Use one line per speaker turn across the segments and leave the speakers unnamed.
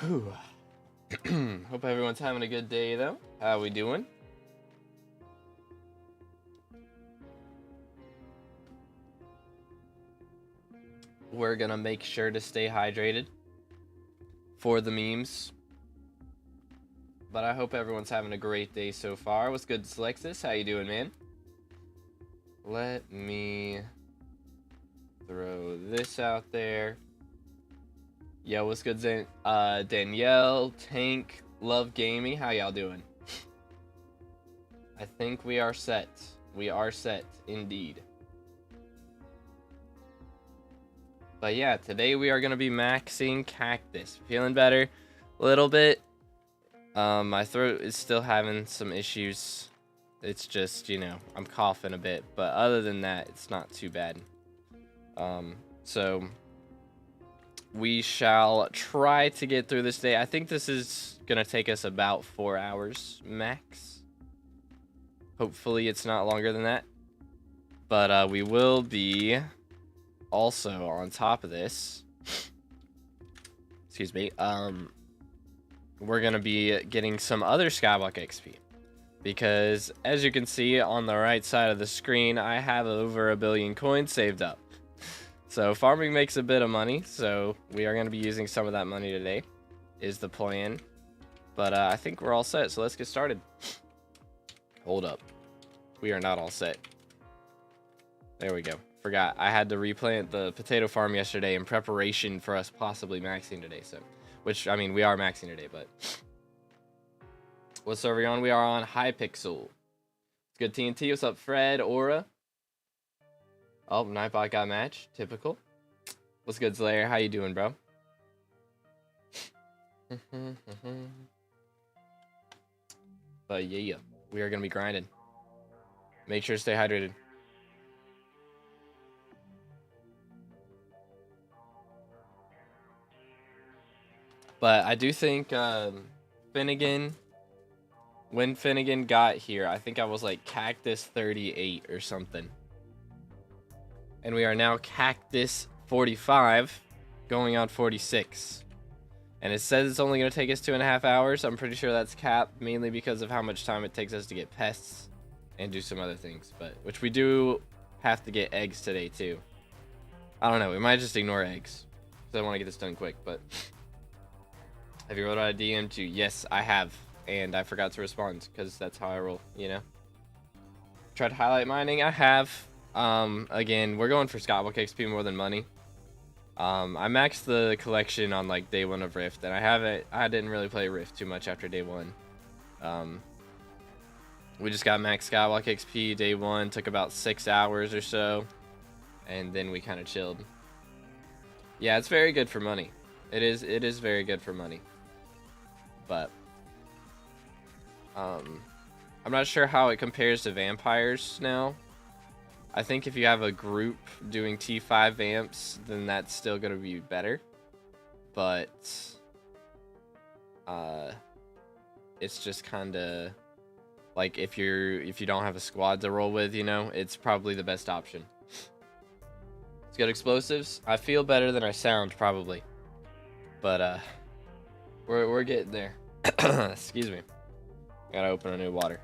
Whew. Hope everyone's having a good day, though. How we doing? We're gonna make sure to stay hydrated for the memes. But I hope everyone's having a great day so far. What's good, Slexus? How you doing, man? Let me throw this out there. Yo, what's good, Danielle, Tank, Love Gaming? How y'all doing? I think we are set. We are set, indeed. But yeah, today we are going to be maxing Cactus. Feeling better a little bit. My throat is still having some issues. It's just, you know, I'm coughing a bit. But other than that, it's not too bad. So we shall try to get through this day. I think this is going to take us about 4 hours max. Hopefully it's not longer than that. But we will be also on top of this. Excuse me. We're going to be getting some other SkyBlock XP. Because as you can see on the right side of the screen, I have over 1 billion coins saved up. So farming makes a bit of money, so we are going to be using some of that money today, is the plan. But I think we're all set, so let's get started. Hold up. We are not all set. There we go. Forgot. I had to replant the potato farm yesterday in preparation for us possibly maxing today. So, which, I mean, we are maxing today, but... What server are we on? We are on Hypixel. It's good, TNT. What's up, Fred? Aura? Oh, Nightbot got matched. Typical. What's good, Slayer? How you doing, bro? But yeah, we are going to be grinding. Make sure to stay hydrated. But I do think Finnegan... When Finnegan got here, I think I was like Cactus 38 or something. And we are now Cactus 45, going on 46. And it says it's only going to take us 2.5 hours. I'm pretty sure that's capped, mainly because of how much time it takes us to get pests and do some other things. But which we do have to get eggs today, too. I don't know. We might just ignore eggs. Because I want to get this done quick. But have you wrote out a DM to? Yes, I have. And I forgot to respond because that's how I roll, you know. Tried highlight mining. I have. Again, we're going for SkyBlock XP more than money. I maxed the collection on like day 1 of Rift, and I didn't really play Rift too much after day 1. We just got max SkyBlock XP day 1. Took about 6 hours or so, and then we kind of chilled. Yeah, it's very good for money. It is very good for money. But I'm not sure how it compares to vampires now. I think if you have a group doing T5 vamps, then that's still going to be better. But it's just kind of like if you don't have a squad to roll with, you know, it's probably the best option. It's good explosives. I feel better than I sound probably. But we're getting there. Excuse me. Gotta open a new water.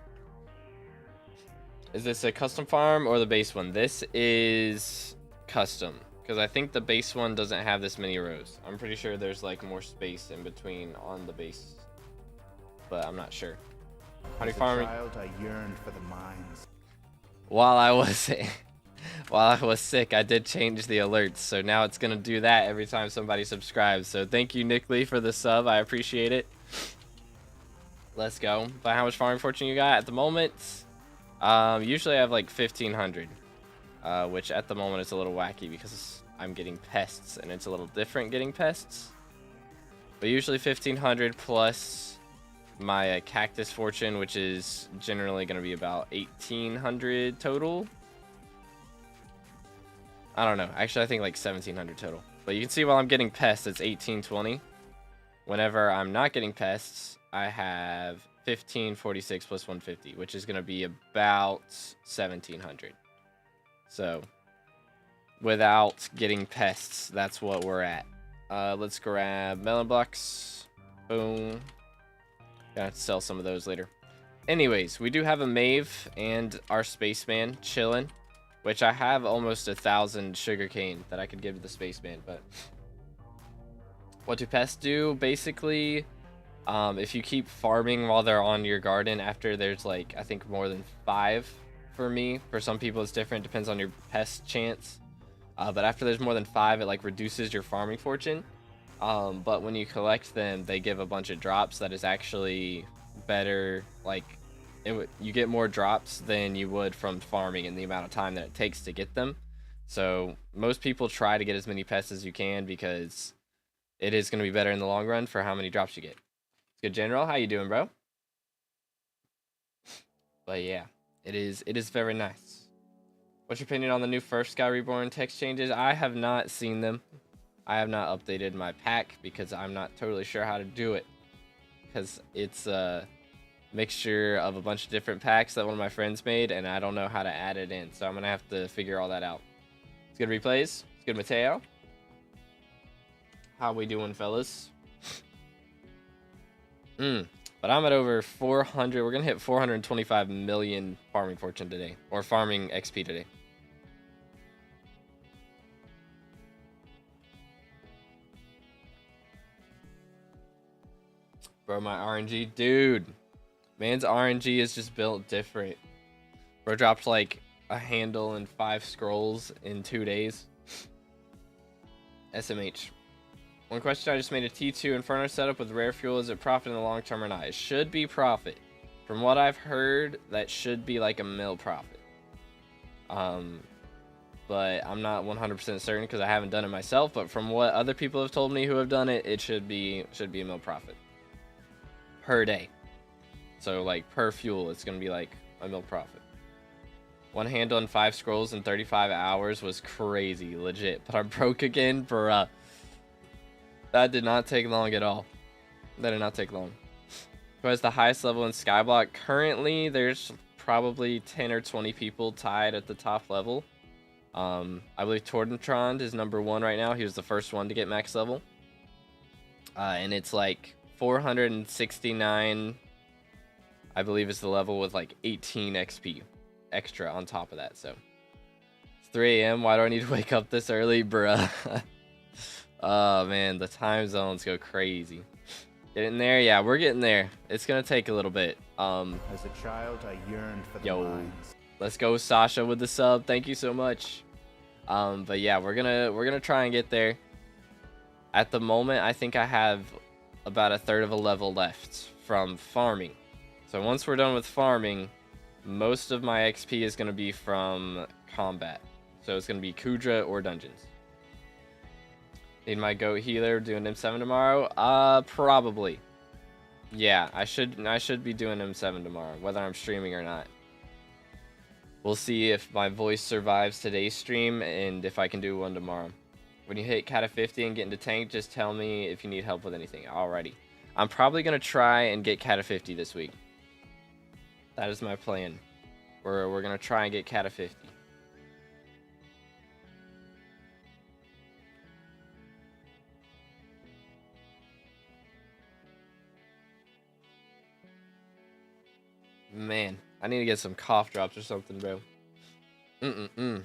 Is this a custom farm or the base one? This is custom. Because I think the base one doesn't have this many rows. I'm pretty sure there's like more space in between on the base. But I'm not sure. Honey farming.
I yearned for the mines.
While I was sick, I did change the alerts. So now it's going to do that every time somebody subscribes. So thank you, Nick Lee, for the sub. I appreciate it. Let's go. But how much farming fortune you got at the moment? Usually I have like 1,500, which at the moment is a little wacky because I'm getting pests and it's a little different getting pests. But usually 1,500 plus my cactus fortune, which is generally going to be about 1,800 total. I don't know. Actually, I think like 1,700 total. But you can see while I'm getting pests, it's 1,820. Whenever I'm not getting pests, I have 1,546 plus 150, which is going to be about 1,700. So, without getting pests, that's what we're at. Let's grab melon blocks. Boom. Gonna have to sell some of those later. Anyways, we do have a Mave and our Spaceman chilling, which I have almost 1,000 sugarcane that I could give to the Spaceman. But what do pests do? Basically, if you keep farming while they're on your garden, after there's like, I think more than 5 for me. For some people it's different, depends on your pest chance. But after there's more than 5, it like reduces your farming fortune. But when you collect them, they give a bunch of drops that is actually better. Like, you get more drops than you would from farming in the amount of time that it takes to get them. So most people try to get as many pests as you can because it is going to be better in the long run for how many drops you get. Good General, how you doing, bro? But yeah, it is very nice. What's your opinion on the new Furfsky Reborn text changes? I have not seen them. I have not updated my pack because I'm not totally sure how to do it. Because it's a mixture of a bunch of different packs that one of my friends made, and I don't know how to add it in. So I'm going to have to figure all that out. It's good replays. It's good, Mateo. How we doing, fellas? But I'm at over 400. We're going to hit 425 million farming fortune today. Or farming XP today. Bro, my RNG. Dude. Man's RNG is just built different. Bro dropped like a handle and 5 scrolls in 2 days. SMH. One question, I just made a T2 Inferno setup with rare fuel. Is it profit in the long term or not? It should be profit. From what I've heard, that should be like a mil profit. But I'm not 100% certain because I haven't done it myself. But from what other people have told me who have done it, it should be a mil profit. Per day. So like per fuel, it's going to be like a mil profit. 1 handle and 5 scrolls in 35 hours was crazy, legit. But I'm broke again, bruh. That did not take long at all. That did not take long. Who has the highest level in SkyBlock? Currently, there's probably 10 or 20 people tied at the top level. I believe Tordentrond is #1 right now. He was the first one to get max level. And it's like 469, I believe, is the level with like 18 XP extra on top of that. So it's 3 a.m. Why do I need to wake up this early, bruh? Oh man, the time zones go crazy. Getting there? Yeah, we're getting there. It's gonna take a little bit.
As a child, I yearned for the mines.
Let's go, Sasha, with the sub. Thank you so much. But yeah, we're gonna try and get there. At the moment, I think I have about 1/3 of a level left from farming. So once we're done with farming, most of my XP is gonna be from combat. So it's gonna be Kudra or dungeons. Need my goat healer doing M7 tomorrow? Probably. Yeah, I should be doing M7 tomorrow, whether I'm streaming or not. We'll see if my voice survives today's stream and if I can do one tomorrow. When you hit Cat of 50 and get into tank, just tell me if you need help with anything. Alrighty. I'm probably gonna try and get Cat of 50 this week. That is my plan. We're gonna try and get Cat of 50. Man, I need to get some cough drops or something, bro. Did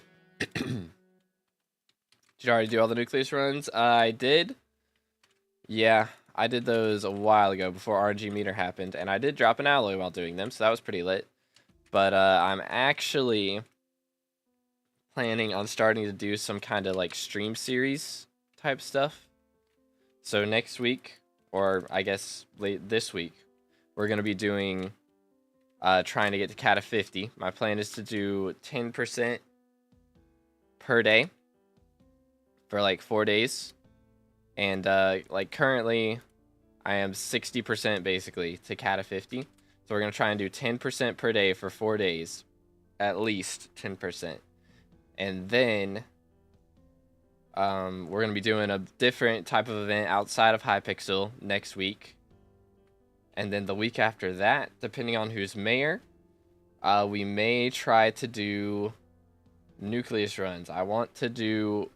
you already do all the nucleus runs? I did. Yeah, I did those a while ago before RNG meter happened, and I did drop an alloy while doing them, so that was pretty lit. But I'm actually planning on starting to do some kind of like stream series type stuff. So next week, or I guess late this week, we're gonna be doing trying to get to Cat of 50. My plan is to do 10% per day for like 4 days. And like currently I am 60% basically to Cat of 50. So we're going to try and do 10% per day for 4 days. At least 10%. And then we're going to be doing a different type of event outside of Hypixel next week. And then the week after that, depending on who's mayor, we may try to do nucleus runs. I want to do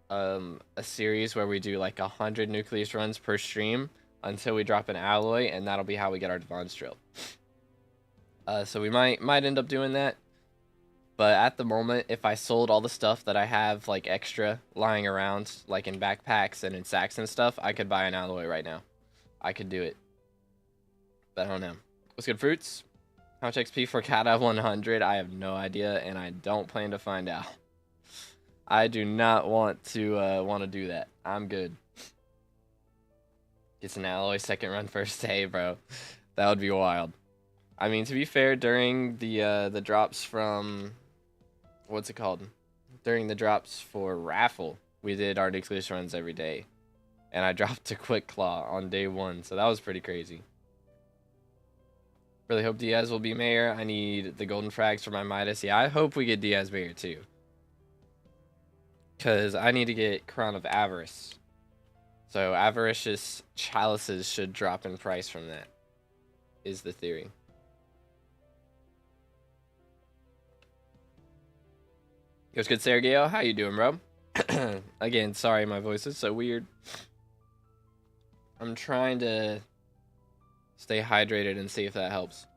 a series where we do like 100 nucleus runs per stream until we drop an alloy, and that'll be how we get our Devon's drill. So we might end up doing that. But at the moment, if I sold all the stuff that I have, like, extra lying around, like in backpacks and in sacks and stuff, I could buy an alloy right now. I could do it. But I don't know. What's good, Fruits? How much XP for Cat of 100? I have no idea, and I don't plan to find out. I do not want to do that. I'm good. Gets an alloy second run first day, bro. That would be wild. I mean, to be fair, during the drops from... What's it called? During the drops for Raffle, we did our nucleus runs every day. And I dropped a Quick Claw on day 1, so that was pretty crazy. Really hope Diaz will be mayor. I need the golden frags for my Midas. Yeah, I hope we get Diaz mayor too. Because I need to get Crown of Avarice. So avaricious chalices should drop in price from that, is the theory. What's good, Sergio? How you doing, bro? Again, sorry my voice is so weird. I'm trying to stay hydrated and see if that helps.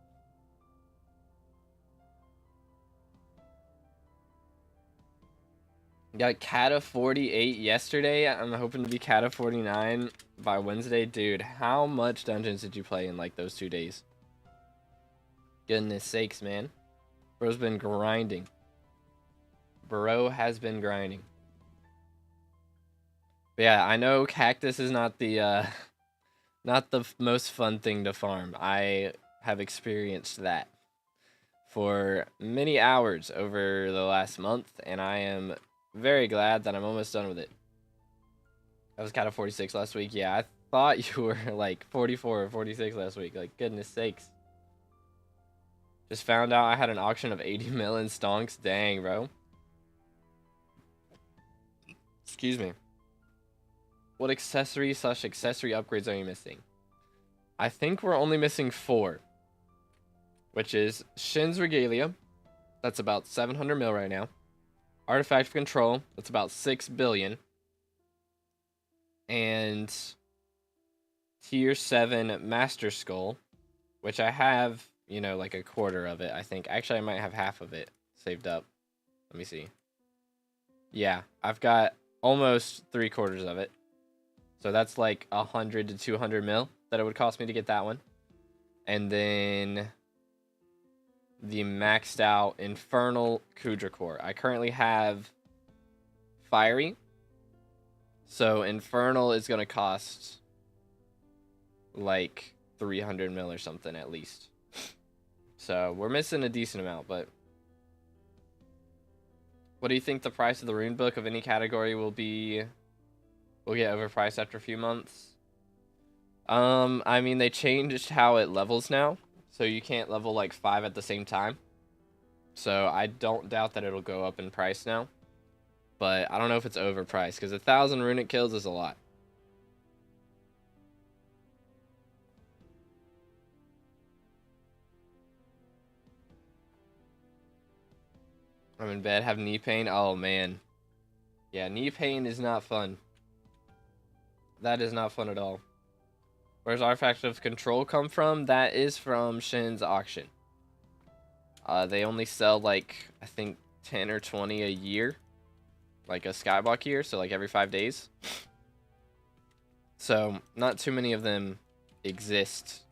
Got Cata 48 yesterday. I'm hoping to be Cata 49 by Wednesday. Dude, how much dungeons did you play in like those 2 days? Goodness sakes, man. Bro's been grinding. Bro has been grinding. But yeah, I know Cactus is not the most fun thing to farm. I have experienced that for many hours over the last month, and I am very glad that I'm almost done with it. I was kind of 46 last week. Yeah, I thought you were like 44 or 46 last week. Like, goodness sakes. Just found out I had an auction of 80 mil in stonks. Dang, bro. Excuse me. What accessory / accessory upgrades are you missing? I think we're only missing 4. Which is Shin's Regalia. That's about 700 mil right now. Artifact of Control. That's about 6 billion. And Tier 7 Master Skull. Which I have, you know, like a quarter of it, I think. Actually, I might have half of it saved up. Let me see. Yeah, I've got almost 3/4 of it. So that's like 100 to 200 mil that it would cost me to get that one. And then the maxed out Infernal Kudra Core. I currently have Fiery. So Infernal is going to cost like 300 mil or something at least. So we're missing a decent amount, but what do you think the price of the rune book of any category will be? Will get overpriced after a few months. I mean, they changed how it levels now, so you can't level like 5 at the same time. So I don't doubt that it'll go up in price now, but I don't know if it's overpriced because 1,000 runic kills is a lot. I'm in bed, have knee pain. Oh man, yeah, knee pain is not fun. That is not fun at all. Where's Artifact of Control come from? That is from Shin's auction. They only sell like, I think 10 or 20 a year. Like a SkyBlock year, so like every 5 days. So not too many of them exist.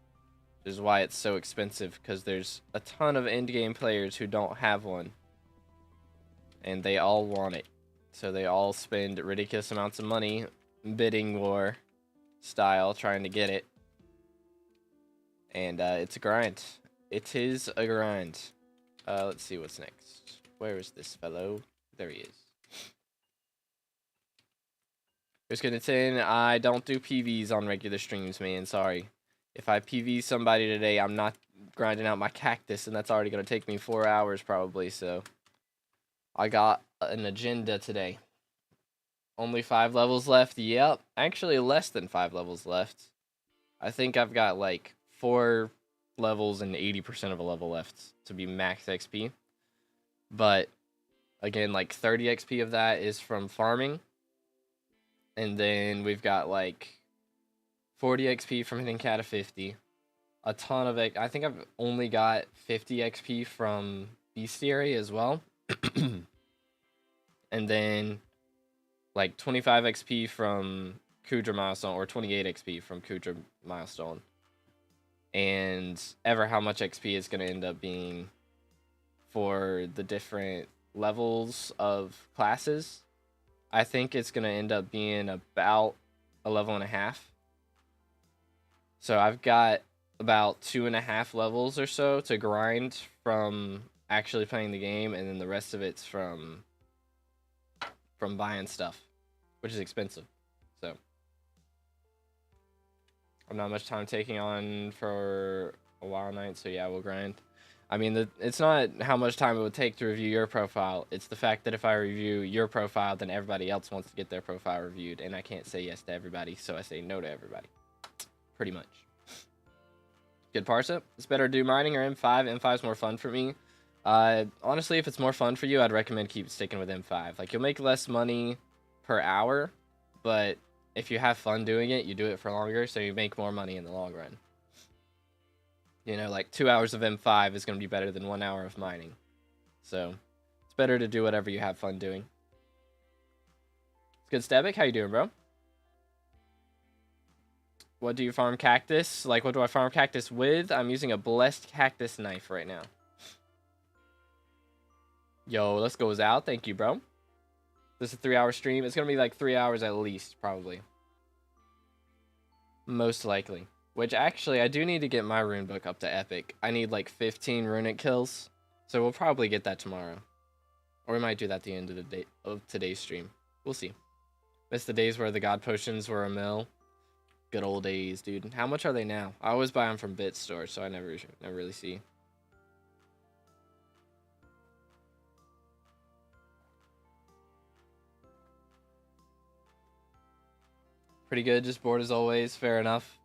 Which is why it's so expensive, because there's a ton of endgame players who don't have one. And they all want it. So they all spend ridiculous amounts of money bidding war style trying to get it. And it's a grind. It is a grind. Let's see what's next. Where is this fellow? There he is. Here's good 10. I don't do PVs on regular streams, man. Sorry. If I PV somebody today, I'm not grinding out my cactus, and that's already going to take me 4 hours probably, so I got an agenda today. Only 5 levels left? Yep. Actually, less than 5 levels left. I think I've got like 4 levels and 80% of a level left to be max XP. But, again, like 30 XP of that is from farming. And then we've got like 40 XP from hitting cat of 50. A ton of it. I think I've only got 50 XP from bestiary as well. And then like 25 XP from Kudra milestone, or 28 XP from Kudra milestone. And ever how much XP is going to end up being for the different levels of classes. I think it's going to end up being about a level and a half. So I've got about 2.5 levels or so to grind from actually playing the game, and then the rest of it's from buying stuff, which is expensive. So I'm not much time taking on for a while night, so yeah, we'll grind. I mean, it's not how much time it would take to review your profile. It's the fact that if I review your profile, then everybody else wants to get their profile reviewed, and I can't say yes to everybody, so I say no to everybody. Pretty much. Good parse up. It's better to do mining or M5. M5 is more fun for me. Honestly, if it's more fun for you, I'd recommend keep sticking with M5. Like, you'll make less money per hour, but if you have fun doing it, you do it for longer, so you make more money in the long run. You know, like 2 hours of M5 is going to be better than 1 hour of mining. So, it's better to do whatever you have fun doing. It's good, Stabik. How you doing, bro? What do you farm cactus? Like, what do I farm cactus with? I'm using a blessed cactus knife right now. Yo, let's go out. Thank you, bro. This is a 3-hour stream. It's going to be like 3 hours at least, probably. Most likely. Which, actually, I do need to get my rune book up to epic. I need, like, 15 runic kills. So we'll probably get that tomorrow. Or we might do that at the end of the day of today's stream. We'll see. Miss the days where the god potions were a mill. Good old days, dude. How much are they now? I always buy them from Bit Store, so I never really see. Pretty good, just bored as always. Fair enough.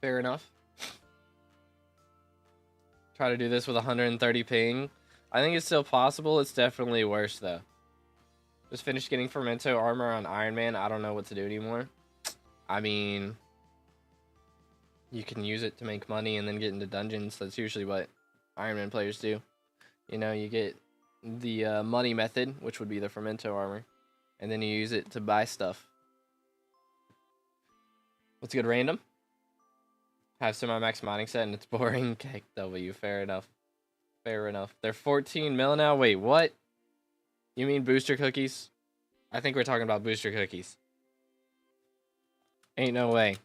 Fair enough. Try to do this with 130 ping. I think it's still possible. It's definitely worse, though. Just finished getting Fermento armor on Iron Man. I don't know what to do anymore. I mean, you can use it to make money and then get into dungeons. That's usually what Iron Man players do. You know, you get the money method, which would be the Fermento armor, and then you use it to buy stuff. What's good, random? Have semi-max mining set and it's boring. KW, fair enough. Fair enough. They're 14 mil now? Wait, what? You mean booster cookies? I think we're talking about booster cookies. Ain't no way.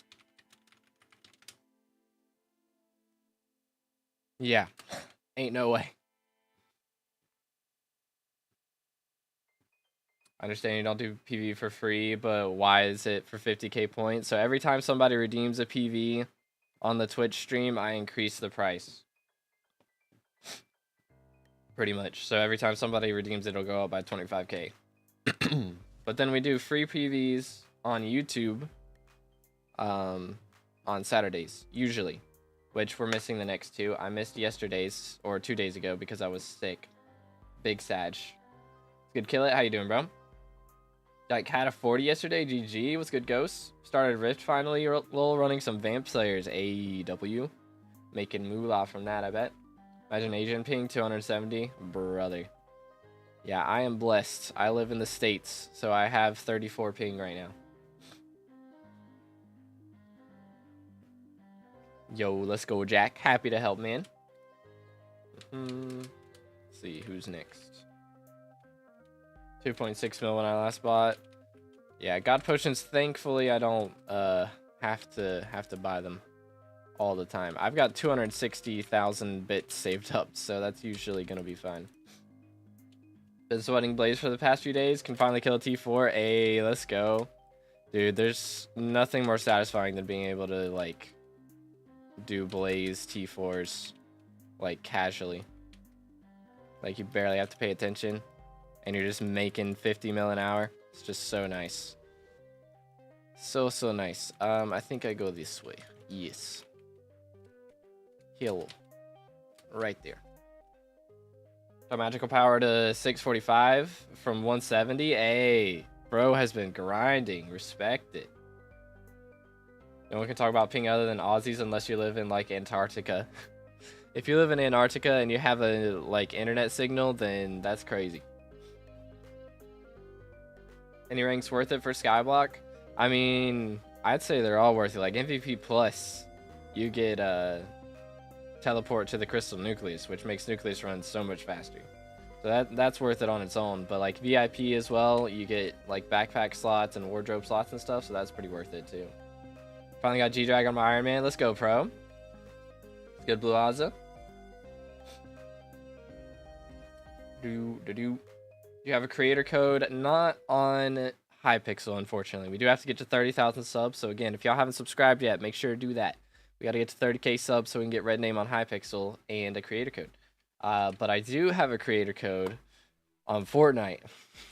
Yeah. Ain't no way. I understand you don't do PV for free, but why is it for 50k points? So every time somebody redeems a PV on the Twitch stream, I increase the price. Pretty much. So every time somebody redeems it, it'll go up by 25k. But then we do free PVs on YouTube on Saturdays, usually. Which we're missing the next two. I missed yesterday's, or 2 days ago, because I was sick. Big Sag. Good kill it. How you doing, bro? Got cat of 40 yesterday. GG. What's good, Ghost? Started Rift finally. Lol, running some Vamp Slayers. AEW. Making moolah from that, I bet. Imagine Asian ping 270. Brother. Yeah, I am blessed. I live in the States, so I have 34 ping right now. Yo, let's go, Jack. Happy to help, man. Let's see who's next. 2.6 mil when I last bought. Yeah, god potions. Thankfully, I don't have to buy them all the time. I've got 260,000 bits saved up, so that's usually gonna be fine. Been sweating Blaze for the past few days. Can finally kill a T4. Hey, let's go, dude. There's nothing more satisfying than being able to like do Blaze T4s like casually. Like you barely have to pay attention. And you're just making 50 mil an hour. It's just so nice. So nice. I think I go this way. Yes. Heal. Right there. So magical power to 645 from 170. Hey, bro has been grinding. Respect it. No one can talk about ping other than Aussies unless you live in like Antarctica. If you live in Antarctica and you have a like internet signal, then that's crazy. Any ranks worth it for SkyBlock? I mean, I'd say they're all worth it. Like MVP plus, you get teleport to the crystal nucleus, which makes nucleus run so much faster. So that's worth it on its own. But like VIP as well, you get like backpack slots and wardrobe slots and stuff, so that's pretty worth it too. Finally got G-Drag on my Iron Man. Let's go, pro. It's good, Blue Azza. Do you have a creator code? Not on Hypixel, unfortunately. We do have to get to 30,000 subs. So again, if y'all haven't subscribed yet, make sure to do that. We got to get to 30k subs so we can get red name on Hypixel and a creator code. But I do have a creator code on Fortnite.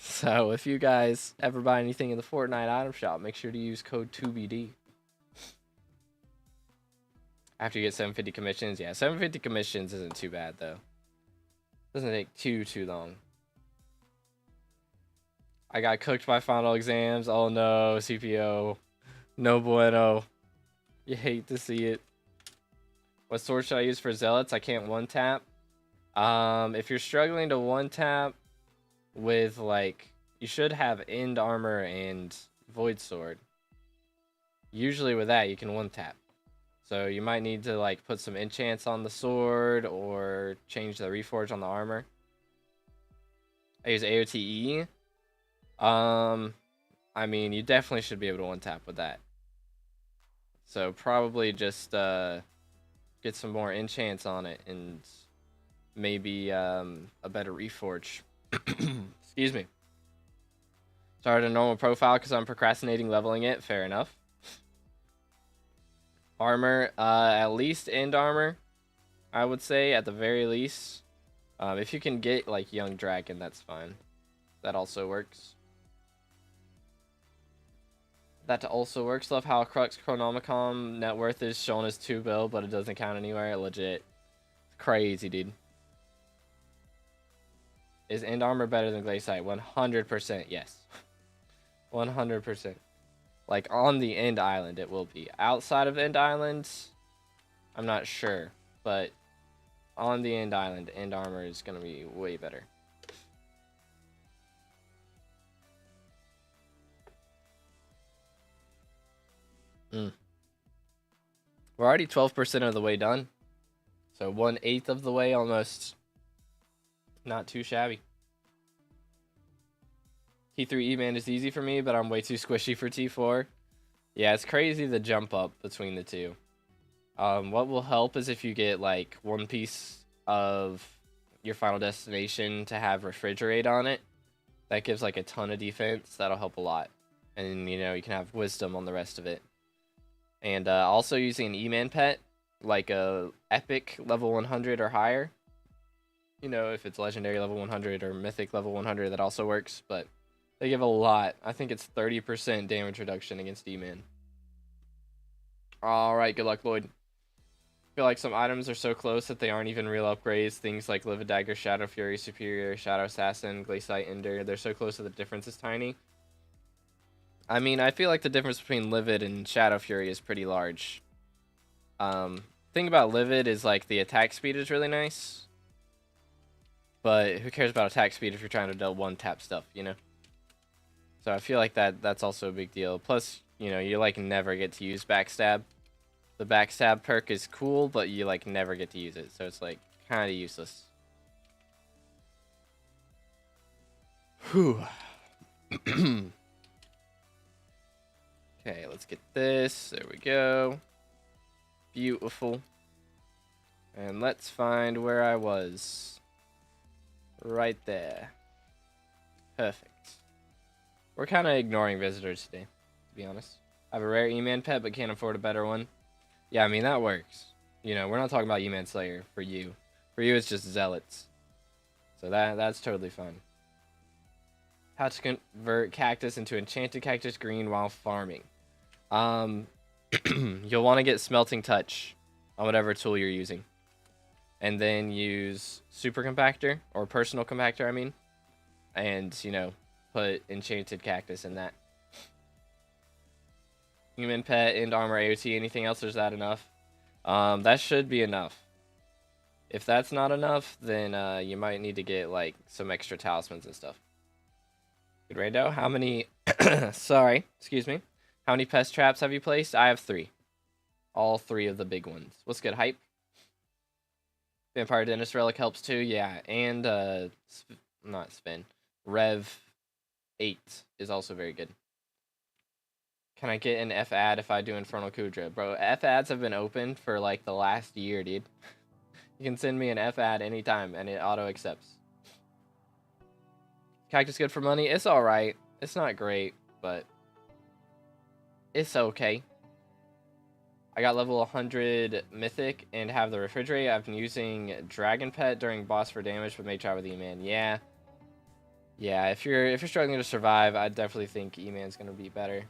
So if you guys ever buy anything in the Fortnite item shop, make sure to use code 2BD. After you get 750 commissions. Yeah, 750 commissions isn't too bad, though. Doesn't take too long. I got cooked by final exams. Oh no, CPO. No bueno. You hate to see it. What sword should I use for zealots? I can't one-tap. If you're struggling to one-tap with, like, you should have end armor and void sword. Usually with that, you can one-tap. So you might need to like put some enchants on the sword or change the reforge on the armor. I use AOTE. I mean, you definitely should be able to one-tap with that. So probably just get some more enchants on it and maybe a better reforge. Excuse me. Started a normal profile because I'm procrastinating leveling it. Fair enough. Armor, at least end armor, I would say, at the very least. If you can get, like, Young Dragon, that's fine. That also works. That also works. Love how Crux Chronomicon net worth is shown as 2 bill, but it doesn't count anywhere. Legit. Crazy, dude. Is end armor better than Glaciite? 100% yes. 100%. Like, on the end island, it will be. Outside of end island, I'm not sure. But on the end island, end armor is going to be way better. We're already 12% of the way done. So 1/8 of the way almost. Not too shabby. T3 E-Man is easy for me, but I'm way too squishy for T4. Yeah, it's crazy the jump up between the two. What will help is if you get like one piece of your final destination to have refrigerate on it. That gives like a ton of defense. That'll help a lot. And you know, you can have wisdom on the rest of it. And also using an E-Man pet, like a epic level 100 or higher. You know, if it's legendary level 100 or mythic level 100, that also works, but they give a lot. I think it's 30% damage reduction against E-Man. Alright, good luck, Lloyd. I feel like some items are so close that they aren't even real upgrades. Things like Livid Dagger, Shadow Fury, Superior, Shadow Assassin, Glaciite, Ender. They're so close that the difference is tiny. I mean, I feel like the difference between Livid and Shadow Fury is pretty large. Thing about Livid is like the attack speed is really nice. But who cares about attack speed if you're trying to deal one-tap stuff, you know? So I feel like that's also a big deal. Plus, you know, you like never get to use backstab. The backstab perk is cool, but you like never get to use it. So it's like kind of useless. Whew. Okay, let's get this. There we go. Beautiful. And let's find where I was. Right there. Perfect. We're kind of ignoring visitors today, to be honest. I have a rare E-Man pet, but can't afford a better one. Yeah, I mean, that works. You know, we're not talking about E-Man Slayer for you. For you, it's just Zealots. So that's totally fine. How to convert Cactus into Enchanted Cactus Green while farming. You'll want to get Smelting Touch on whatever tool you're using. And then use Super Compactor, or Personal Compactor, I mean. And, you know, put Enchanted Cactus in that. Human pet, end armor, AOT, anything else, or is that enough? That should be enough. If that's not enough, then you might need to get like some extra talismans and stuff. Good rando. How many sorry, excuse me. How many pest traps have you placed? I have 3. All 3 of the big ones. What's good, hype? Vampire Dentist Relic helps too, yeah. And not spin. Rev 8 is also very good. Can I get an F ad if I do Infernal Kudra? Bro, F ads have been open for like the last year, dude. You can send me an F ad anytime and it auto accepts. Cactus good for money? It's alright. It's not great, but it's okay. I got level 100 Mythic and have the Refrigerate. I've been using Dragon Pet during boss for damage, but may try with E-Man. Yeah. Yeah, if you're struggling to survive, I definitely think E-Man's gonna be better.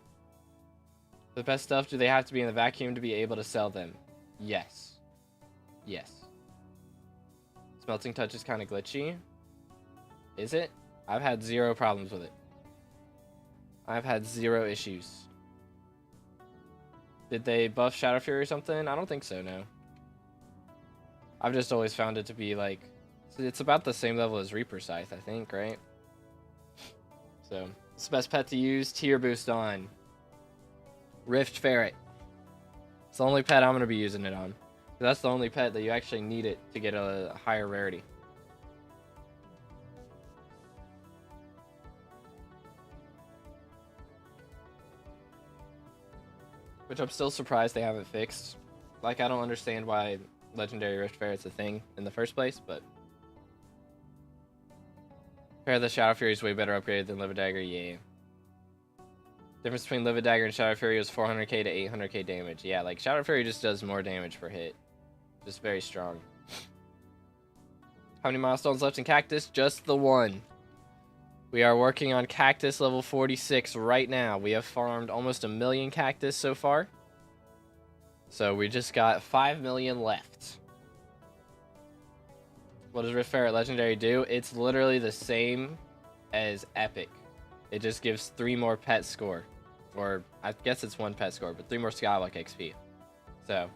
The best stuff, do they have to be in the vacuum to be able to sell them? Yes. Yes. Smelting Touch is kind of glitchy. Is it? I've had 0 problems with it. I've had 0 issues. Did they buff Shadow Fury or something? I don't think so, no. I've just always found it to be like... It's about the same level as Reaper Scythe, I think, right? So, it's the best pet to use. Tier boost on. Rift Ferret. It's the only pet I'm going to be using it on. That's the only pet that you actually need it to get a higher rarity. Which I'm still surprised they haven't fixed. Like, I don't understand why Legendary Rift Ferret's a thing in the first place, but... Pair the Shadow Fury is way better upgraded than Livid Dagger, yeah. Difference between Livid Dagger and Shadow Fury is 400k to 800k damage. Yeah, like, Shadow Fury just does more damage per hit. Just very strong. How many milestones left in Cactus? Just the 1. We are working on Cactus level 46 right now. We have farmed almost 1 million Cactus so far. So we just got 5 million left. What does Rift Ferret Legendary do? It's literally the same as Epic. It just gives 3 more pet score. Or, I guess it's 1 pet score, but 3 more SkyBlock XP. So,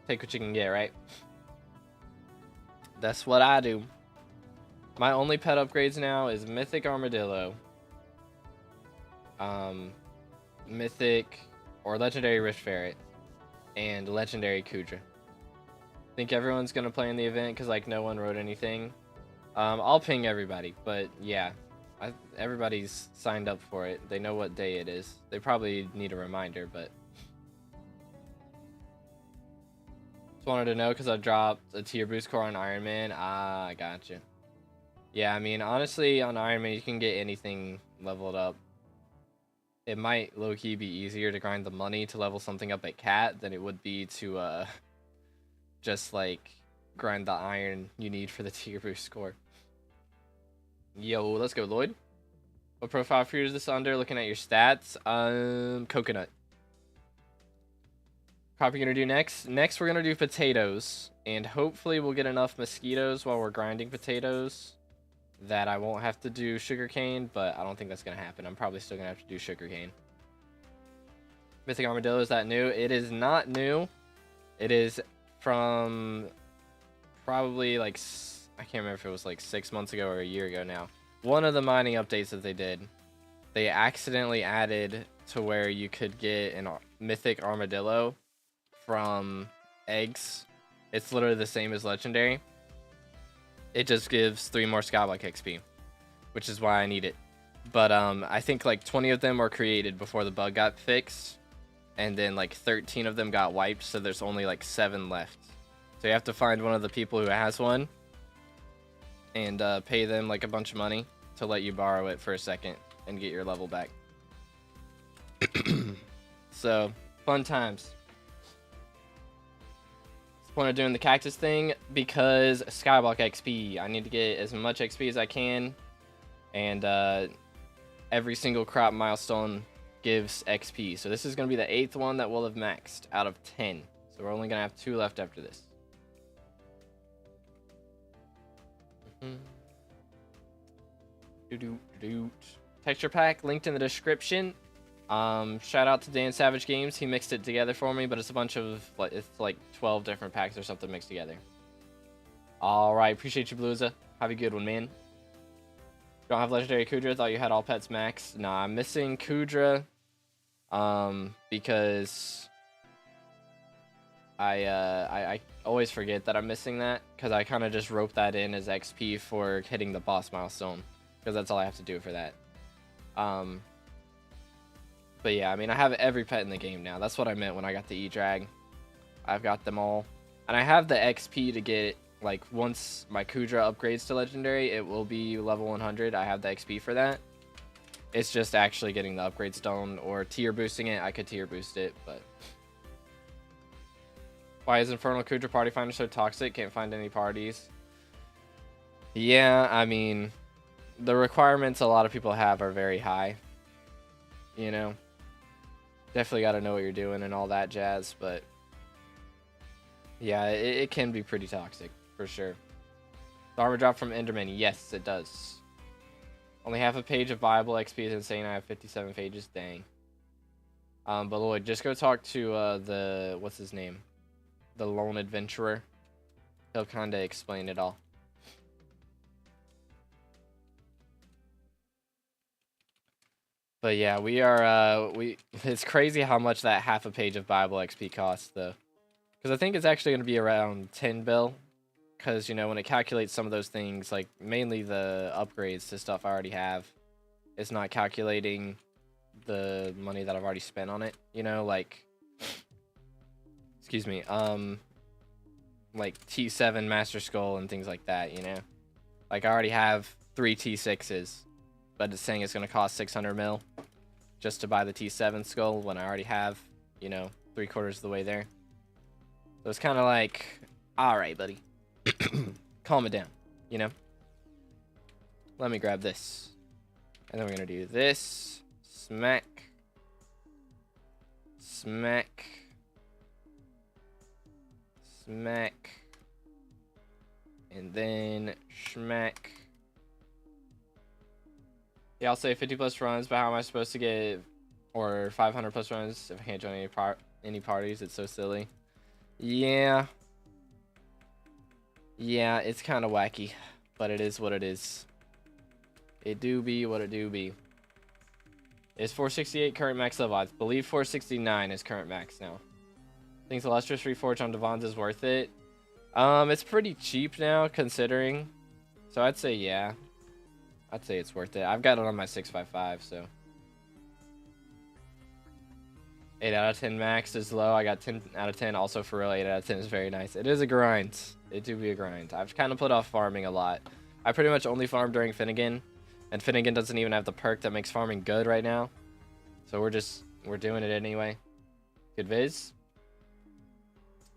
take what you can get, right? That's what I do. My only pet upgrades now is Mythic Armadillo, Mythic or Legendary Rift Ferret, and Legendary Kudra. I think everyone's gonna play in the event because like no one wrote anything. I'll ping everybody, but yeah, everybody's signed up for it. They know what day it is. They probably need a reminder, but just wanted to know because I dropped a tier boost core on Iron Man. Ah, I gotcha. Yeah, I mean, honestly, on Iron Man, you can get anything leveled up. It might low-key be easier to grind the money to level something up at Cat than it would be to just like grind the iron you need for the tier boost score. Yo, let's go, Lloyd. What profile for you is this under? Looking at your stats, coconut. Crop you're gonna do next? Next, we're gonna do potatoes, and hopefully we'll get enough mosquitoes while we're grinding potatoes that I won't have to do sugarcane, but I don't think that's gonna happen. I'm probably still gonna have to do sugarcane. Mythic Armadillo, is that new? It is not new. It is from probably like, I can't remember if it was like 6 months ago or a year ago now. One of the mining updates that they did, they accidentally added to where you could get a Mythic Armadillo from eggs. It's literally the same as Legendary. It just gives 3 more SkyBlock XP, which is why I need it. But I think like 20 of them were created before the bug got fixed, and then like 13 of them got wiped, so there's only like 7 left. So you have to find one of the people who has one and pay them like a bunch of money to let you borrow it for a second and get your level back. So, fun times. Point of doing the cactus thing because SkyBlock XP. I need to get as much XP as I can, and every single crop milestone gives XP. So this is going to be the 8th one that we'll have maxed out of 10. So we're only going to have 2 left after this. Texture pack linked in the description. Shout out to Dan Savage Games. He mixed it together for me, but it's a bunch of it's like 12 different packs or something mixed together. All right, appreciate you, Bluza. Have a good one, man. Don't have legendary Kudra. Thought you had all pets max. Nah, I'm missing Kudra. Because I always forget that I'm missing that because I kind of just rope that in as XP for hitting the boss milestone because that's all I have to do for that. But yeah, I mean, I have every pet in the game now. That's what I meant when I got the E-Drag. I've got them all. And I have the XP to get, like, once my Kudra upgrades to Legendary, it will be level 100. I have the XP for that. It's just actually getting the upgrade stone or tier boosting it. I could tier boost it, but... Why is Infernal Kudra Party Finder so toxic? Can't find any parties. Yeah, I mean, the requirements a lot of people have are very high. You know? Definitely got to know what you're doing and all that jazz, but... Yeah, it can be pretty toxic, for sure. The armor drop from Enderman. Yes, it does. Only half a page of Bible XP is insane. I have 57 pages. Dang. But Lloyd, just go talk to the... What's his name? The Lone Adventurer. He'll kind of explain it all. But yeah, we are, it's crazy how much that half a page of Bible XP costs, though. Because I think it's actually going to be around 10 bill. Because, you know, when it calculates some of those things, like, mainly the upgrades to stuff I already have, it's not calculating the money that I've already spent on it. You know, like, excuse me, like T7 Master Skull and things like that, you know? Like, I already have 3 T6s. But it's saying it's going to cost 600 mil just to buy the T7 skull when I already have, you know, 3/4 of the way there. So it's kind of like, all right, buddy, calm it down, you know? Let me grab this. And then we're going to do this. Smack. Smack. Smack. And then schmack. Yeah, I'll say 50 plus runs, but how am I supposed to get, or 500 plus runs if I can't join any parties? It's so silly. Yeah. Yeah, it's kind of wacky, but it is what it is. It do be what it do be. Is 468 current max level? I believe 469 is current max now. Think the Lustrous Reforge on Devon's is worth it? It's pretty cheap now, considering. So I'd say yeah. I'd say it's worth it. I've got it on my 655, so. 8 out of 10 max is low. I got 10 out of 10. Also, for real, 8 out of 10 is very nice. It is a grind. It do be a grind. I've kind of put off farming a lot. I pretty much only farm during Finnegan. And Finnegan doesn't even have the perk that makes farming good right now. So we're doing it anyway. Good viz.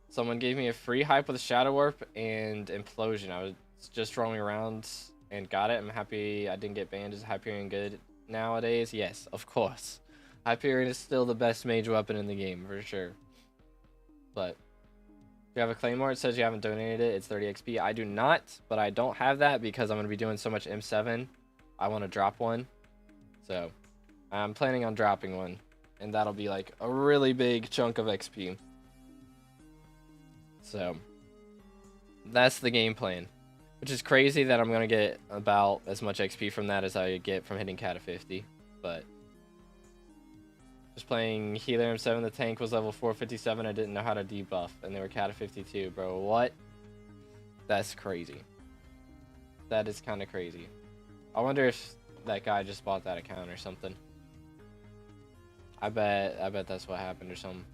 Someone gave me a free hype with Shadow Warp and Implosion. I was just rolling around and got it. I'm happy I didn't get banned. Is Hyperion good nowadays? Yes, of course. Hyperion is still the best mage weapon in the game, for sure. But if you have a Claymore, it says you haven't donated it. It's 30 XP. I do not, but I don't have that because I'm going to be doing so much M7. I want to drop one. So I'm planning on dropping one. And that'll be like a really big chunk of XP. So that's the game plan. Which is crazy that I'm going to get about as much XP from that as I get from hitting Cat of 50. But just playing Helium 7, the tank was level 457. I didn't know how to debuff. And they were Cat of 52, bro. What? That's crazy. That is kind of crazy. I wonder if that guy just bought that account or something. I bet that's what happened or something.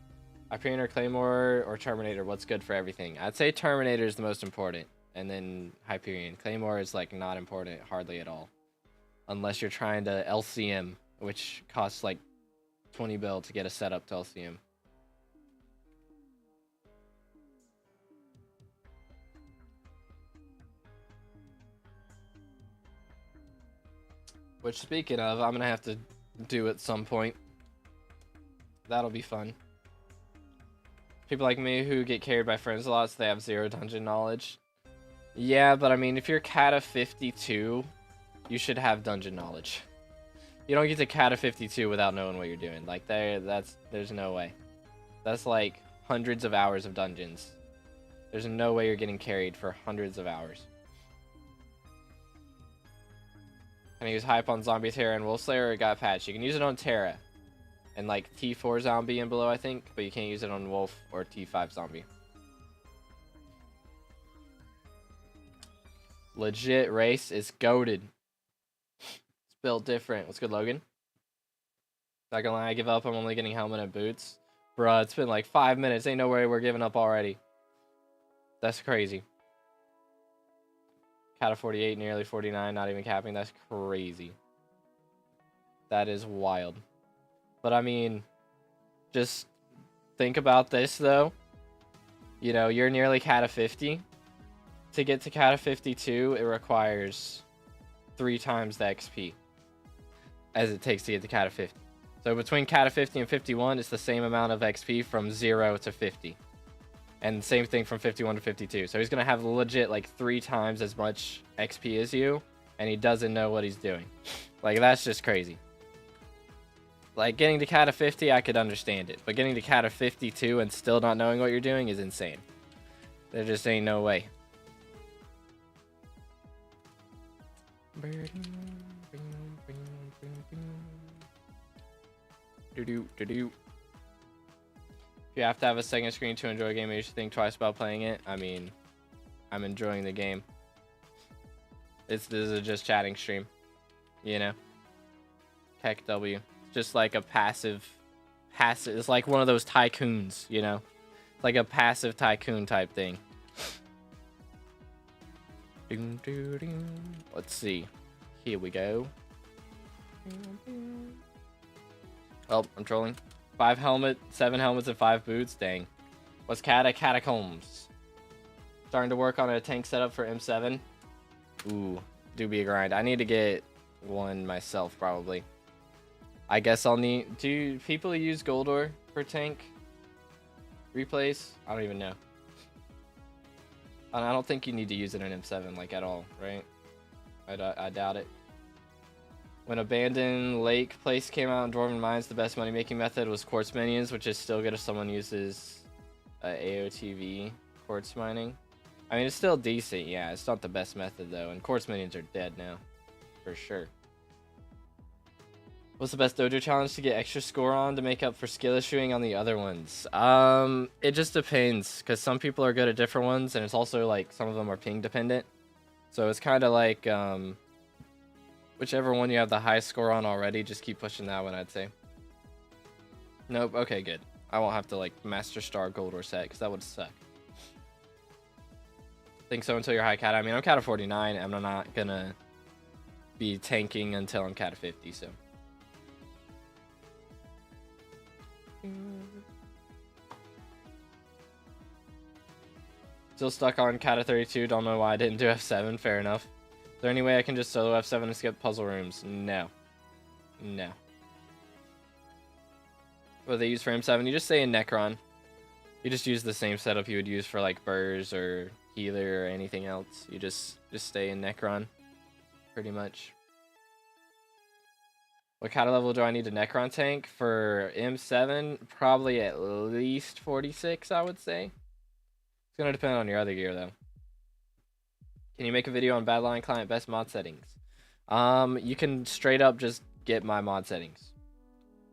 Hyperion or Claymore or Terminator? What's good for everything? I'd say Terminator is the most important. And then Hyperion. Claymore is like not important hardly at all. Unless you're trying to LCM, which costs like 20 bill to get a setup to LCM. Which, speaking of, I'm going to have to do at some point. That'll be fun. People like me who get carried by friends a lot, so they have 0 dungeon knowledge. Yeah, but I mean, if you're Cat of 52, you should have dungeon knowledge. You don't get to Cata 52 without knowing what you're doing. Like there's no way. That's like hundreds of hours of dungeons. There's no way you're getting carried for hundreds of hours. Can I use Hype on Zombie Terra and Wolf Slayer, or it got patched? You can use it on Terra and like T4 Zombie and below, I think, but you can't use it on Wolf or T5 Zombie. Legit race is goated. It's built different. What's good, Logan? Not gonna lie, I give up. I'm only getting helmet and boots. Bruh, it's been like 5 minutes. Ain't no way we're giving up already. That's crazy. Cata 48, nearly 49, not even capping. That's crazy. That is wild. But I mean, just think about this though. You know, you're nearly Cata 50. To get to Cata 52, it requires 3 times the XP as it takes to get to Cata 50. So between Cata 50 and 51, it's the same amount of XP from 0 to 50. And same thing from 51 to 52. So he's going to have legit like 3 times as much XP as you, and he doesn't know what he's doing. Like, that's just crazy. Like, getting to Cata 50, I could understand it. But getting to Cata 52 and still not knowing what you're doing is insane. There just ain't no way. Do-do-do-do. If you have to have a second screen to enjoy a game, you should think twice about playing it. I mean, I'm enjoying the game. This is a just chatting stream, you know. Heck W. It's just like a passive. It's like one of those tycoons, you know. It's like a passive tycoon type thing. Let's see. Here we go. Oh, I'm trolling. 5 helmet, 7 helmets, and 5 boots. Dang. What's Catacombs? Starting to work on a tank setup for M7. Ooh, do be a grind. I need to get one myself, probably. I guess I'll need... Do people use Goldor for tank replays? I don't even know. I don't think you need to use it in M7, like, at all, right? I doubt it. When Abandoned Lake Place came out in Dwarven Mines, the best money-making method was quartz minions, which is still good if someone uses AOTV quartz mining. I mean, it's still decent, yeah. It's not the best method, though, and quartz minions are dead now, for sure. What's the best dojo challenge to get extra score on to make up for skill issuing on the other ones? It just depends, because some people are good at different ones, and it's also, like, some of them are ping dependent. So it's kind of like, whichever one you have the highest score on already, just keep pushing that one, I'd say. Nope, okay, good. I won't have to, like, Master Star Gold or set, because that would suck. Think so until you're high Cata. I mean, I'm Cata 49, and I'm not gonna be tanking until I'm Cata 50, so. Still stuck on Cata 32, don't know why I didn't do F7, fair enough. Is there any way I can just solo F7 and skip puzzle rooms? No. No. What do they use for M7? You just stay in Necron. You just use the same setup you would use for like Burrs or Healer or anything else. You just stay in Necron. Pretty much. What Cata level do I need a Necron tank? For M7, probably at least 46, I would say. It's going to depend on your other gear, though. Can you make a video on Badline Client best mod settings? You can straight up just get my mod settings.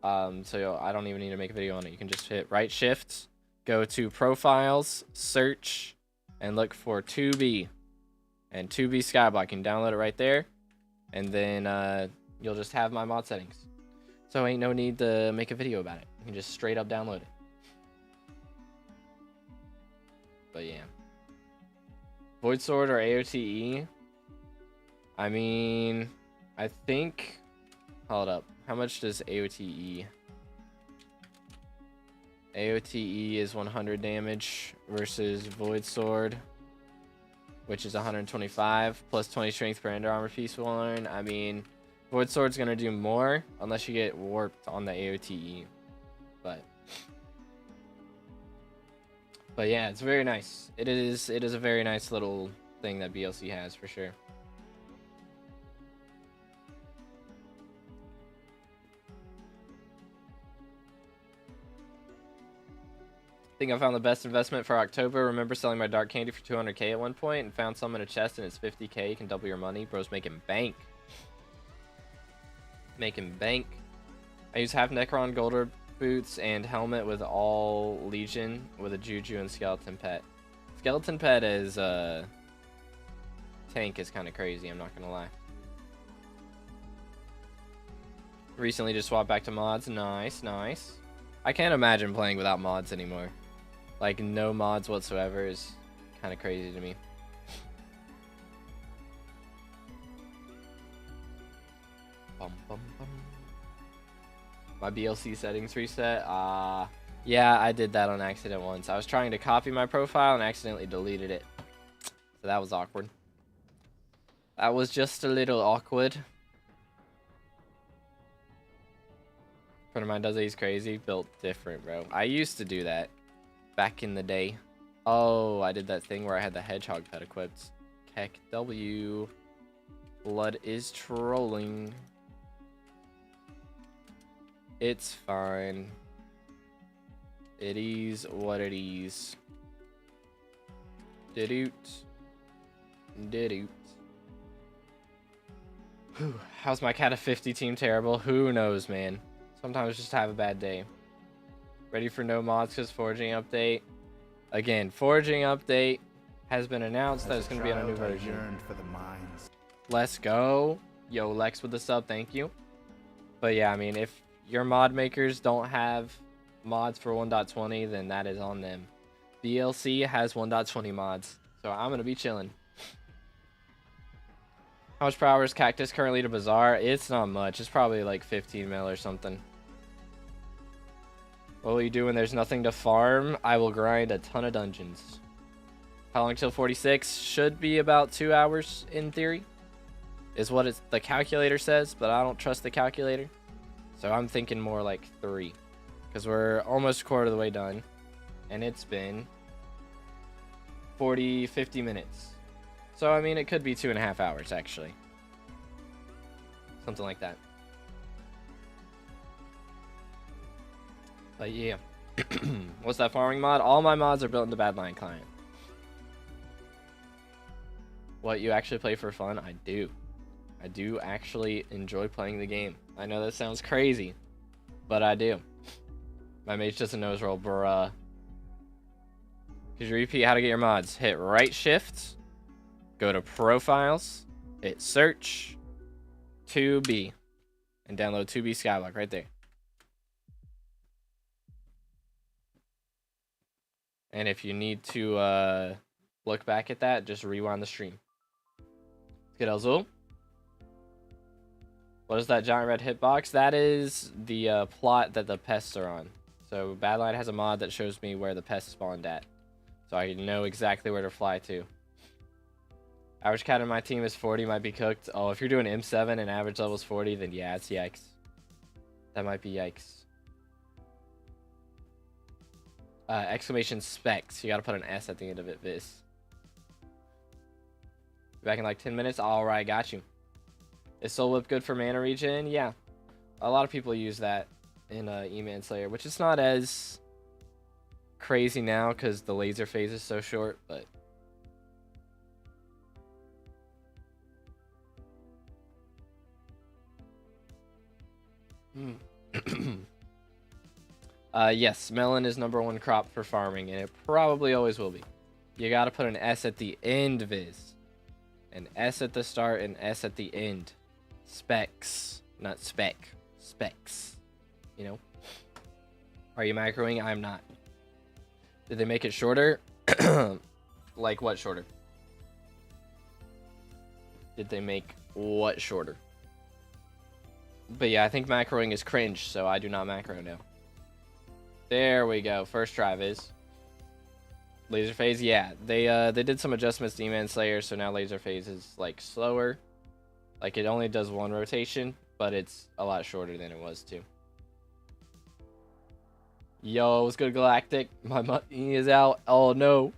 So I don't even need to make a video on it. You can just hit right shift, go to profiles, search, and look for 2B. And 2B SkyBlock. You can download it right there. And then you'll just have my mod settings. So ain't no need to make a video about it. You can just straight up download it. But yeah. Void Sword or AOTE? I mean, I think... Hold up. How much does AOTE? AOTE is 100 damage versus Void Sword, which is 125 plus 20 strength per Ender Armor piece will learn. I mean, Void Sword's gonna do more unless you get warped on the AOTE. But yeah, it's very nice. It is a very nice little thing that BLC has for sure. Think I found the best investment for October. Remember selling my dark candy for 200k at one point and found some in a chest and it's 50k. You can double your money. Bro's making bank. Making bank. I use half Necron Golder boots and helmet with all Legion with a Juju and Skeleton Pet. Skeleton Pet is tank is kind of crazy, I'm not gonna lie. Recently just swapped back to mods. Nice, nice. I can't imagine playing without mods anymore. Like, no mods whatsoever is kind of crazy to me. Bum, bum, bum. My BLC settings reset. Yeah, I did that on accident once. I was trying to copy my profile and accidentally deleted it. So that was awkward. That was just a little awkward. Friend of mine does it, he's crazy. Built different, bro. I used to do that back in the day. Oh, I did that thing where I had the hedgehog pet equipped. Heck W. Blood is trolling. It's fine. It is what it is. Didoot. Didoot. How's my cat a 50 team terrible? Who knows, man. Sometimes just have a bad day. Ready for no mods because foraging update. Again, foraging update has been announced that it's going to be on a new version.
For the mines.
Let's go. Yo, Lex with the sub, thank you. But yeah, I mean, if your mod makers don't have mods for 1.20, then that is on them. DLC has 1.20 mods, so I'm going to be chilling. How much per hour is Cactus currently to Bazaar? It's not much. It's probably like 15 mil or something. What will you do when there's nothing to farm? I will grind a ton of dungeons. How long till 46? Should be about 2 hours in theory. Is what the calculator says, but I don't trust the calculator. So I'm thinking more like 3. Because we're almost a quarter of the way done. And it's been 40, 50 minutes. So, I mean, it could be 2.5 hours, actually. Something like that. But, yeah. What's that farming mod? All my mods are built in the Badline client. What, you actually play for fun? I do. I do actually enjoy playing the game. I know that sounds crazy, but I do. My mage doesn't know his role, bruh. Could you repeat how to get your mods? Hit right shift. Go to profiles, hit search, 2B, and download 2B SkyBlock right there. And if you need to look back at that, just rewind the stream. Let's get Elzul. What is that giant red hitbox? That is the plot that the pests are on. So Badline has a mod that shows me where the pests spawned at. So I know exactly where to fly to. Average cat in my team is 40, might be cooked. Oh, if you're doing M7 and average level is 40, then yeah, it's yikes. That might be yikes. Exclamation specs. You gotta put an S at the end of it, Viz. Back in like 10 minutes? Alright, got you. Is Soul Whip good for mana regen? Yeah. A lot of people use that in E-Man Slayer, which is not as crazy now because the laser phase is so short, but... Yes, melon is #1 crop for farming, and it probably always will be. You gotta put an S at the end, Viz. An S at the start and S at the end. Specs, not spec. Specs. You know? Are you macroing? I'm not. Did they make it shorter? Like what shorter? Did they make what shorter? But yeah, I think macroing is cringe, so I do not macro now. There we go. First try, Viz. Laser phase, yeah. They did some adjustments to E-Man Slayer, so now laser phase is like slower. Like it only does 1 rotation, but it's a lot shorter than it was too. Yo, what's good, Galactic? My money is out. Oh no.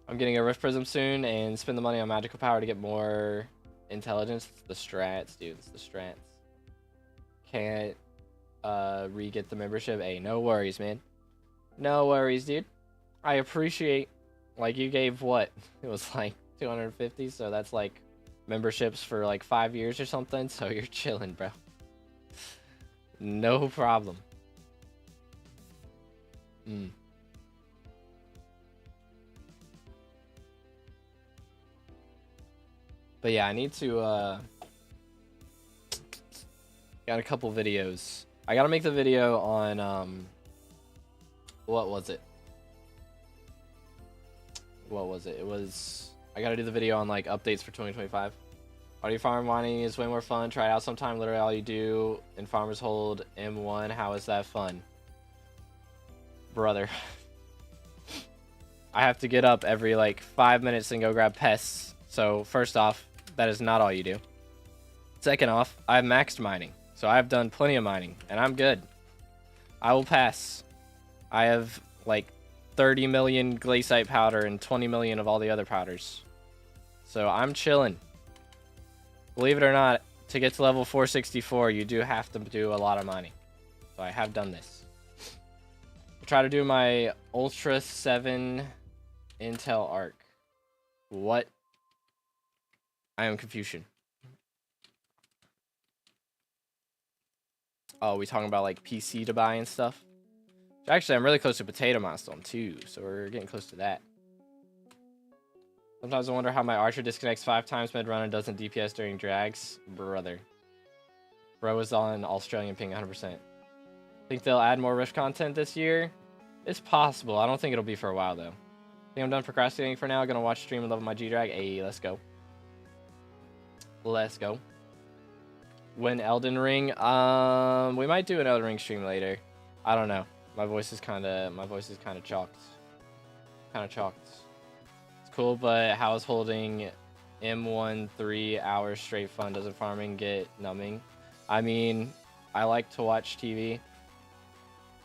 I'm getting a Rift Prism soon and spend the money on magical power to get more intelligence. It's the strats, dude. It's the strats. Can't re-get the membership. Hey, no worries, man. No worries, dude. I appreciate, like, you gave what? It was like 250, so that's like memberships for like 5 years or something, so you're chilling, bro. No problem. But yeah, I need to, got a couple videos. I gotta make the video on, what was it? It was, I gotta do the video on, like, updates for 2025. Audio farm mining is way more fun. Try it out sometime. Literally all you do in Farmers Hold M1. How is that fun? Brother. I have to get up every, like, 5 minutes and go grab pests. So, first off, that is not all you do. Second off, I've maxed mining. So I've done plenty of mining, and I'm good. I will pass. I have, like, 30 million glaciite powder and 20 million of all the other powders. So I'm chilling. Believe it or not, to get to level 464, you do have to do a lot of mining. So I have done this. I'll try to do my Ultra 7 Intel arc. What? I am Confucian. Oh, we talking about like PC to buy and stuff? Actually, I'm really close to Potato Milestone too, so we're getting close to that. Sometimes I wonder how my Archer disconnects 5 times mid-run and doesn't DPS during drags. Brother. Bro is on Australian ping 100%. Think they'll add more Rift content this year? It's possible. I don't think it'll be for a while, though. Think I'm done procrastinating for now. Gonna watch stream and level my G-Drag. Hey, let's go. Let's go. When Elden Ring? We might do an Elden Ring stream later. I don't know. My voice is kind of chalked. It's cool, but how's holding M1 3 hours straight fun? Doesn't farming get numbing? I mean, I like to watch TV.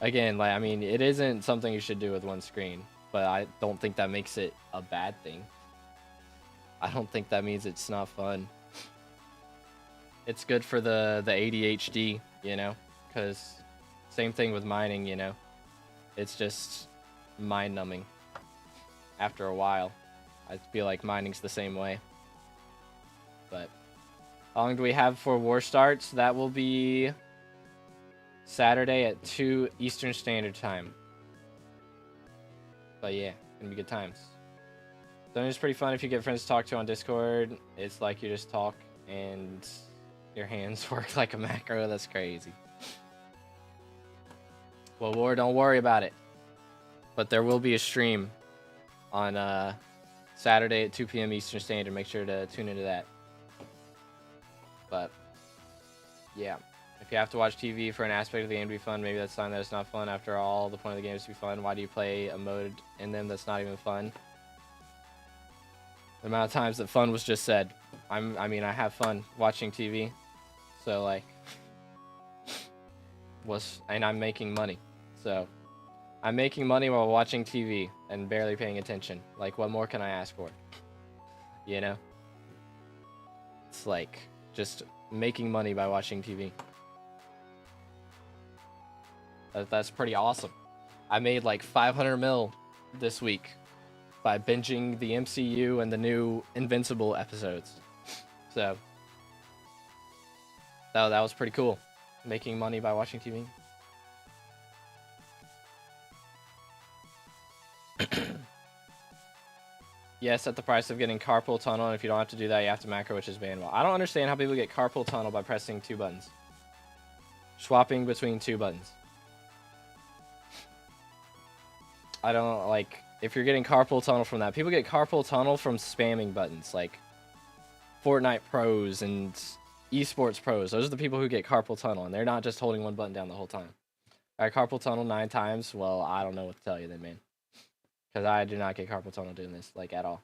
Again, like, I mean, it isn't something you should do with one screen, but I don't think that makes it a bad thing. I don't think that means it's not fun. It's good for the ADHD, you know, because same thing with mining, you know. It's just mind-numbing after a while. I feel like mining's the same way. But how long do we have for war starts? That will be Saturday at 2 Eastern Standard Time. But yeah, gonna be good times. So it's pretty fun if you get friends to talk to on Discord. It's like you just talk and your hands work like a macro. That's crazy. Well, War, don't worry about it. But there will be a stream on Saturday at 2 p.m. Eastern Standard. Make sure to tune into that. But yeah, if you have to watch TV for an aspect of the game to be fun, maybe that's a sign that it's not fun. After all, the point of the game is to be fun. Why do you play a mode in them that's not even fun? The amount of times that fun was just said. I mean, I have fun watching TV. So, like, and I'm making money. So, I'm making money while watching TV and barely paying attention. Like, what more can I ask for? You know? It's like, just making money by watching TV. That's pretty awesome. I made like 500 mil this week by binging the MCU and the new Invincible episodes. So, that was pretty cool. Making money by watching TV. Yes, at the price of getting carpal tunnel, and if you don't have to do that, you have to macro, which is banned. Well, I don't understand how people get carpal tunnel by pressing 2 buttons. Swapping between 2 buttons. I don't, like, if you're getting carpal tunnel from that. People get carpal tunnel from spamming buttons, like Fortnite pros and esports pros. Those are the people who get carpal tunnel, and they're not just holding one button down the whole time. I got carpal tunnel 9 times. Well, I don't know what to tell you then, man. Because I do not get carpal tunnel doing this, like, at all.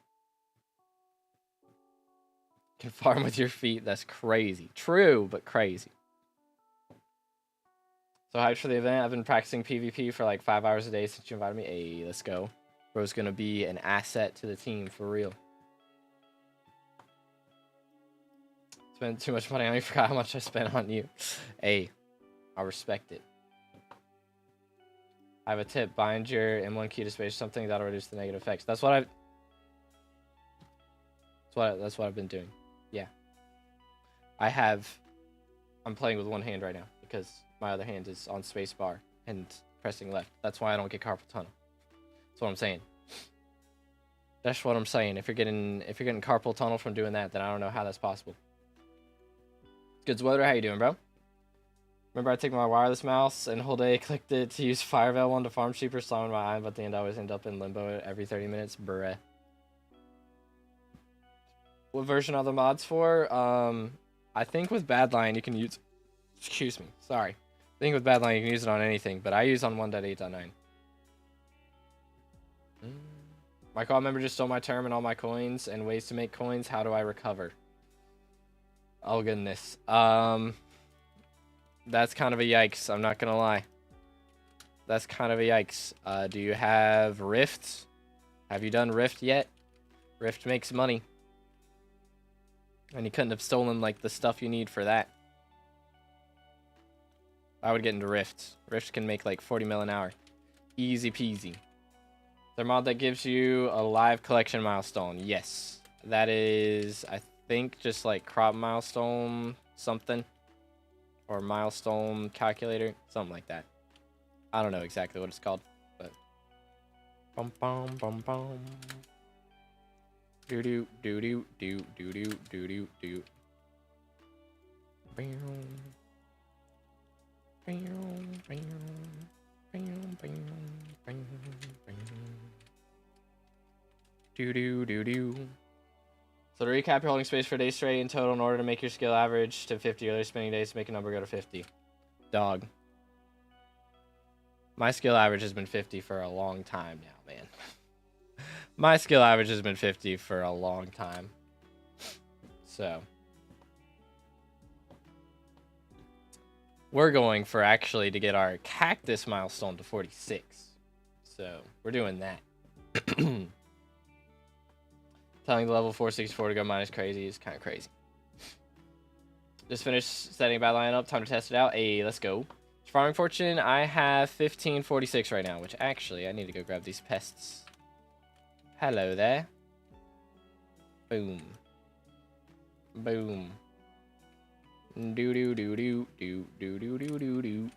Can farm with your feet. That's crazy. True, but crazy. So hyped for the event. I've been practicing PvP for like 5 hours a day since you invited me. Hey, let's go. Bro's going to be an asset to the team, for real. Spent too much money on you. Forgot how much I spent on you. Hey, I respect it. I have a tip. Bind your M1 key to space something that'll reduce the negative effects. That's what I've been doing. Yeah. I'm playing with one hand right now because my other hand is on spacebar and pressing left. That's why I don't get carpal tunnel. That's what I'm saying. That's what I'm saying. If you're getting carpal tunnel from doing that, then I don't know how that's possible. Good weather. How you doing, bro? Remember, I take my wireless mouse and whole day clicked it to use Fireveil one to farm cheaper, slamming my eye, but at the end I always end up in limbo every 30 minutes. Bruh. What version are the mods for? I think with Badlion you can use... Excuse me. Sorry. I think with Badlion you can use it on anything, but I use on 1.8.9. My call member just stole my term and all my coins and ways to make coins. How do I recover? Oh, goodness. That's kind of a yikes. I'm not going to lie. That's kind of a yikes. Do you have Rift? Have you done Rift yet? Rift makes money. And you couldn't have stolen, like, the stuff you need for that. I would get into Rift. Rift can make, like, 40 mil an hour. Easy peasy. Their mod that gives you a live collection milestone. Yes. That is, I think, just, like, crop milestone something. Or milestone calculator. Something like that. I don't know exactly what it's called. But. Bum, bum, bum, bum. Do do do do do do do do do do. Bam. Bam, bam, bam, bam, bam, bam. Do do do do. So to recap, you're holding space for a day straight in total in order to make your skill average to 50 earlier spending days to make a number go to 50. Dog. My skill average has been 50 for a long time now, man. My skill average has been 50 for a long time. So. We're going for actually to get our cactus milestone to 46. So, we're doing that. Telling the level 464 to go minus crazy is kind of crazy. Just finished setting a bad line up. Time to test it out. Hey, let's go. Farming fortune, I have 1546 right now, which actually, I need to go grab these pests. Hello there. Boom. Boom. Do do do do do do do do do do.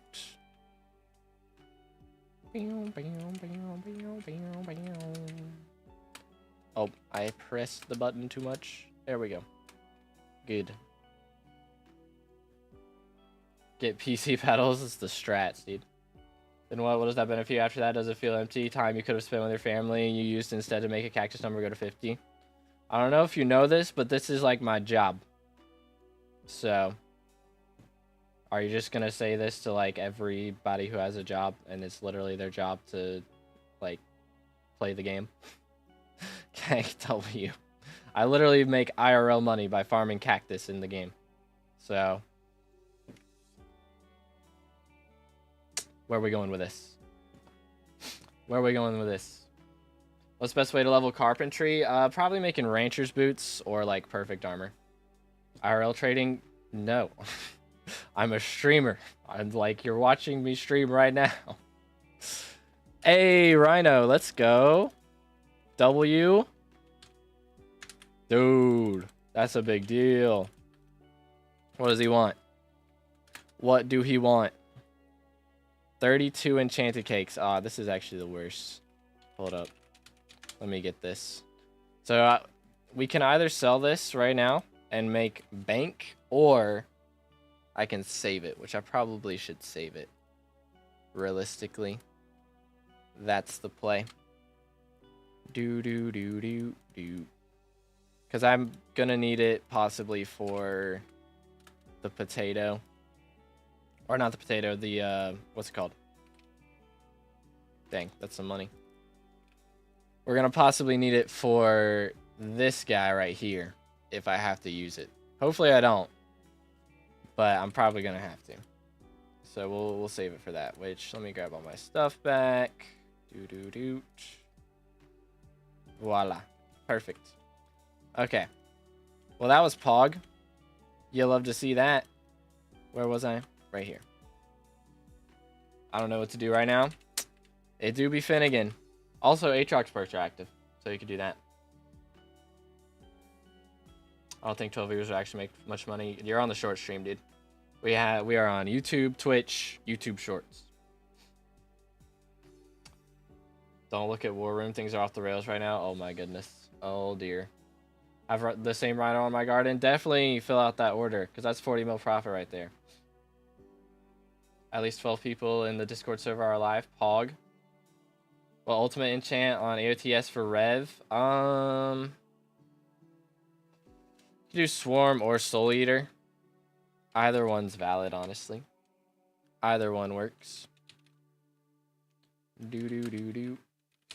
Oh, I pressed the button too much. There we go. Good. Get PC paddles. It's the strats, dude. Then what does that benefit you after that? Does it feel empty? Time you could have spent with your family you used instead to make a cactus number go to 50. I don't know if you know this, but this is like my job. So, are you just going to say this to like everybody who has a job and it's literally their job to like play the game? KW. I literally make IRL money by farming cactus in the game. So, where are we going with this? Where are we going with this? What's the best way to level carpentry? Probably making rancher's boots or like perfect armor. IRL trading? No. I'm a streamer. I'm like, you're watching me stream right now. Hey, Rhino, let's go. W. Dude, that's a big deal. What does he want? What do he want? 32 enchanted cakes. Ah, this is actually the worst. Hold up. Let me get this. So we can either sell this right now and make bank, or I can save it, which I probably should save it. Realistically, that's the play. Do do do do do. Because I'm gonna need it possibly for the potato. Or not the potato, the, what's it called? Dang, that's some money. We're gonna possibly need it for this guy right here, if I have to use it. Hopefully I don't. But I'm probably gonna have to. So we'll save it for that. Which, let me grab all my stuff back. Do do do. Voila. Perfect. Okay. Well, that was Pog. You'll love to see that. Where was I? Right here. I don't know what to do right now. It do be Finnegan. Also, Aatrox perks are active, so you could do that. I don't think 12 viewers would actually make much money. You're on the short stream, dude. We are on YouTube, Twitch, YouTube Shorts. Don't look at War Room. Things are off the rails right now. Oh my goodness. Oh dear. I've the same rhino on my garden. Definitely fill out that order, because that's 40 mil profit right there. At least 12 people in the Discord server are alive. Pog. Well, ultimate enchant on AOTS for Rev. You do Swarm or Soul Eater. Either one's valid, honestly. Either one works. Do.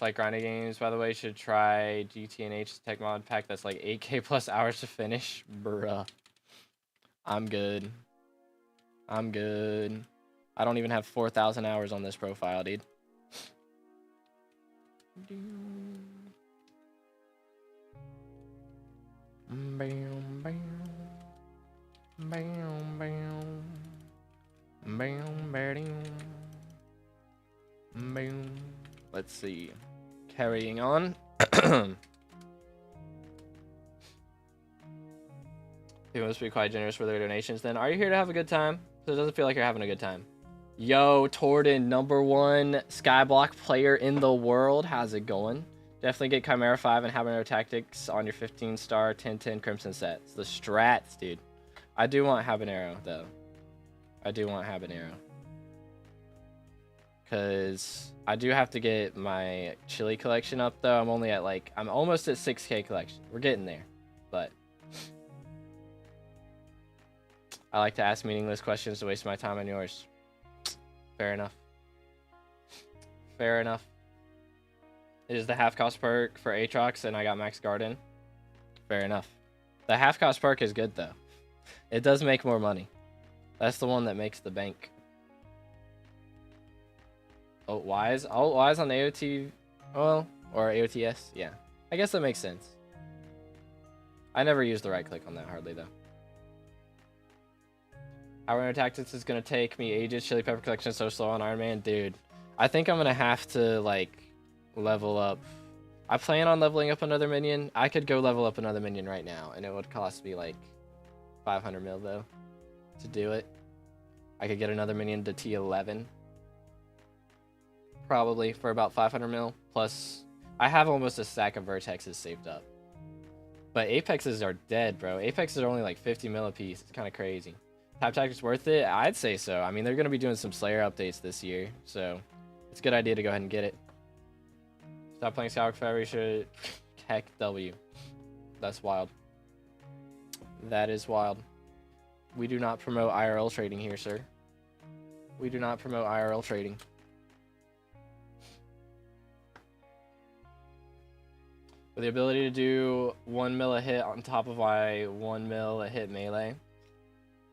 Like grinding games, by the way, should try GTNH Tech Mod Pack that's like 8k plus hours to finish. Bruh. I'm good. I'm good. I don't even have 4,000 hours on this profile, dude. Bam, bam. Bam, bam. Bam, bam. Bam. Let's see. Carrying on. People must be quite generous for their donations. Then, are you here to have a good time? So it doesn't feel like you're having a good time. Yo, Torden, #1 SkyBlock player in the world. How's it going? Definitely get Chimera 5 and Habanero Tactics on your 15-star 10-10 Crimson sets. The strats, dude. I do want Habanero, though. I do want Habanero. Because I do have to get my chili collection up, though. I'm only at, like, I'm almost at 6k collection. We're getting there. But I like to ask meaningless questions to waste my time and yours. Fair enough. Fair enough. It is the half-cost perk for Aatrox, and I got Max Garden. Fair enough. The half-cost perk is good, though. It does make more money. That's the one that makes the bank. Oh, Wise? Oh, Wise on AOT... Well, or AOTS? Yeah. I guess that makes sense. I never use the right-click on that, hardly, though. Habanero Tactics is going to take me ages. Chili Pepper Collection is so slow on Iron Man. Dude, I think I'm going to have to, like... level up. I plan on leveling up another minion. I could go level up another minion right now, and it would cost me like 500 mil though to do it. I could get another minion to T11 probably for about 500 mil. Plus, I have almost a stack of vertexes saved up. But apexes are dead, bro. Apexes are only like 50 mil a piece. It's kind of crazy. Type Tactics worth it? I'd say so. I mean, they're gonna be doing some Slayer updates this year, so it's a good idea to go ahead and get it. Stop playing Skywalker forever, you should heck W. That's wild. That is wild. We do not promote IRL trading here, sir. We do not promote IRL trading. With the ability to do 1 mil a hit on top of my 1 mil a hit melee.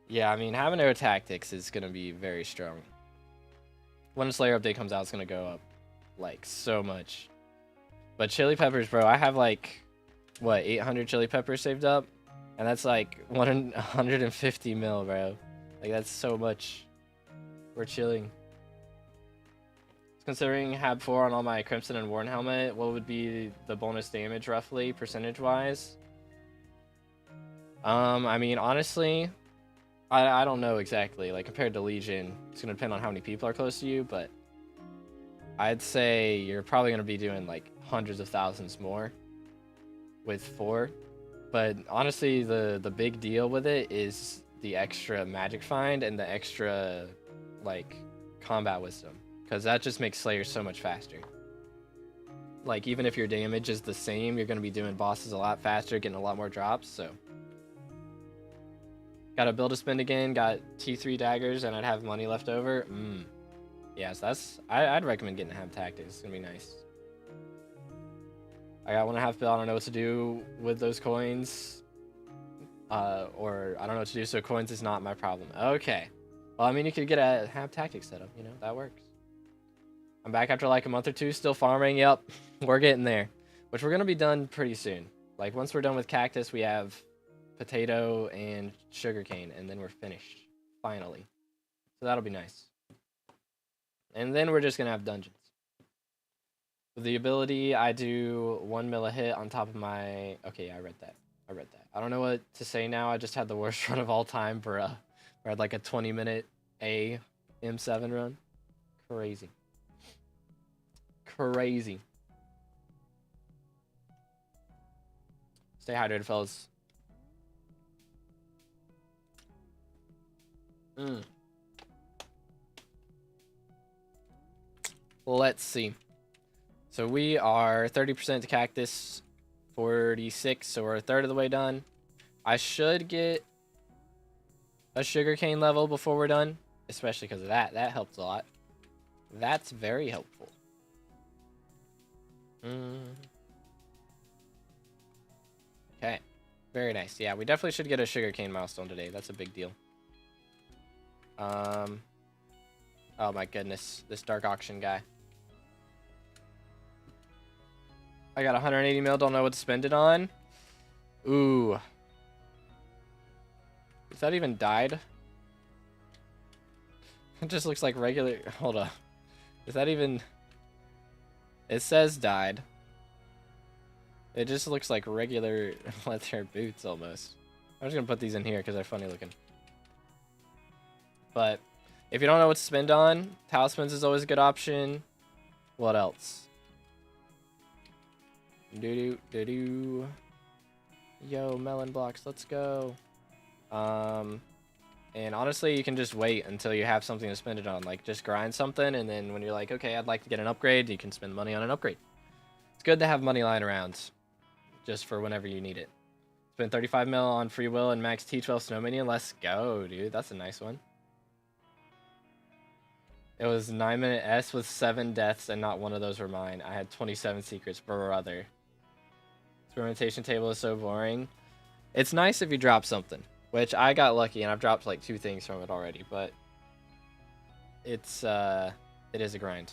Yeah, I mean, Habanero Tactics is going to be very strong. When a Slayer update comes out, it's going to go up, like, so much. But chili peppers, bro, I have like, what, 800 chili peppers saved up? And that's like 150 mil, bro. Like, that's so much. We're chilling. Considering Hab 4 on all my Crimson and Worn helmet, what would be the bonus damage, roughly, percentage-wise? I mean, honestly, I don't know exactly. Like, compared to Legion, it's going to depend on how many people are close to you, but I'd say you're probably going to be doing, like, hundreds of thousands more with 4. But honestly, the big deal with it is the extra magic find and the extra, like, combat wisdom, because that just makes Slayer so much faster. Like, even if your damage is the same, you're going to be doing bosses a lot faster, getting a lot more drops. So got to build a spend again, got T3 daggers, and I'd have money left over. Yeah, so that's, I'd recommend getting Hab Tactics. It's gonna be nice. I got 1.5 bill. I don't know what to do with those coins. Or I don't know what to do, so coins is not my problem. Okay. Well, I mean, you could get a Hab Tactics setup, you know, that works. I'm back after like a month or two, still farming. Yep, we're getting there. Which we're gonna be done pretty soon. Like, once we're done with Cactus, we have potato and sugarcane, and then we're finished. Finally. So that'll be nice. And then we're just gonna have dungeons. With the ability, I do 1 mil a hit on top of my... Okay, I read that. I don't know what to say now. I just had the worst run of all time for I had like a 20-minute A M7 run. Crazy. Crazy. Stay hydrated, fellas. Let's see. So we are 30% to Cactus, 46, so we're a third of the way done. I should get a sugarcane level before we're done, especially because of that. That helps a lot. That's very helpful. Okay, very nice. Yeah, we definitely should get a sugarcane milestone today. That's a big deal. Oh my goodness, this dark auction guy. I got 180 mil, don't know what to spend it on. Ooh. Is that even died? It just looks like regular... Hold up. Is that even... It says died. It just looks like regular leather boots almost. I'm just gonna put these in here because they're funny looking. But if you don't know what to spend on, talismans is always a good option. What else? Yo, melon blocks, let's go. And honestly, you can just wait until you have something to spend it on. Like, just grind something, and then when you're like, okay, I'd like to get an upgrade, you can spend money on an upgrade. It's good to have money lying around, just for whenever you need it. Spend 35 mil on free will and max T12 snow minion. Let's go, dude. That's a nice one. It was 9-minute S with 7 deaths, and not one of those were mine. I had 27 secrets, brother. Experimentation table is so boring. It's nice if you drop something, which I got lucky, and I've dropped like 2 things from it already, but it is a grind.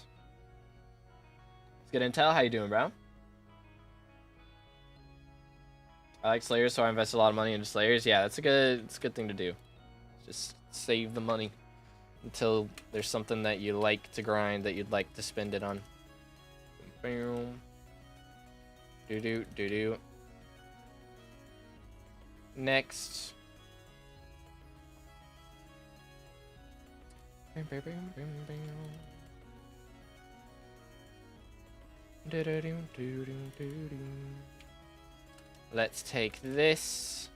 It's good intel. How you doing, bro? I like Slayers, so I invest a lot of money into Slayers. Yeah, it's a good thing to do. Just save the money until there's something that you like to grind that you'd like to spend it on. Boom. Do. Next. Let's take this.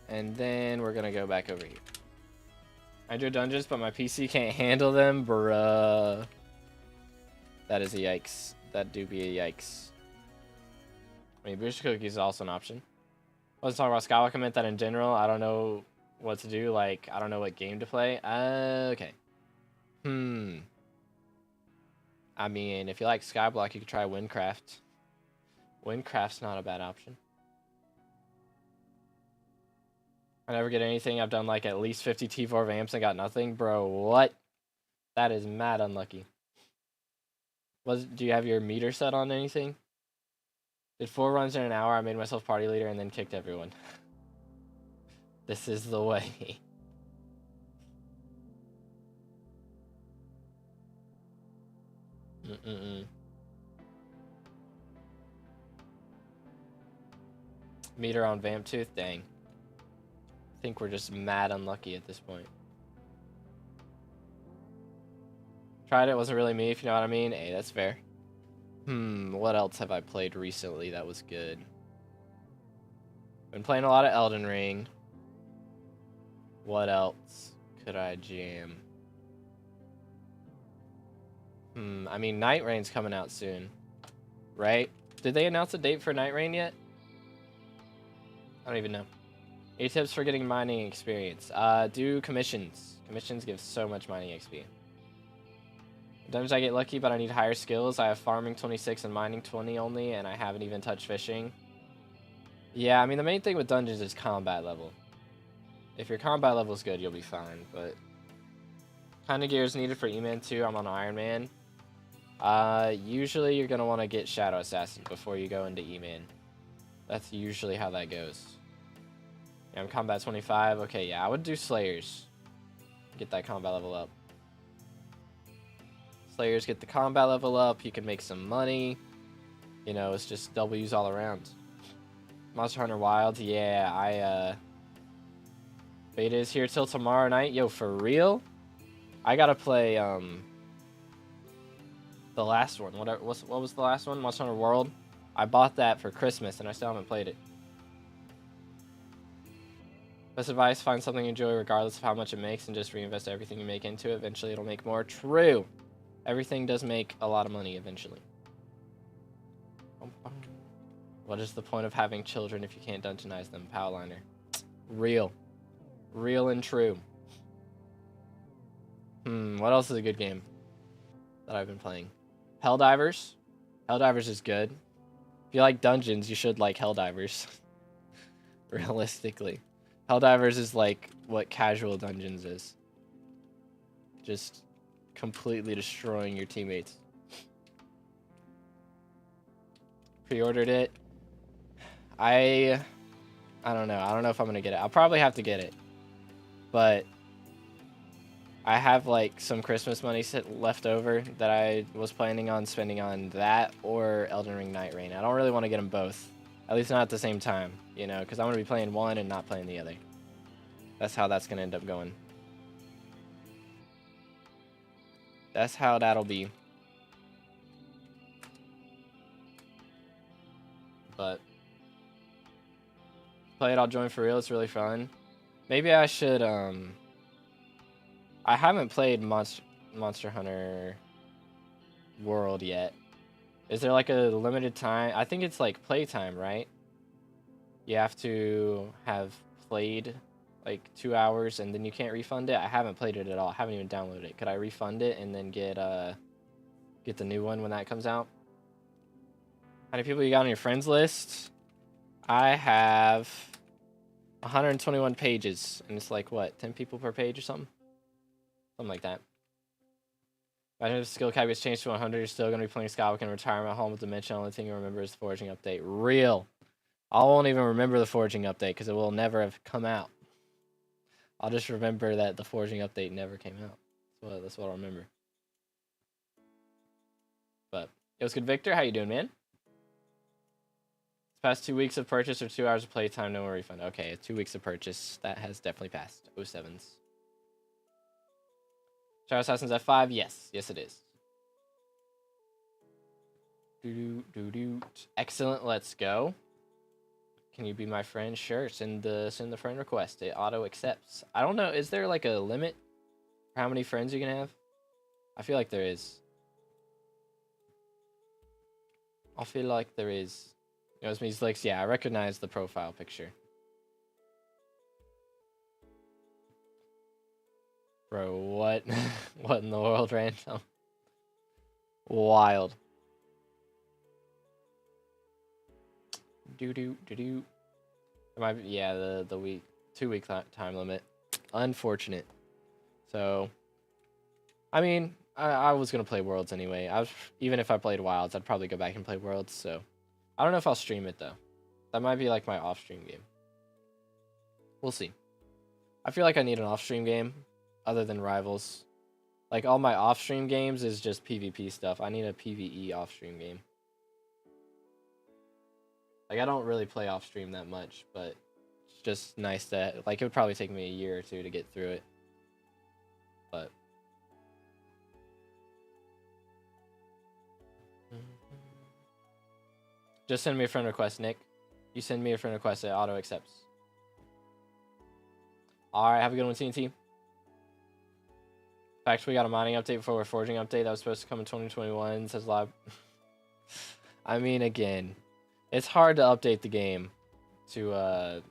And then we're gonna go back over here. I do dungeons, but my PC can't handle them, bruh. That is a yikes. That do be a yikes. I mean, booster cookies is also an option. Let's talk about SkyBlock. I meant that in general. I don't know what to do. Like, I don't know what game to play. Okay. I mean, if you like SkyBlock, you could try Windcraft. Windcraft's not a bad option. I never get anything. I've done like at least 50 T4 vamps and got nothing. Bro, what? That is mad unlucky. Do you have your meter set on anything? Did 4 runs in an hour. I made myself party leader and then kicked everyone. This is the way. Meter on Vamp Tooth? Dang. I think we're just mad unlucky at this point. Tried it, wasn't really me, if you know what I mean. Hey, that's fair. What else have I played recently that was good? Been playing a lot of Elden Ring. What else could I jam? I mean, Night Rain's coming out soon, right? Did they announce a date for Night Rain yet? I don't even know. 8 tips for getting mining experience. Do commissions. Commissions give so much mining XP. Sometimes I get lucky, but I need higher skills. I have farming 26 and mining 20 only, and I haven't even touched fishing. Yeah, I mean, the main thing with dungeons is combat level. If your combat level is good, you'll be fine, but... kind of gear is needed for E-Man 2. I'm on Iron Man. Usually you're going to want to get Shadow Assassin before you go into E-Man. That's usually how that goes. Yeah, I'm combat 25. Okay, yeah, I would do Slayers. Get that combat level up. players get the combat level up, you can make some money. You know, it's just W's all around. Monster Hunter Wilds, yeah, beta is here till tomorrow night. Yo, for real? I gotta play, the last one. What was the last one? Monster Hunter World? I bought that for Christmas, and I still haven't played it. Best advice, find something you enjoy regardless of how much it makes, and just reinvest everything you make into it. Eventually, it'll make more. True! Everything does make a lot of money eventually. What is the point of having children if you can't dungeonize them? Powliner. Real. Real and true. What else is a good game that I've been playing? Helldivers. Helldivers is good. If you like dungeons, you should like Helldivers. Realistically. Helldivers is like what casual dungeons is. Just completely destroying your teammates. Pre-ordered it. I don't know. I don't know if I'm going to get it. I'll probably have to get it. But I have like some Christmas money left over that I was planning on spending on that or Elden Ring Night Rain. I don't really want to get them both. At least not at the same time, you know, because I'm going to be playing one and not playing the other. That's how that's going to end up going. That's how that'll be. But play it, I'll join for real. It's really fun. Maybe I should, I haven't played Monster Hunter World yet. Is there like a limited time? I think it's like playtime, right? You have to have played like 2 hours and then you can't refund it. I haven't played it at all. I haven't even downloaded it. Could I refund it and then get the new one when that comes out? How many people you got on your friends list? I have 121 pages, and it's like, what, 10 people per page or something? Something like that. Imagine if the skill cap gets changed to 100, you're still going to be playing SkyBlock in retirement home with Dimension. Only thing you remember is the Forging update. Real. I won't even remember the Forging update, because it will never have come out. I'll just remember that the Forging update never came out. That's what I'll remember. But, it was good, Victor. How you doing, man? Past 2 weeks of purchase or 2 hours of playtime, no refund. Okay, 2 weeks of purchase. That has definitely passed. 07s. Shadow Assassins F5? Yes. Yes, it is. Excellent, let's go. Can you be my friend? Sure, send the friend request. It auto accepts. I don't know, is there like a limit for how many friends you can have? I feel like there is. I feel like there is. You know, it's like, yeah, I recognize the profile picture. Bro, what? What in the world, Random? Wild. It might be, yeah, the 2 week time limit. Unfortunate. So, I mean, I was gonna play Worlds anyway. Even if I played Wilds, I'd probably go back and play Worlds. So, I don't know if I'll stream it though. That might be like my off-stream game. We'll see. I feel like I need an off-stream game other than Rivals. Like all my off-stream games is just PvP stuff. I need a PvE off-stream game. Like I don't really play off-stream that much, but it's just nice to, like, it would probably take me a year or two to get through it. But just send me a friend request, Nick. You send me a friend request, it auto accepts. Alright, have a good one, TNT. In fact, we got a mining update before a forging update that was supposed to come in 2021. Says live. I mean, again, it's hard to update the game to a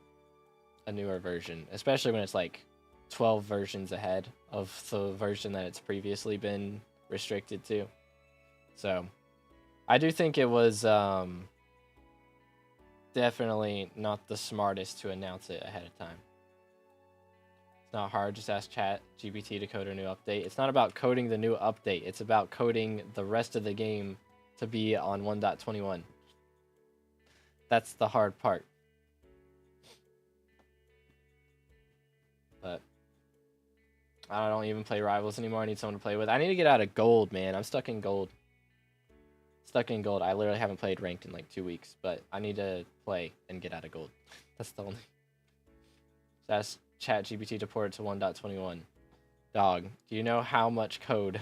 newer version, especially when it's like 12 versions ahead of the version that it's previously been restricted to. So, I do think it was definitely not the smartest to announce it ahead of time. It's not hard, just ask ChatGPT to code a new update. It's not about coding the new update, it's about coding the rest of the game to be on 1.21. That's the hard part. But I don't even play Rivals anymore. I need someone to play with. I need to get out of gold, man. I'm stuck in gold. Stuck in gold. I literally haven't played ranked in like 2 weeks, but I need to play and get out of gold. That's the only. So ask ChatGPT to port it to 1.21. Dog, do you know how much code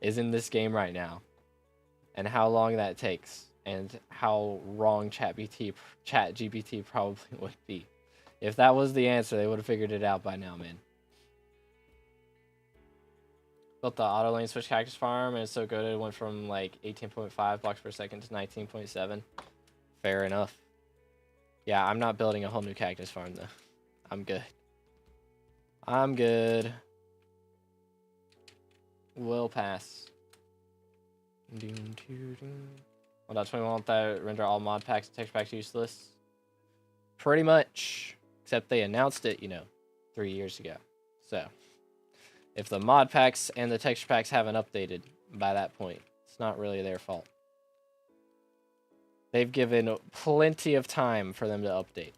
is in this game right now? And how long that takes? And how wrong ChatGPT probably would be. If that was the answer, they would have figured it out by now, man. Built the auto lane switch cactus farm, and it's so good it went from like 18.5 blocks per second to 19.7. Fair enough. Yeah, I'm not building a whole new cactus farm though. I'm good. I'm good. Will pass. 1.21 won't that render all mod packs and texture packs useless? Pretty much. Except they announced it, you know, 3 years ago. So, if the mod packs and the texture packs haven't updated by that point, it's not really their fault. They've given plenty of time for them to update.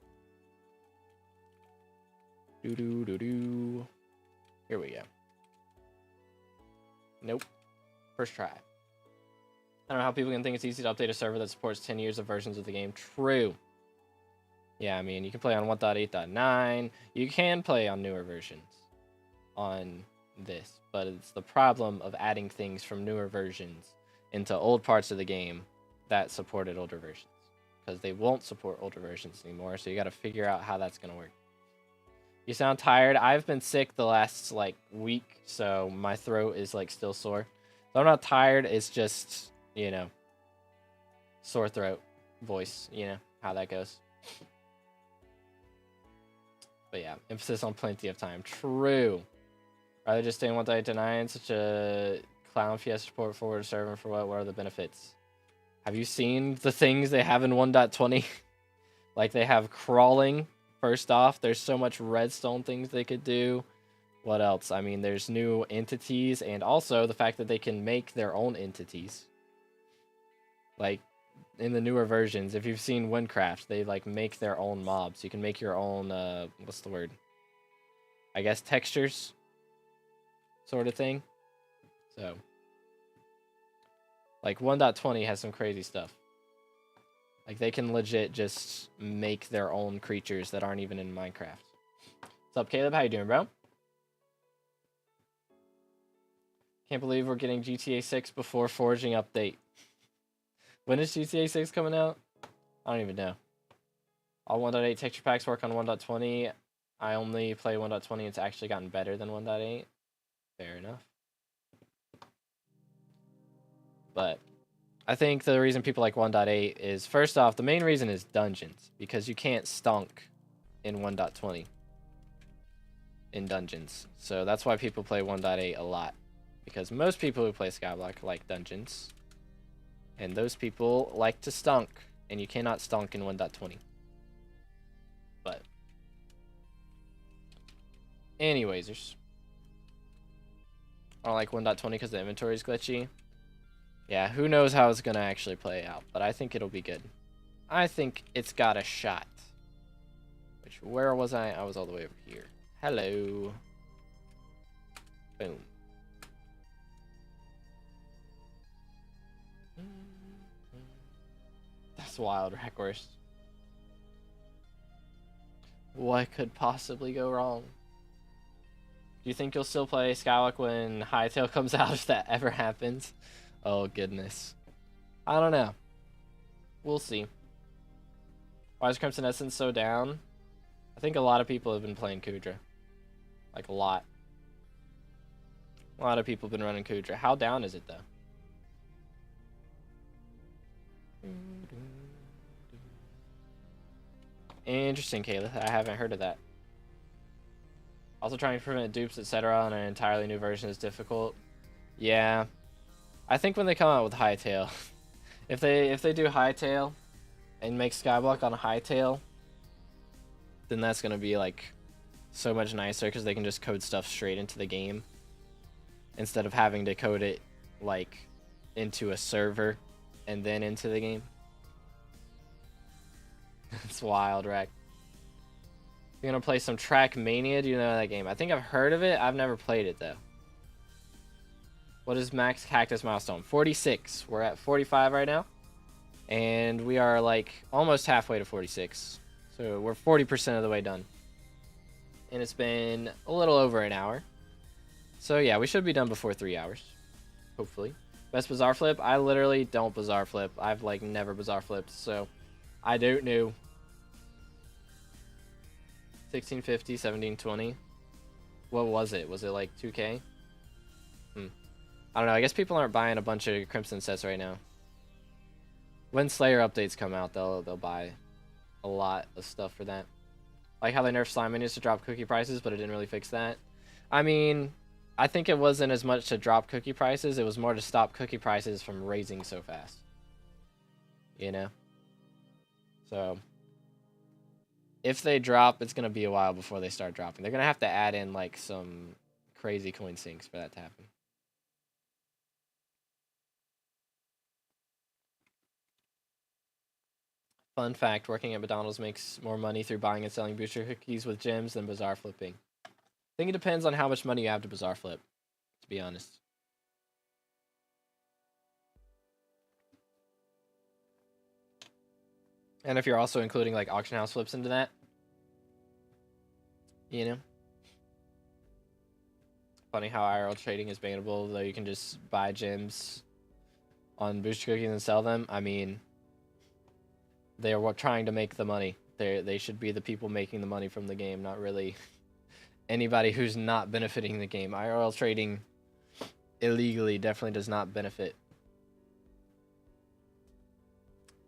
Doo-doo-doo-doo. Here we go. Nope. First try. I don't know how people can think it's easy to update a server that supports 10 years of versions of the game. True. Yeah, I mean, you can play on 1.8.9. You can play on newer versions on this, but it's the problem of adding things from newer versions into old parts of the game that supported older versions, because they won't support older versions anymore, so you got to figure out how that's going to work. You sound tired. I've been sick the last, like, week, so my throat is, like, still sore. So I'm not tired. It's just, you know, sore throat voice, you know, how that goes. But yeah, emphasis on plenty of time. True. Rather just stay in 1.8.9, such a clown fiesta support forward server for what are the benefits? Have you seen the things they have in 1.20? Like, they have crawling. First off, there's so much redstone things they could do. What else? I mean, there's new entities, and also the fact that they can make their own entities. Like, in the newer versions, if you've seen Windcraft, they, like, make their own mobs. You can make your own, what's the word? I guess textures, sort of thing. So, like, 1.20 has some crazy stuff. Like, they can legit just make their own creatures that aren't even in Minecraft. What's up, Caleb? How you doing, bro? Can't believe we're getting GTA 6 before Forging update. When is GTA 6 coming out? I don't even know. All 1.8 texture packs work on 1.20. I only play 1.20. It's actually gotten better than 1.8. Fair enough. But I think the reason people like 1.8 is, first off, the main reason is dungeons, because you can't stunk in 1.20 in dungeons. So that's why people play 1.8 a lot, because most people who play SkyBlock like dungeons, and those people like to stunk, and you cannot stunk in 1.20. But anyways, I don't like 1.20 because the inventory is glitchy. Yeah, who knows how it's gonna actually play out, but I think it'll be good. I think it's got a shot. Which, where was I? I was all the way over here. Hello. Boom. That's wild, Wreckhorse. What could possibly go wrong? Do you think you'll still play Skywalk when Hytale comes out, if that ever happens? Oh, goodness. I don't know. We'll see. Why is Crimson Essence so down? I think a lot of people have been playing Kudra. Like, a lot. A lot of people have been running Kudra. How down is it, though? Interesting, Kayla. I haven't heard of that. Also, trying to prevent dupes, etc. on an entirely new version is difficult. Yeah. I think when they come out with Hytale, if they do Hytale and make Skyblock on a Hytale, then that's gonna be like so much nicer, because they can just code stuff straight into the game instead of having to code it like into a server and then into the game. It's wild, right? You're gonna play some Trackmania. Do you know that game? I think I've heard of it. I've never played it though. What is max cactus milestone? 46. We're at 45 right now. And we are like almost halfway to 46. So we're 40% of the way done. And it's been a little over an hour. So yeah, we should be done before 3 hours. Hopefully. Best Bazaar Flip? I literally don't Bazaar Flip. I've like never Bazaar Flipped. So I don't know. 1650, 1720. What was it? Was it like 2K? I don't know. I guess people aren't buying a bunch of Crimson sets right now. When Slayer updates come out, they'll buy a lot of stuff for that. Like how they nerfed slime menus to drop cookie prices, but it didn't really fix that. I mean, I think it wasn't as much to drop cookie prices. It was more to stop cookie prices from raising so fast. You know? So if they drop, it's going to be a while before they start dropping. They're going to have to add in like some crazy coin sinks for that to happen. Fun fact, working at McDonald's makes more money through buying and selling booster cookies with gems than Bazaar flipping. I think it depends on how much money you have to Bazaar flip, to be honest. And if you're also including like auction house flips into that. You know? Funny how IRL trading is bannable, though you can just buy gems on booster cookies and sell them. I mean, they're trying to make the money. They should be the people making the money from the game, not really anybody who's not benefiting the game. IRL trading illegally definitely does not benefit.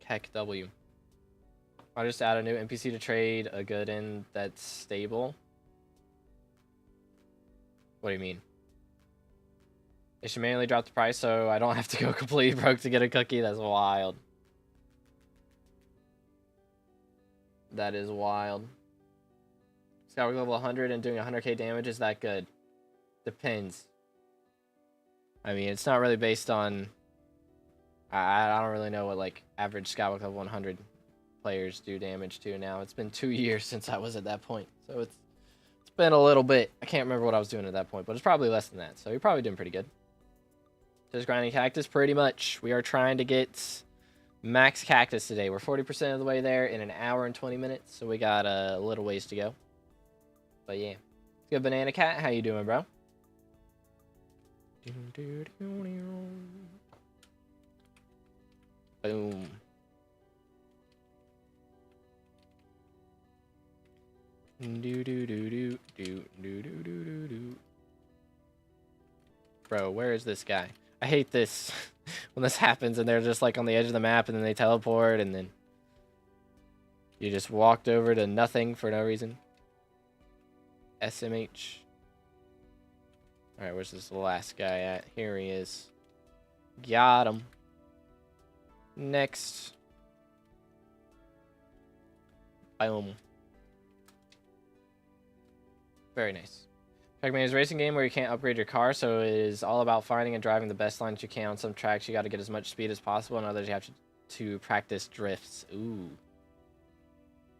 CACTUS. I'll just add a new NPC to trade a good in that's stable. What do you mean? They should manually drop the price so I don't have to go completely broke to get a cookie. That's wild. That is wild. Skyward level 100 and doing 100k damage, is that good? Depends. I mean, it's not really based on... I don't really know what, like, average Skyward level 100 players do damage to now. It's been 2 years since I was at that point. So it's been a little bit. I can't remember what I was doing at that point, but it's probably less than that. So you're probably doing pretty good. Just grinding cactus pretty much. We are trying to get max cactus today. We're 40% of the way there in an hour and 20 minutes. So we got a little ways to go. But yeah. Good Banana Cat. How you doing, bro? Boom. Bro, where is this guy? I hate this when this happens and they're just like on the edge of the map and then they teleport and then you just walked over to nothing for no reason. SMH. Alright, where's this last guy at? Here he is. Got him. Next. Boom. Very nice. Trackmania is a racing game where you can't upgrade your car, so it is all about finding and driving the best lines you can. On some tracks, you got to get as much speed as possible, and others you have to practice drifts. Ooh.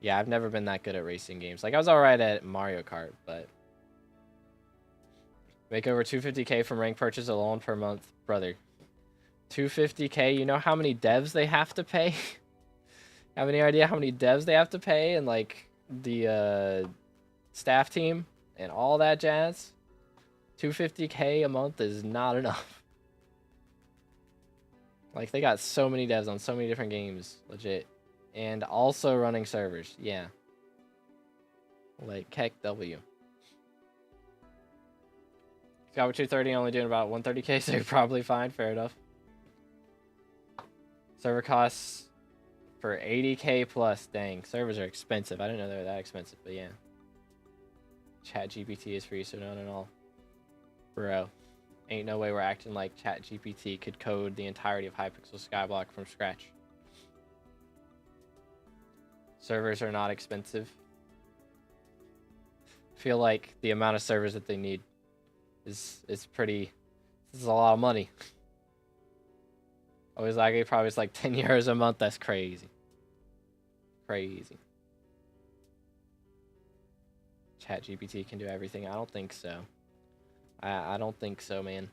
Yeah, I've never been that good at racing games. Like, I was alright at Mario Kart, but... Make over 250k from rank purchase alone per month. Brother. 250k, you know how many devs they have to pay? Have any idea how many devs they have to pay? And, like, the staff team? And all that jazz, 250k a month is not enough. Like, they got so many devs on so many different games, legit. And also running servers, yeah. Like, heck W. Got 230, only doing about 130k, so you're probably fine, fair enough. Server costs for 80k plus, dang. Servers are expensive, I didn't know they were that expensive, but yeah. ChatGPT is free, so none at all. Bro, ain't no way we're acting like ChatGPT could code the entirety of Hypixel SkyBlock from scratch. Servers are not expensive. I feel like the amount of servers that they need is pretty... This is a lot of money. Always like, probably it's like 10 euros a month. That's crazy. Crazy. ChatGPT can do everything. I don't think so. I don't think so, man.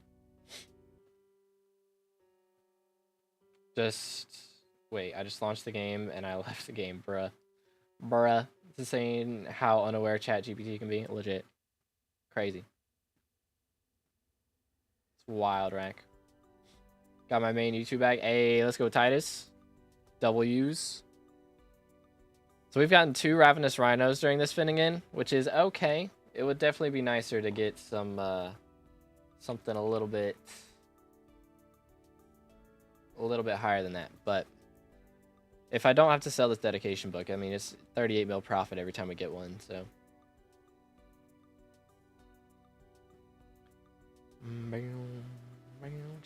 Just wait, I just launched the game and I left the game, bruh. Bruh. It's insane how unaware ChatGPT can be. Legit. Crazy. It's wild, Rack. Got my main YouTube bag. Hey, let's go, Titus. W's. So we've gotten 2 Ravenous Rhinos during this Finnegan, which is okay. It would definitely be nicer to get some, something a little bit higher than that. But if I don't have to sell this dedication book, I mean, it's 38 mil profit every time we get one, so.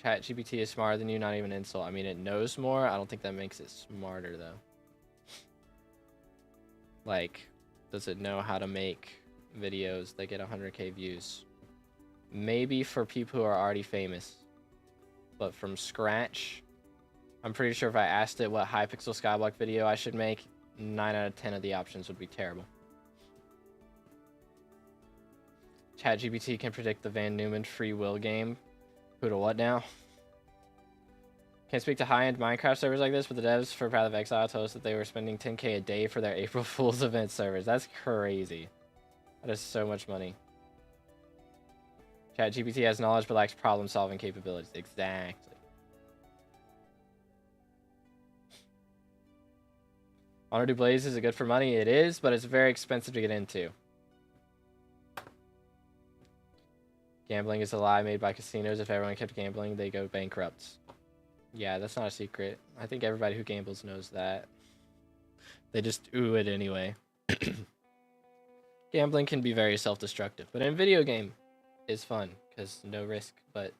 ChatGPT is smarter than you, not even insult. I mean, it knows more. I don't think that makes it smarter, though. Like, does it know how to make videos that get 100k views? Maybe for people who are already famous. But from scratch, I'm pretty sure if I asked it what Hypixel SkyBlock video I should make, 9 out of 10 of the options would be terrible. ChatGPT can predict the Van Neumann free will game. Who to what now? Can't speak to high-end Minecraft servers like this, but the devs for Path of Exile told us that they were spending 10k a day for their April Fool's event servers. That's crazy. That is so much money. ChatGPT has knowledge but lacks problem-solving capabilities. Exactly. Honor Do Blaze, is it good for money? It is, but it's very expensive to get into. Gambling is a lie made by casinos. If everyone kept gambling, they go bankrupt. Yeah, that's not a secret. I think everybody who gambles knows that. They just ooh it anyway. Gambling can be very self-destructive, but in video game is fun because no risk, but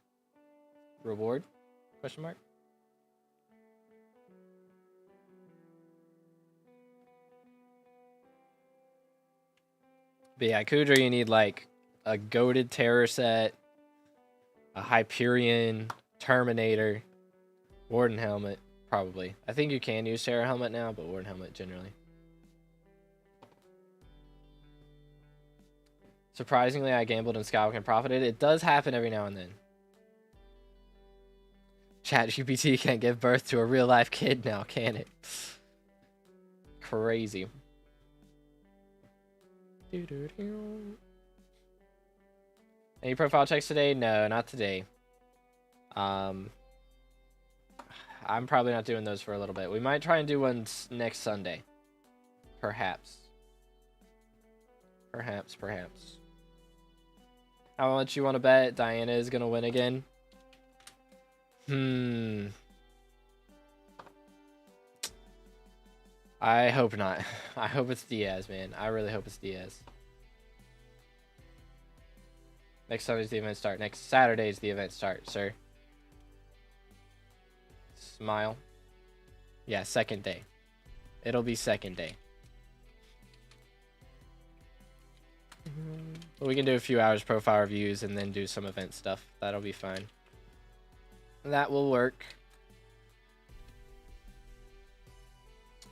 reward? Question mark. But yeah, Kudra, you need like a goated terror set, a Hyperion, Terminator, Warden Helmet, probably. I think you can use Terror Helmet now, but Warden Helmet generally. Surprisingly, I gambled in Skywalk and profited. It does happen every now and then. ChatGPT can't give birth to a real-life kid now, can it? Crazy. Any profile checks today? No, not today. I'm probably not doing those for a little bit. We might try and do one next Sunday. Perhaps. Perhaps. How much you want to bet Diana is going to win again? I hope not. I hope it's Diaz, man. I really hope it's Diaz. Next Sunday's the event start. Next Saturday's the event start, sir. Smile. Yeah, second day. It'll be second day. But we can do a few hours profile reviews and then do some event stuff. That'll be fine. That will work.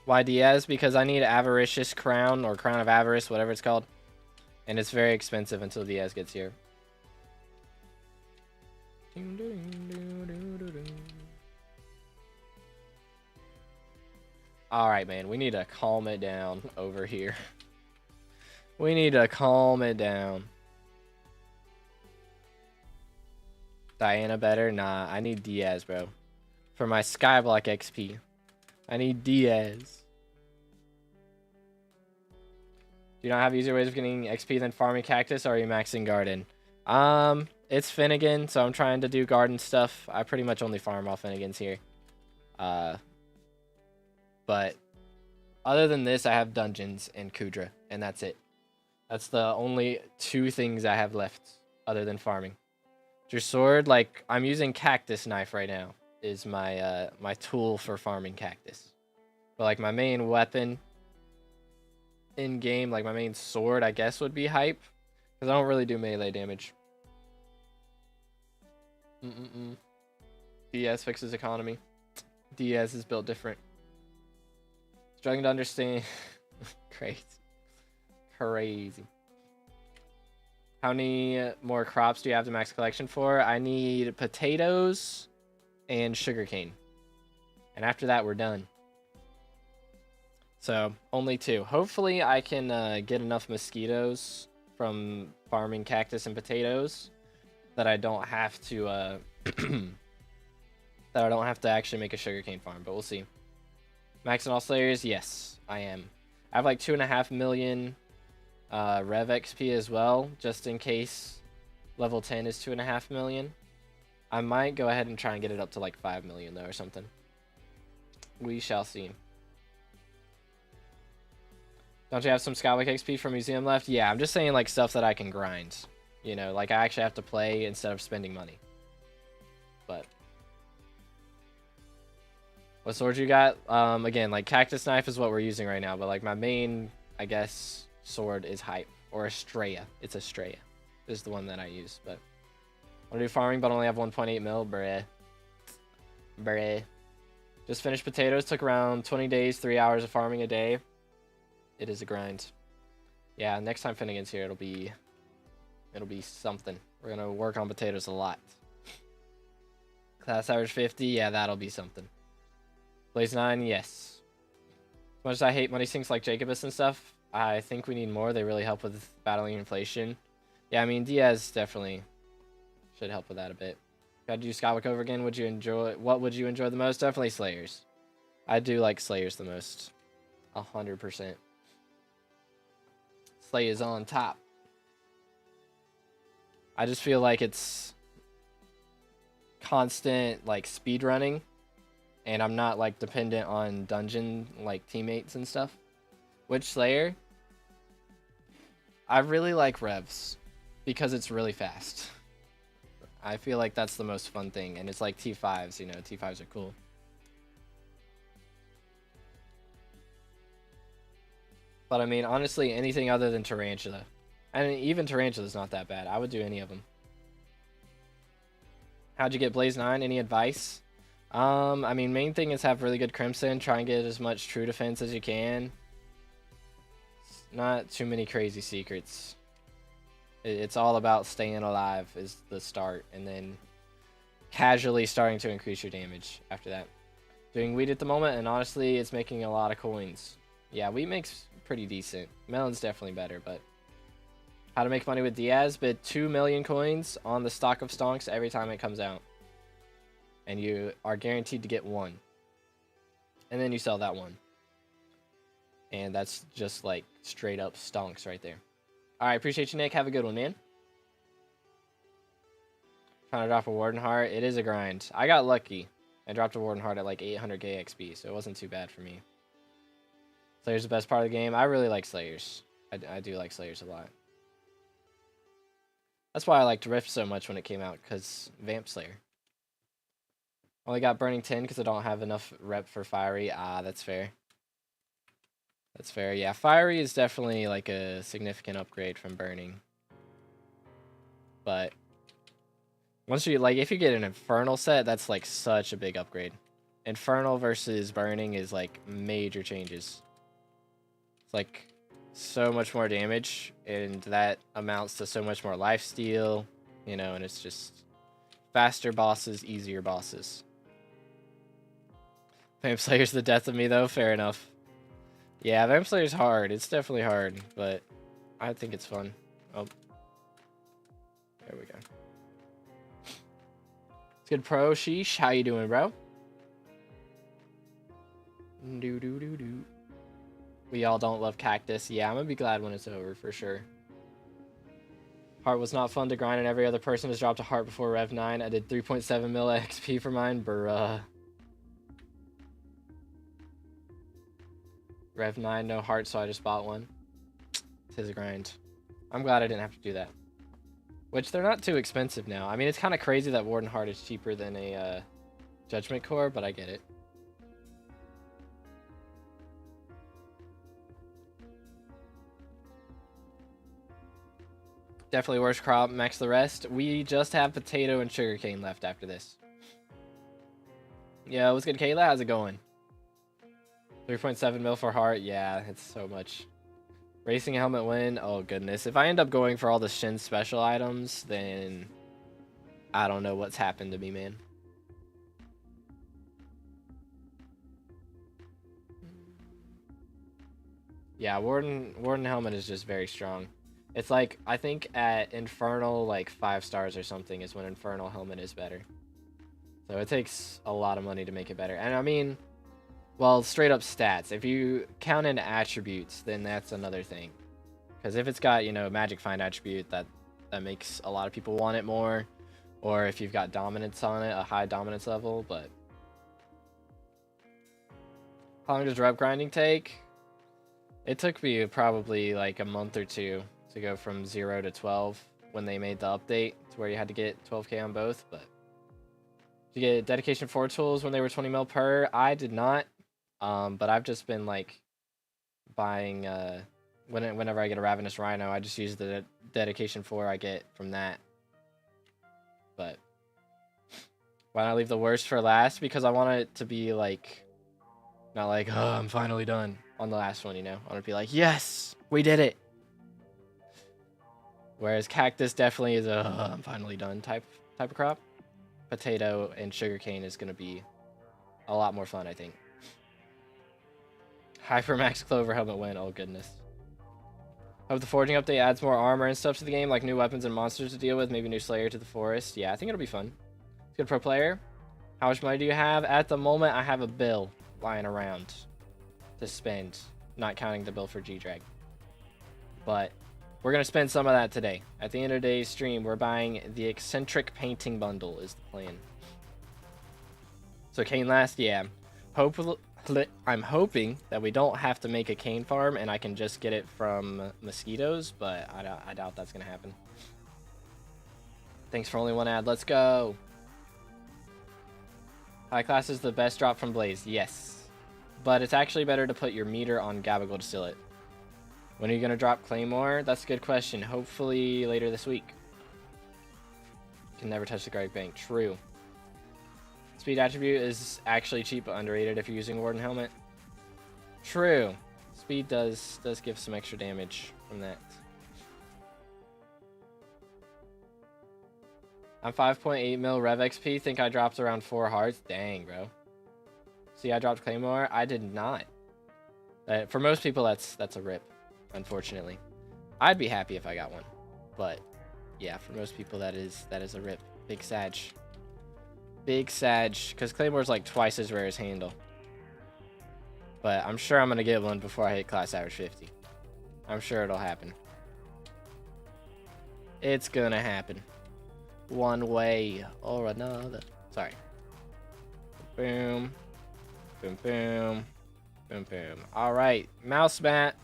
Why Diaz? Because I need Avaricious Crown or Crown of Avarice, whatever it's called. And it's very expensive until Diaz gets here. Alright, man. We need to calm it down over here. We need to calm it down. Diana better? Nah, I need Diaz, bro. For my Skyblock XP. I need Diaz. Do you not have easier ways of getting XP than farming cactus, or are you maxing garden? It's Finnegan, so I'm trying to do garden stuff. I pretty much only farm off Finnegans here. But other than this, I have dungeons and Kudra, and that's it. That's the only 2 things I have left other than farming. Your sword, like, I'm using cactus knife right now, is my my tool for farming cactus. But like my main weapon in game, like my main sword, I guess would be hype, because I don't really do melee damage. DS fixes economy. DS is built different. Struggling to understand. Crazy. How many more crops do you have to max collection for? I need potatoes and sugarcane. And after that, we're done. So, only 2. Hopefully, I can get enough mosquitoes from farming cactus and potatoes that I don't have to that I don't have to actually make a sugarcane farm, but we'll see. Maxing all slayers? Yes, I am. I have like 2.5 million Rev XP as well, just in case level 10 is 2.5 million. I might go ahead and try and get it up to like 5 million though or something. We shall see. Don't you have some SkyBlock XP from Museum left? Yeah, I'm just saying like stuff that I can grind. You know, like I actually have to play instead of spending money. But what sword you got? Again, like Cactus Knife is what we're using right now, but like my main, I guess, sword is Hype or Estrella. It's Estrella is the one that I use. But I want to do farming, but only have 1.8 mil. Bruh. Just finished potatoes. Took around 20 days, 3 hours of farming a day. It is a grind. Yeah, next time Finnegan's here, it'll be something. We're gonna work on potatoes a lot. Class average 50. Yeah, that'll be something. Blaze 9, yes. As much as I hate money sinks like Jacobus and stuff, I think we need more. They really help with battling inflation. Yeah, I mean, Diaz definitely should help with that a bit. Gotta do SkyBlock over again. What would you enjoy the most? Definitely Slayers. I do like Slayers the most. 100%. Slay is on top. I just feel like it's constant like speed running, and I'm not like dependent on dungeon like teammates and stuff. Which Slayer? I really like Revs because it's really fast. I feel like that's the most fun thing, and it's like T5s, you know, T5s are cool. But I mean, honestly, anything other than Tarantula. And even Tarantula's not that bad. I would do any of them. How'd you get Blaze 9? Any advice? I mean, main thing is have really good Crimson. Try and get as much true defense as you can. Not too many crazy secrets. It's all about staying alive is the start, and then casually starting to increase your damage after that. Doing wheat at the moment, and honestly, it's making a lot of coins. Yeah, wheat makes pretty decent. Melon's definitely better, but how to make money with Diaz? Bid 2 million coins on the stock of stonks every time it comes out, and you are guaranteed to get 1. And then you sell that 1, and that's just like straight up stonks right there. All right, appreciate you, Nick. Have a good one, man. Trying to drop a Warden Heart. It is a grind. I got lucky. I dropped a Warden Heart at like 800k XP, so it wasn't too bad for me. Slayer's the best part of the game. I really like Slayers. I do like Slayers a lot. That's why I liked Rift so much when it came out, because Vamp Slayer. Only got Burning 10 because I don't have enough rep for Fiery. Ah, that's fair. That's fair. Yeah, Fiery is definitely like a significant upgrade from Burning. But once you, like, if you get an Infernal set, that's like such a big upgrade. Infernal versus Burning is like major changes. It's like so much more damage, and that amounts to so much more lifesteal, you know, and it's just faster bosses, easier bosses. Vamp Slayer's the death of me, though. Fair enough. Yeah, Vamp Slayer's hard. It's definitely hard, but I think it's fun. Oh. There we go. It's good, Pro Sheesh. How you doing, bro? Do. We all don't love Cactus. Yeah, I'm gonna be glad when it's over, for sure. Heart was not fun to grind, and every other person has dropped a heart before Rev 9. I did 3.7 mil XP for mine. Bruh. Rev 9, no heart, so I just bought one. Tis a grind. I'm glad I didn't have to do that. Which, they're not too expensive now. I mean, it's kind of crazy that Warden Heart is cheaper than a Judgment Core, but I get it. Definitely worst crop, max the rest. We just have potato and sugarcane left after this. Yo, what's good, Kayla? How's it going? 3.7 mil for heart. Yeah, it's so much. Racing helmet win. Oh goodness. If I end up going for all the Shin special items, then I don't know what's happened to me, man. Yeah, Warden helmet is just very strong. It's like, I think at Infernal, like 5 stars or something is when Infernal helmet is better. So it takes a lot of money to make it better. And I mean, well, straight up stats. If you count in attributes, then that's another thing. Because if it's got, you know, Magic Find attribute, that makes a lot of people want it more. Or if you've got dominance on it, a high dominance level, but... How long does rep grinding take? It took me probably like a month or two to go from 0 to 12 when they made the update to where you had to get 12k on both, but... Did you get dedication 4 tools when they were 20 mil per? I did not, but I've just been like buying, whenever I get a Ravenous Rhino, I just use the dedication 4 I get from that. But why not leave the worst for last? Because I want it to be like, not like, oh, I'm finally done on the last one, you know? I want to be like, yes, we did it. Whereas Cactus definitely is a, oh, I'm finally done type of crop. Potato and sugarcane is going to be a lot more fun, I think. Hypermax Clover helmet win. Oh, goodness. Hope the forging update adds more armor and stuff to the game, like new weapons and monsters to deal with, maybe new Slayer to the forest. Yeah, I think it'll be fun. It's good pro player. How much money do you have? At the moment, I have a bill lying around to spend, not counting the bill for G-Drag. But we're going to spend some of that today. At the end of today's stream, we're buying the Eccentric Painting Bundle is the plan. So Cane last, yeah. I'm hoping that we don't have to make a cane farm and I can just get it from mosquitoes, but I doubt that's going to happen. Thanks for only one ad. Let's go. High class is the best drop from Blaze. Yes. But it's actually better to put your meter on Gabagool to steal it. When are you going to drop Claymore? That's a good question. Hopefully later this week. Can never touch the Garlic Bank. True. Speed attribute is actually cheap but underrated if you're using Warden Helmet. True. Speed does give some extra damage from that. I'm 5.8 mil Rev XP. Think I dropped around 4 hearts. Dang, bro. See, I dropped Claymore. I did not. For most people, that's a rip. Unfortunately, I'd be happy if I got one, but yeah, for most people that is a rip. Big Sag, because Claymore's like twice as rare as Handle. But I'm sure I'm gonna get one before I hit class average 50. I'm sure it'll happen. It's gonna happen, one way or another. Sorry. Boom, boom, boom, boom, boom. All right, mouse mat.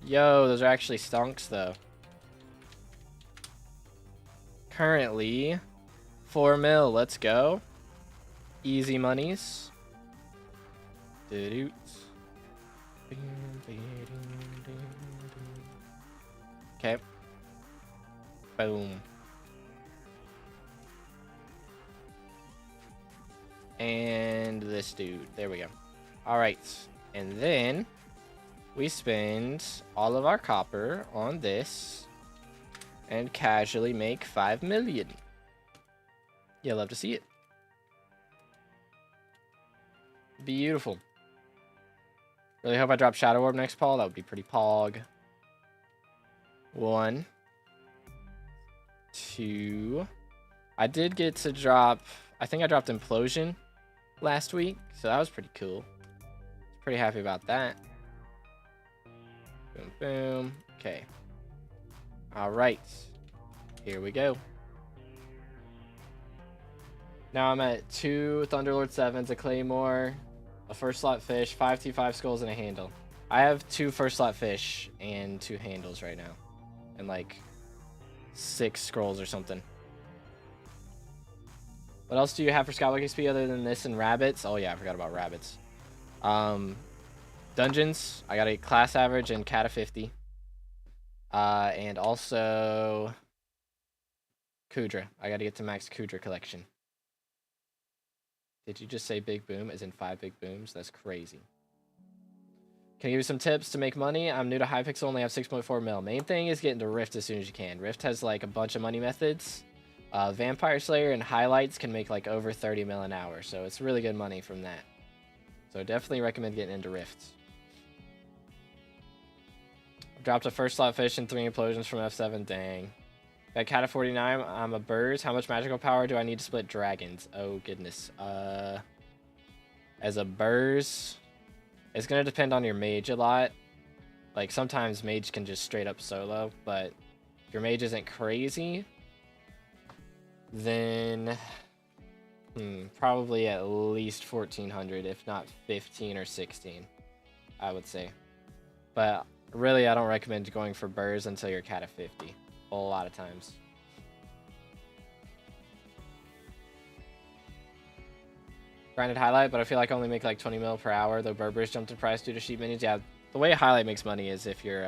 Yo, those are actually stonks, though. Currently, 4 mil. Let's go. Easy monies. Okay. Boom. And this dude. There we go. All right. And then we spend all of our copper on this and casually make 5 million. Yeah, love to see it. Beautiful. Really hope I drop Shadow Orb next, Paul. That would be pretty pog. 1, 2. I did get to drop, I think I dropped Implosion last week, so that was pretty cool. Pretty happy about that. Boom, boom. Okay. All right. Here we go. Now I'm at 2 Thunderlord 7s, a Claymore, a first slot fish, 5 T5 skulls, and a handle. I have 2 first slot fish and 2 handles right now. And like 6 scrolls or something. What else do you have for SkyBlock XP other than this and rabbits? Oh yeah, I forgot about rabbits. Dungeons, I got a class average and cat of 50. And also Kudra. I got to get to max Kudra collection. Did you just say big boom as in 5 big booms? That's crazy. Can I give you some tips to make money? I'm new to Hypixel, only have 6.4 mil. Main thing is getting to Rift as soon as you can. Rift has like a bunch of money methods. Vampire Slayer and highlights can make like over 30 mil an hour, so it's really good money from that. So definitely recommend getting into Rift. Dropped a first slot fish and 3 implosions from F7. Dang. At Cat of 49, I'm a Burrs. How much magical power do I need to split dragons? Oh, goodness. As a Burrs, it's going to depend on your mage a lot. Like, sometimes mage can just straight up solo, but if your mage isn't crazy, then probably at least 1400, if not 15 or 16, I would say. But really, I don't recommend going for Burrs until you're Cat of 50. A lot of times. Grinded highlight, but I feel like I only make like 20 mil per hour, though Berbers jumped in price due to sheep minions. Yeah, the way highlight makes money is if you're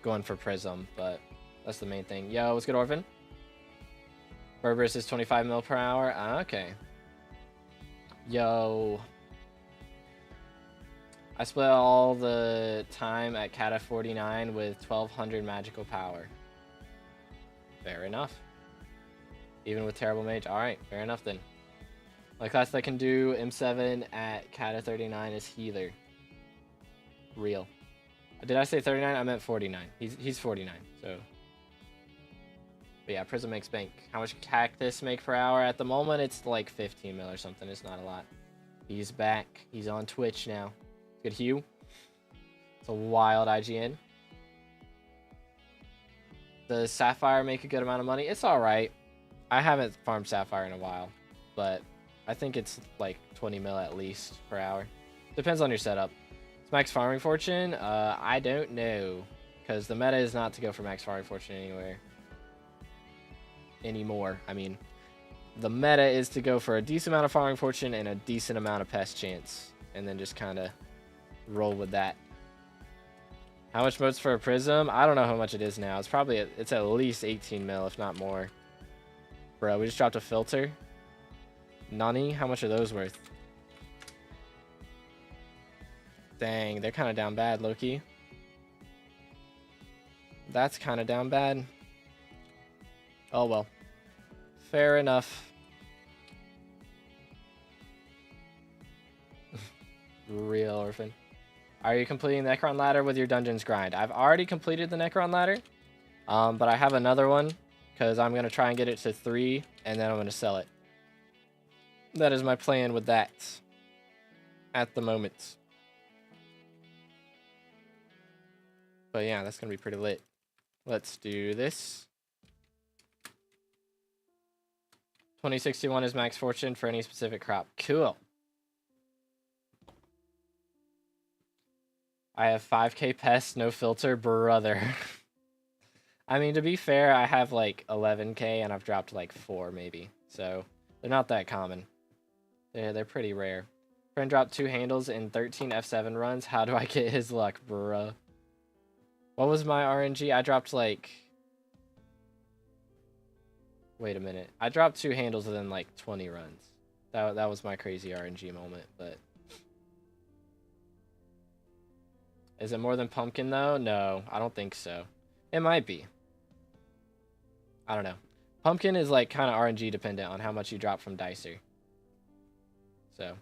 going for Prism, but that's the main thing. Yo, what's good, Orphan? Berbers is 25 mil per hour. Okay. Yo. I split all the time at Cat of 49 with 1200 magical power. Fair enough. Even with terrible mage. Alright, fair enough then. My class that can do M7 at Cat of 39 is healer. Real. Did I say 39? I meant 49. He's 49, so. But yeah, Prism makes bank. How much Cactus make per hour? At the moment, it's like 15 mil or something. It's not a lot. He's back. He's on Twitch now. Good Hugh. It's a wild IGN. Does Sapphire make a good amount of money? It's alright. I haven't farmed Sapphire in a while, but I think it's like 20 mil at least per hour. Depends on your setup. Is max farming fortune? I don't know, because the meta is not to go for max farming fortune anymore. I mean, the meta is to go for a decent amount of farming fortune and a decent amount of pest chance, and then just kind of roll with that. How much motes for a Prism? I don't know how much it is now. It's at least 18 mil, if not more. Bro, we just dropped a filter. Nani, how much are those worth? Dang, they're kind of down bad, Loki. That's kind of down bad. Oh well. Fair enough. Real Orphan. Are you completing the Necron ladder with your dungeons grind? I've already completed the Necron ladder. But I have another one because I'm going to try and get it to 3 and then I'm going to sell it. That is my plan with that at the moment. But yeah, that's going to be pretty lit. Let's do this. 2061 is max fortune for any specific crop. Cool. I have 5k pests, no filter, brother. I mean, to be fair, I have like 11k and I've dropped like 4 maybe. So they're not that common. They're pretty rare. Friend dropped 2 handles in 13 F7 runs. How do I get his luck, bruh? What was my RNG? I dropped like... Wait a minute. I dropped 2 handles within like 20 runs. That was my crazy RNG moment, but... Is it more than pumpkin though? No, I don't think so. It might be. I don't know. Pumpkin is like kind of RNG dependent on how much you drop from Dicer. So.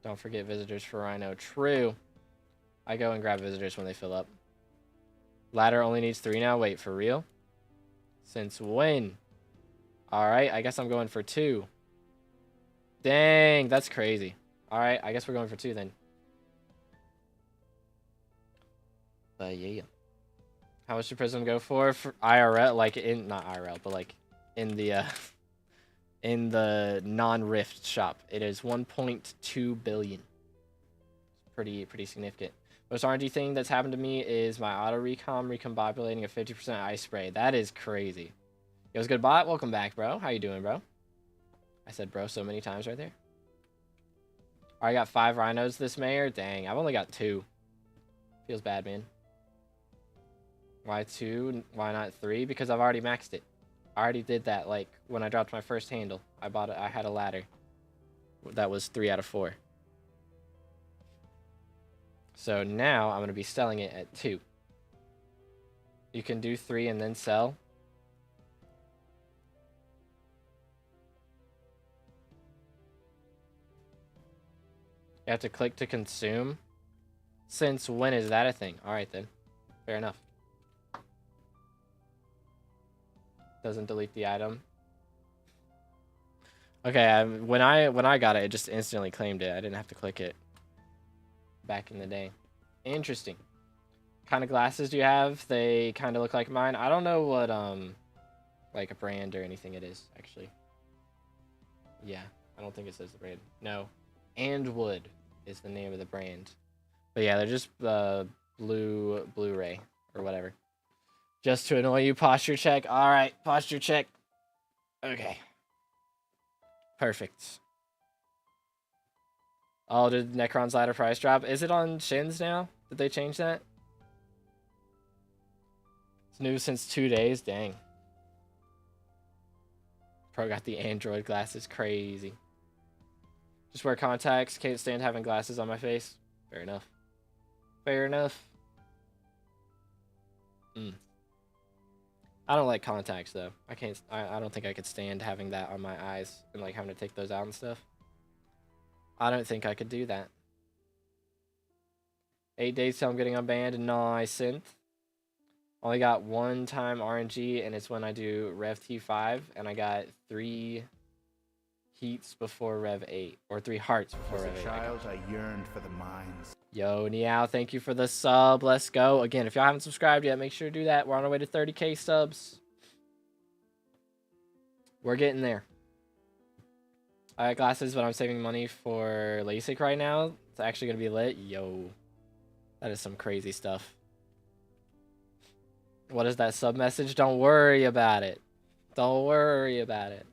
Don't forget visitors for Rhino. True. I go and grab visitors when they fill up. Ladder only needs 3 now. Wait, for real? Since when? Alright, I guess I'm going for 2. Dang, that's crazy. Alright, I guess we're going for 2 then. But yeah. How much did Prism go for IRL? Like not IRL, but like in the non-Rift shop. It is 1.2 billion. It's pretty significant. Most RNG thing that's happened to me is my auto recombobulating a 50% ice spray. That is crazy. Yo, what's good, bot? Welcome back, bro. How you doing, bro? I said bro so many times right there. I got 5 rhinos this mayor. Dang, I've only got 2. Feels bad, man. Why 2? Why not 3? Because I've already maxed it. I already did that, like, when I dropped my first handle. I had a ladder. that was 3 out of 4. So now I'm going to be selling it at 2. You can do 3 and then sell. You have to click to consume. Since when is that a thing? Alright then. Fair enough. Doesn't delete the item. Okay, when I got it, it just instantly claimed it. I didn't have to click it. Back in the day. Interesting. What kind of glasses do you have? They kind of look like mine. I don't know what like a brand or anything it is, actually. Yeah, I don't think it says the brand. No. And Wood is the name of the brand. But yeah, they're just Blu-ray or whatever. Just to annoy you, posture check. All right, posture check. Okay. Perfect. Oh, did Necron's ladder price drop? Is it on Shins now? Did they change that? It's new since 2 days. Dang. Pro got the Android glasses. Crazy. Just wear contacts. Can't stand having glasses on my face. Fair enough. Fair enough. I don't like contacts though. I don't think I could stand having that on my eyes and like having to take those out and stuff. I don't think I could do that. 8 days till I'm getting unbanned. Nice synth. Only got 1 time RNG, and it's when I do Rev T5, and I got 3 heats before Rev 8, or 3 hearts before Rev 8.
As a child, I yearned for the mines.
Yo, Niao, thank you for the sub. Let's go. Again, if y'all haven't subscribed yet, make sure to do that. We're on our way to 30K subs. We're getting there. I got glasses, but I'm saving money for LASIK right now. It's actually going to be lit. Yo, that is some crazy stuff. What is that sub message? Don't worry about it. Don't worry about it.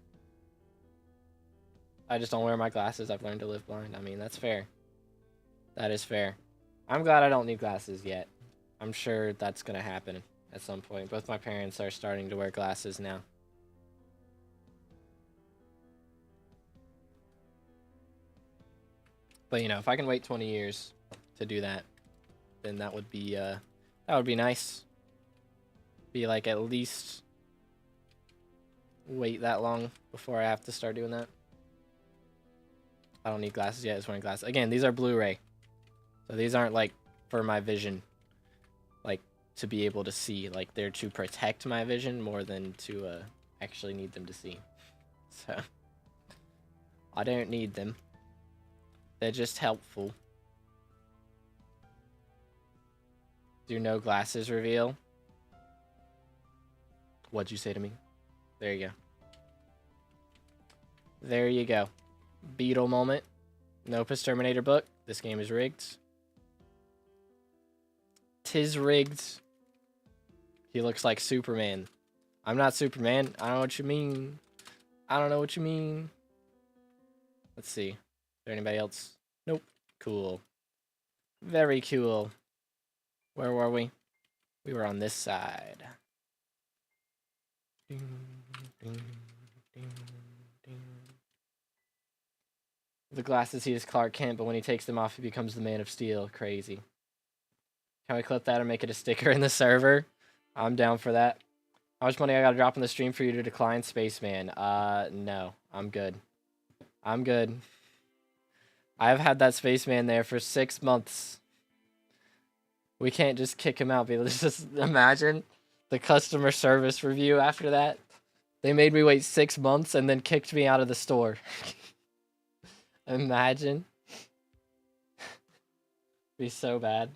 I just don't wear my glasses. I've learned to live blind. I mean, that's fair. That is fair. I'm glad I don't need glasses yet. I'm sure that's going to happen at some point. Both my parents are starting to wear glasses now. But, you know, if I can wait 20 years to do that, then that would be nice. Be like at least wait that long before I have to start doing that. I don't need glasses yet. I just wearing glasses. Again, these are Blu-ray. So these aren't like for my vision, like to be able to see. Like they're to protect my vision more than to actually need them to see. So I don't need them. They're just helpful. Do no glasses reveal? What'd you say to me? There you go. There you go. Beetle moment. Nopus Terminator book. This game is rigged. 'Tis rigged. He looks like Superman. I'm not Superman. I don't know what you mean. I don't know what you mean. Let's see. Is there anybody else? Nope. Cool. Very cool. Where were we? We were on this side. Ding, ding, ding, ding. The glasses, he is Clark Kent, but when he takes them off, he becomes the Man of Steel. Crazy. Can we clip that or make it a sticker in the server? I'm down for that. How much money I gotta drop in the stream for you to decline Spaceman? No. I'm good. I'm good. I've had that Spaceman there for 6 months. We can't just kick him out. Let's just imagine the customer service review after that. They made me wait 6 months and then kicked me out of the store. Imagine. Be so bad.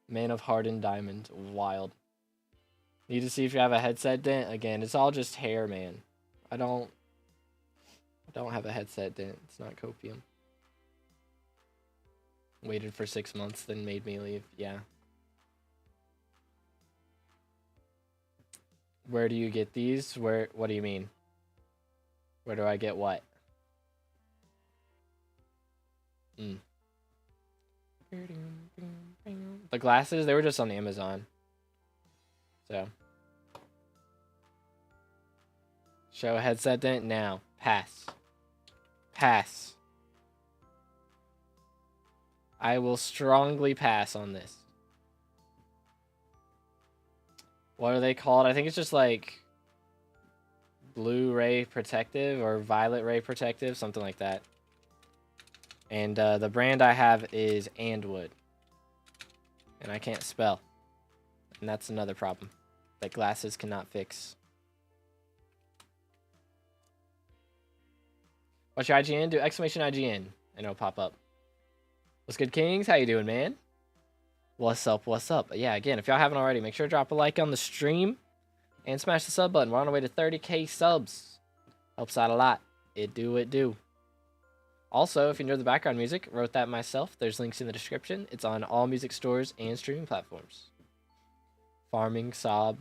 Man of Hardened Diamond. Wild. Need to see if you have a headset dent. Again, it's all just hair, man. I don't have a headset dent. It's not copium. Waited for 6 months, then made me leave. Yeah. Where do you get these? What do you mean? Where do I get what? The glasses, they were just on Amazon. So. Show headset dent now. Pass. Pass. I will strongly pass on this. What are they called? I think it's just like blue ray protective or violet ray protective, something like that. And the brand I have is Andwood. And I can't spell. And that's another problem that glasses cannot fix. What's your IGN? Do exclamation IGN and it'll pop up. What's good, Kings? How you doing, man? What's up? What's up? Yeah, again, if y'all haven't already, make sure to drop a like on the stream and smash the sub button. We're on our way to 30K subs. Helps out a lot. It do. Also, if you enjoy the background music, wrote that myself. There's links in the description. It's on all music stores and streaming platforms. Farming, sob.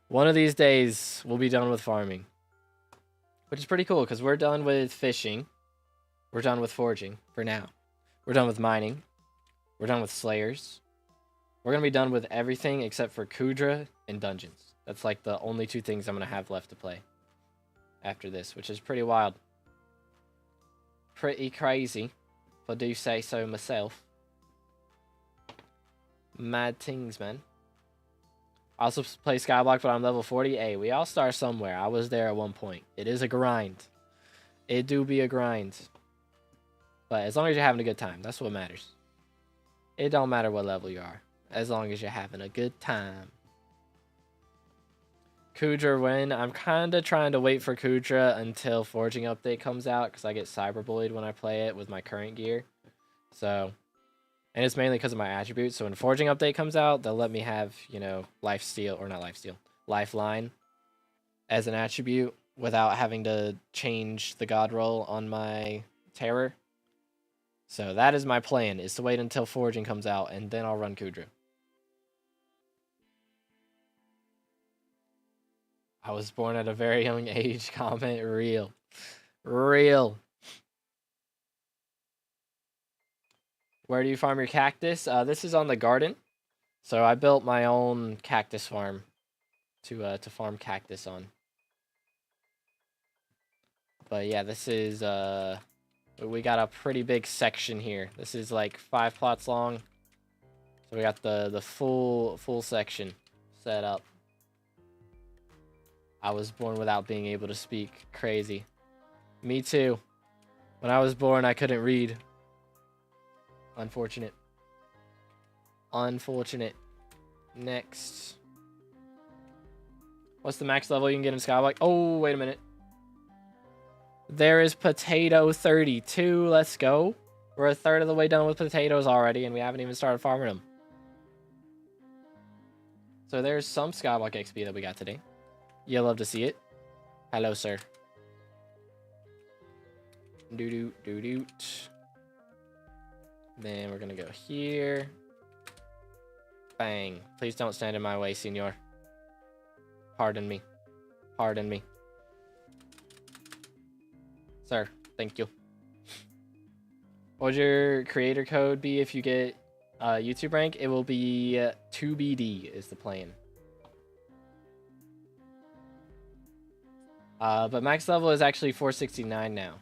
One of these days, we'll be done with farming. Which is pretty cool, because we're done with fishing. We're done with foraging, for now. We're done with mining. We're done with slayers. We're going to be done with everything except for Kudra and dungeons. That's like the only two things I'm going to have left to play after this, which is pretty wild. Pretty crazy, if I do say so myself. Mad things, man. I also play Skyblock, but I'm level 40. Hey, we all start somewhere. I was there at one point. It is a grind. It do be a grind. But as long as you're having a good time, that's what matters. It don't matter what level you are, as long as you're having a good time. Kudra win. I'm kind of trying to wait for Kudra until Forging Update comes out, because I get cyberbullied when I play it with my current gear. So, and it's mainly because of my attributes. So when Forging Update comes out, they'll let me have, you know, Lifeline as an attribute without having to change the god roll on my terror. So that is my plan, is to wait until Forging comes out, and then I'll run Kudra. I was born at a very young age. Comment real. Real. Where do you farm your cactus? This is on the garden. So I built my own cactus farm to farm cactus on. But yeah, this is we got a pretty big section here. This is like 5 plots long. So we got the full section set up. I was born without being able to speak. Crazy. Me too. When I was born, I couldn't read. Unfortunate. Unfortunate. Next. What's the max level you can get in Skyblock? Oh, wait a minute. There is Potato 32. Let's go. We're a third of the way done with potatoes already, and we haven't even started farming them. So there's some Skyblock XP that we got today. You'll love to see it. Hello, sir. Doo-doo-doo-doot. Then we're going to go here. Bang. Please don't stand in my way, senor. Pardon me. Pardon me. Sir, thank you. What would your creator code be if you get YouTube rank? It will be 2BD is the plan. But max level is actually 469 now.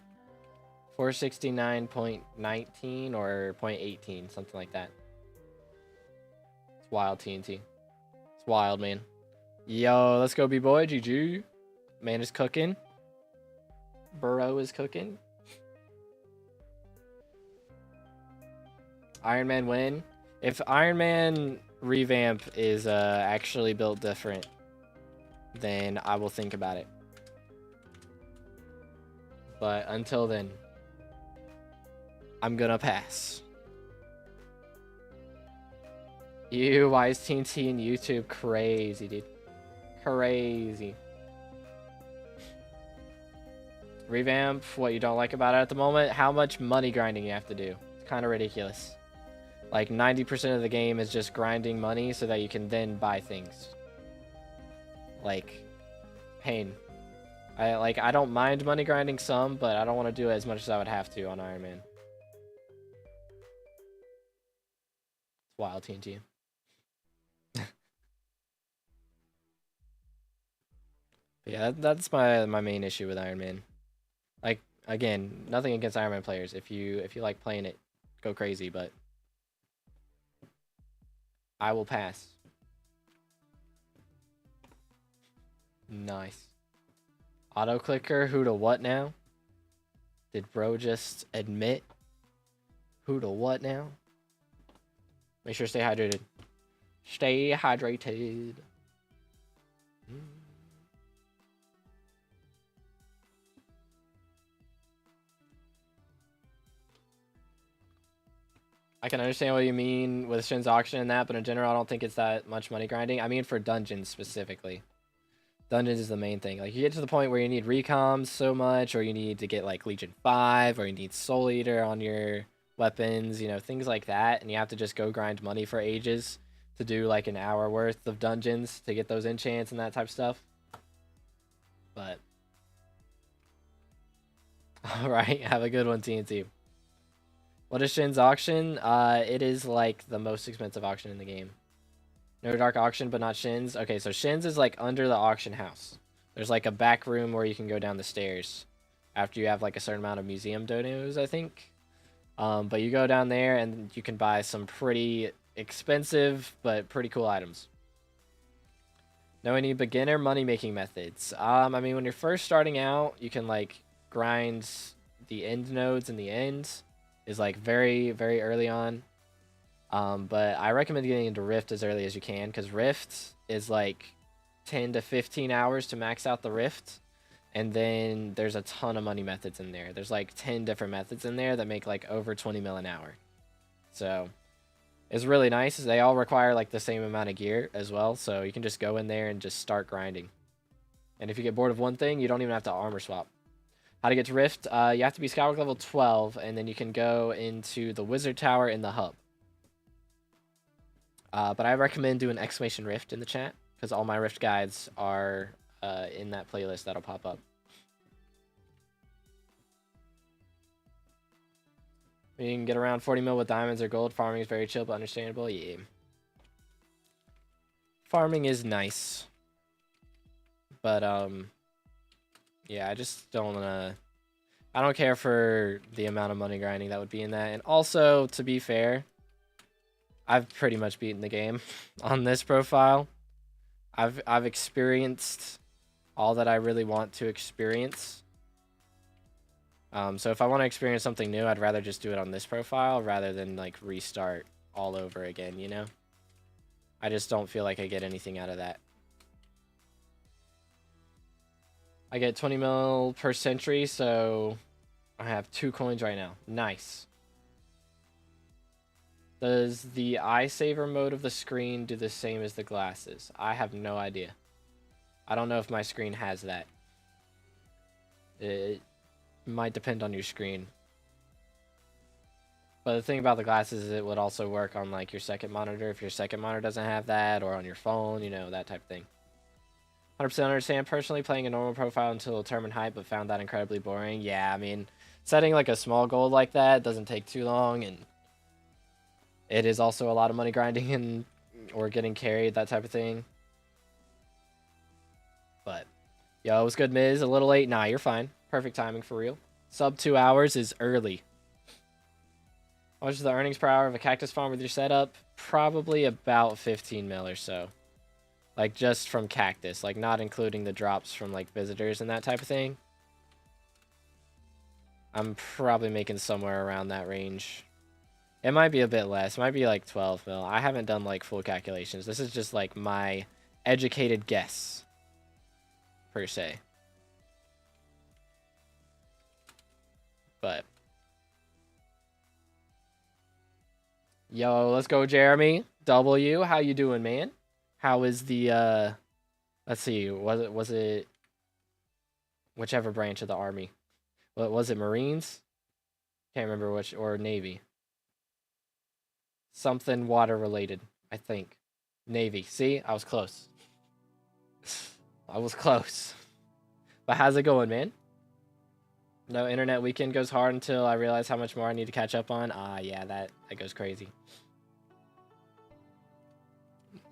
469.19 or 0.18, something like that. It's wild, TNT. It's wild, man. Yo, let's go, B-boy. GG. Man is cooking. Burrow is cooking. Iron Man win. If Iron Man revamp is actually built different, then I will think about it. But until then, I'm gonna pass. Ew, why is TNT and YouTube crazy, dude? Crazy. Revamp, what you don't like about it at the moment? How much money grinding you have to do. It's kind of ridiculous. Like 90% of the game is just grinding money so that you can then buy things. Like, pain. I don't mind money grinding some, but I don't want to do it as much as I would have to on Iron Man. It's wild, TNT. Yeah, that's my main issue with Iron Man. Like, again, nothing against Iron Man players. If you like playing it, go crazy, but I will pass. Nice. Auto clicker, who to what now? Did bro just admit? Who to what now? Make sure to stay hydrated. Stay hydrated. I can understand what you mean with Shin's auction and that, but in general, I don't think it's that much money grinding. I mean for dungeons specifically. Dungeons is the main thing. Like, you get to the point where you need recoms so much, or you need to get, like, Legion 5, or you need Soul Eater on your weapons, you know, things like that, and you have to just go grind money for ages to do, like, an hour worth of dungeons to get those enchants and that type of stuff. But, alright, have a good one, TNT. What is Shin's auction? It is, like, the most expensive auction in the game. No Dark auction, but not Shin's. Okay, so Shin's is like under the auction house. There's like a back room where you can go down the stairs after you have like a certain amount of museum donos, I think. But you go down there and you can buy some pretty expensive but pretty cool items. Know any beginner money making methods? I mean, when you're first starting out, you can like grind the end nodes in the end. Is like very, very early on. But I recommend getting into Rift as early as you can, because Rift is like 10 to 15 hours to max out the Rift, and then there's a ton of money methods in there. There's like 10 different methods in there that make like over 20 mil an hour. So it's really nice. They all require like the same amount of gear as well, so you can just go in there and just start grinding. And if you get bored of one thing, you don't even have to armor swap. How to get to Rift? You have to be Skywalk level 12, and then you can go into the Wizard Tower in the hub. But I recommend doing exclamation Rift in the chat, because all my Rift guides are in that playlist that'll pop up. You can get around 40 mil with diamonds or gold. Farming is very chill, but understandable. Yeah. Farming is nice. But, yeah, I just don't, I don't care for the amount of money grinding that would be in that. And also, to be fair, I've pretty much beaten the game on this profile. I've experienced all that I really want to experience. So if I want to experience something new, I'd rather just do it on this profile rather than like restart all over again, you know? I just don't feel like I get anything out of that. I get 20 mil per century, so I have 2 coins right now. Nice. Does the eye saver mode of the screen do the same as the glasses? I have no idea. I don't know if my screen has that. It might depend on your screen. But the thing about the glasses is it would also work on like your second monitor if your second monitor doesn't have that, or on your phone, you know, that type of thing. 100% understand. Personally, playing a normal profile until determined height, but found that incredibly boring. Yeah, I mean, setting like a small goal like that doesn't take too long, and it is also a lot of money grinding and or getting carried, that type of thing. But, yo, what's good, Miz? A little late? Nah, you're fine. Perfect timing for real. Sub 2 hours is early. How much is the earnings per hour of a cactus farm with your setup? Probably about 15 mil or so. Like, just from cactus. Like, not including the drops from, like, visitors and that type of thing. I'm probably making somewhere around that range. It might be a bit less. It might be, like, 12 mil. I haven't done, like, full calculations. This is just, like, my educated guess. Per se. But. Yo, let's go, Jeremy. W, how you doing, man? How is the, let's see, was it, whichever branch of the Army? What was it, Marines? Can't remember which, or Navy. Something water related, I think. Navy. See, I was close. I was close. But how's it going, man? No, internet weekend goes hard until I realize how much more I need to catch up on. Yeah, that goes crazy.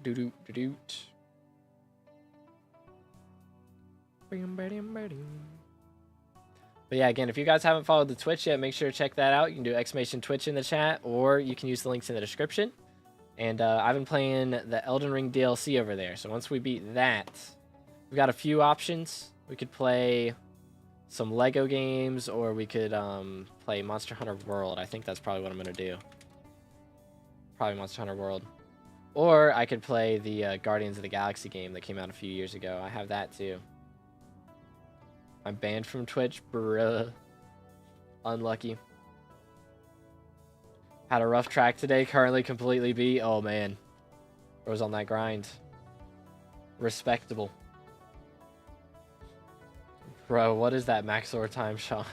Doo-doo, doo-doo. But yeah, again, if you guys haven't followed the Twitch yet, make sure to check that out. You can do exclamation Twitch in the chat, or you can use the links in the description. And I've been playing the Elden Ring DLC over there. So once we beat that, we've got a few options. We could play some Lego games, or we could play Monster Hunter World. I think that's probably what I'm going to do. Probably Monster Hunter World. Or I could play the Guardians of the Galaxy game that came out a few years ago. I have that too. I'm banned from Twitch, bruh. Unlucky. Had a rough track today, currently completely beat. Oh man. I was on that grind. Respectable. Bro, what is that Maxor time shot?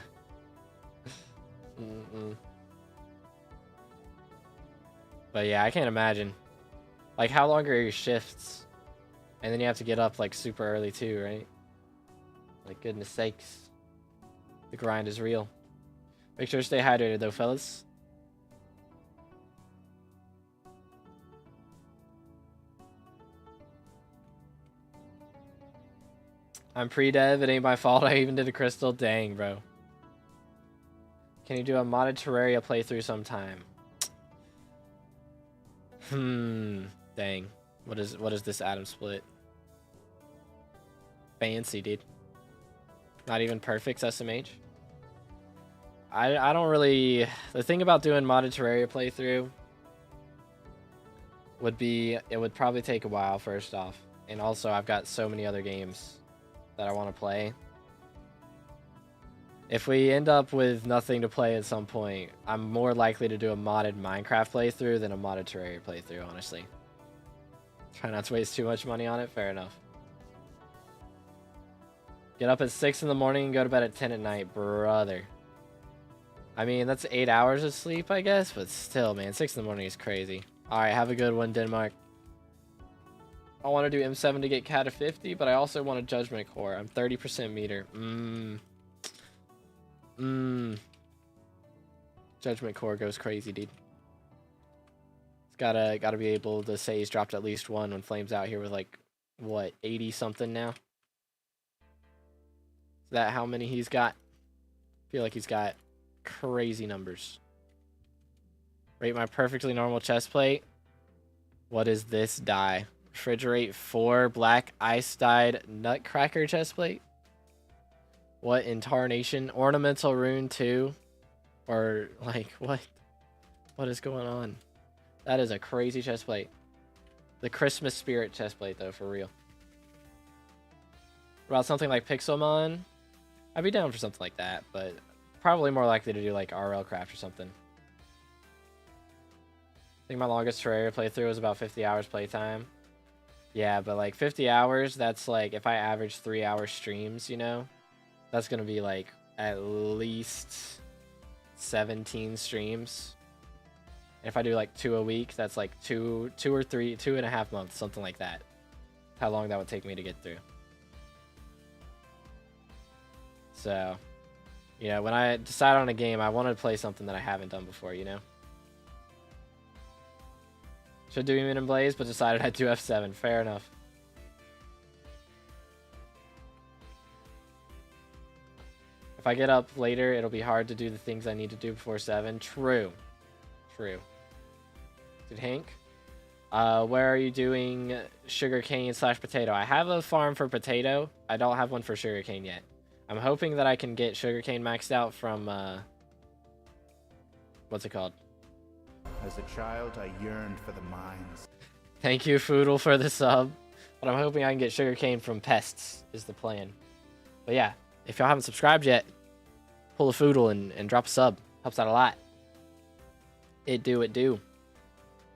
But yeah, I can't imagine. Like, how long are your shifts? And then you have to get up like super early too, right? Like, goodness sakes. The grind is real. Make sure to stay hydrated though, fellas. I'm pre-dev, it ain't my fault, I even did a crystal. Dang, bro. Can you do a modded Terraria playthrough sometime? Dang. What is this atom split? Fancy, dude. Not even perfect SMH. I don't really... The thing about doing modded Terraria playthrough would be... It would probably take a while, first off. And also, I've got so many other games that I want to play. If we end up with nothing to play at some point, I'm more likely to do a modded Minecraft playthrough than a modded Terraria playthrough, honestly. Try not to waste too much money on it, fair enough. Get up at 6 in the morning and go to bed at 10 at night, brother. I mean, that's 8 hours of sleep, I guess, but still, man, 6 in the morning is crazy. Alright, have a good one, Denmark. I want to do M7 to get Cat of 50, but I also want a Judgment Core. I'm 30% meter. Judgment Core goes crazy, dude. It's gotta be able to say he's dropped at least one when Flame's out here with like, what, 80 something now? Is that how many he's got? I feel like he's got crazy numbers. Rate my perfectly normal chest plate. What is this die? Refrigerate 4 black ice dyed nutcracker chestplate. What in tarnation? Ornamental rune 2? Or like what? What is going on? That is a crazy chestplate. The Christmas spirit chestplate though, for real. What about something like Pixelmon? I'd be down for something like that, but probably more likely to do like RLCraft or something. I think my longest Terraria playthrough was about 50 hours playtime. Yeah, but like 50 hours, that's like, if I average 3-hour streams, you know, that's going to be like at least 17 streams. And if I do like 2 a week, that's like 2.5 months, something like that. How long that would take me to get through. So, you know, when I decide on a game, I want to play something that I haven't done before, you know? Should do Emon and Blaze, but decided I'd do F7. Fair enough. If I get up later, it'll be hard to do the things I need to do before 7. True. True. Dude, Hank? Where are you doing sugarcane / potato? I have a farm for potato. I don't have one for sugarcane yet. I'm hoping that I can get sugarcane maxed out from, what's it called?
As a child, I yearned for the mines.
Thank you, Foodle, for the sub. But I'm hoping I can get sugarcane from pests, is the plan. But yeah, if y'all haven't subscribed yet, pull a Foodle and drop a sub. Helps out a lot. It do.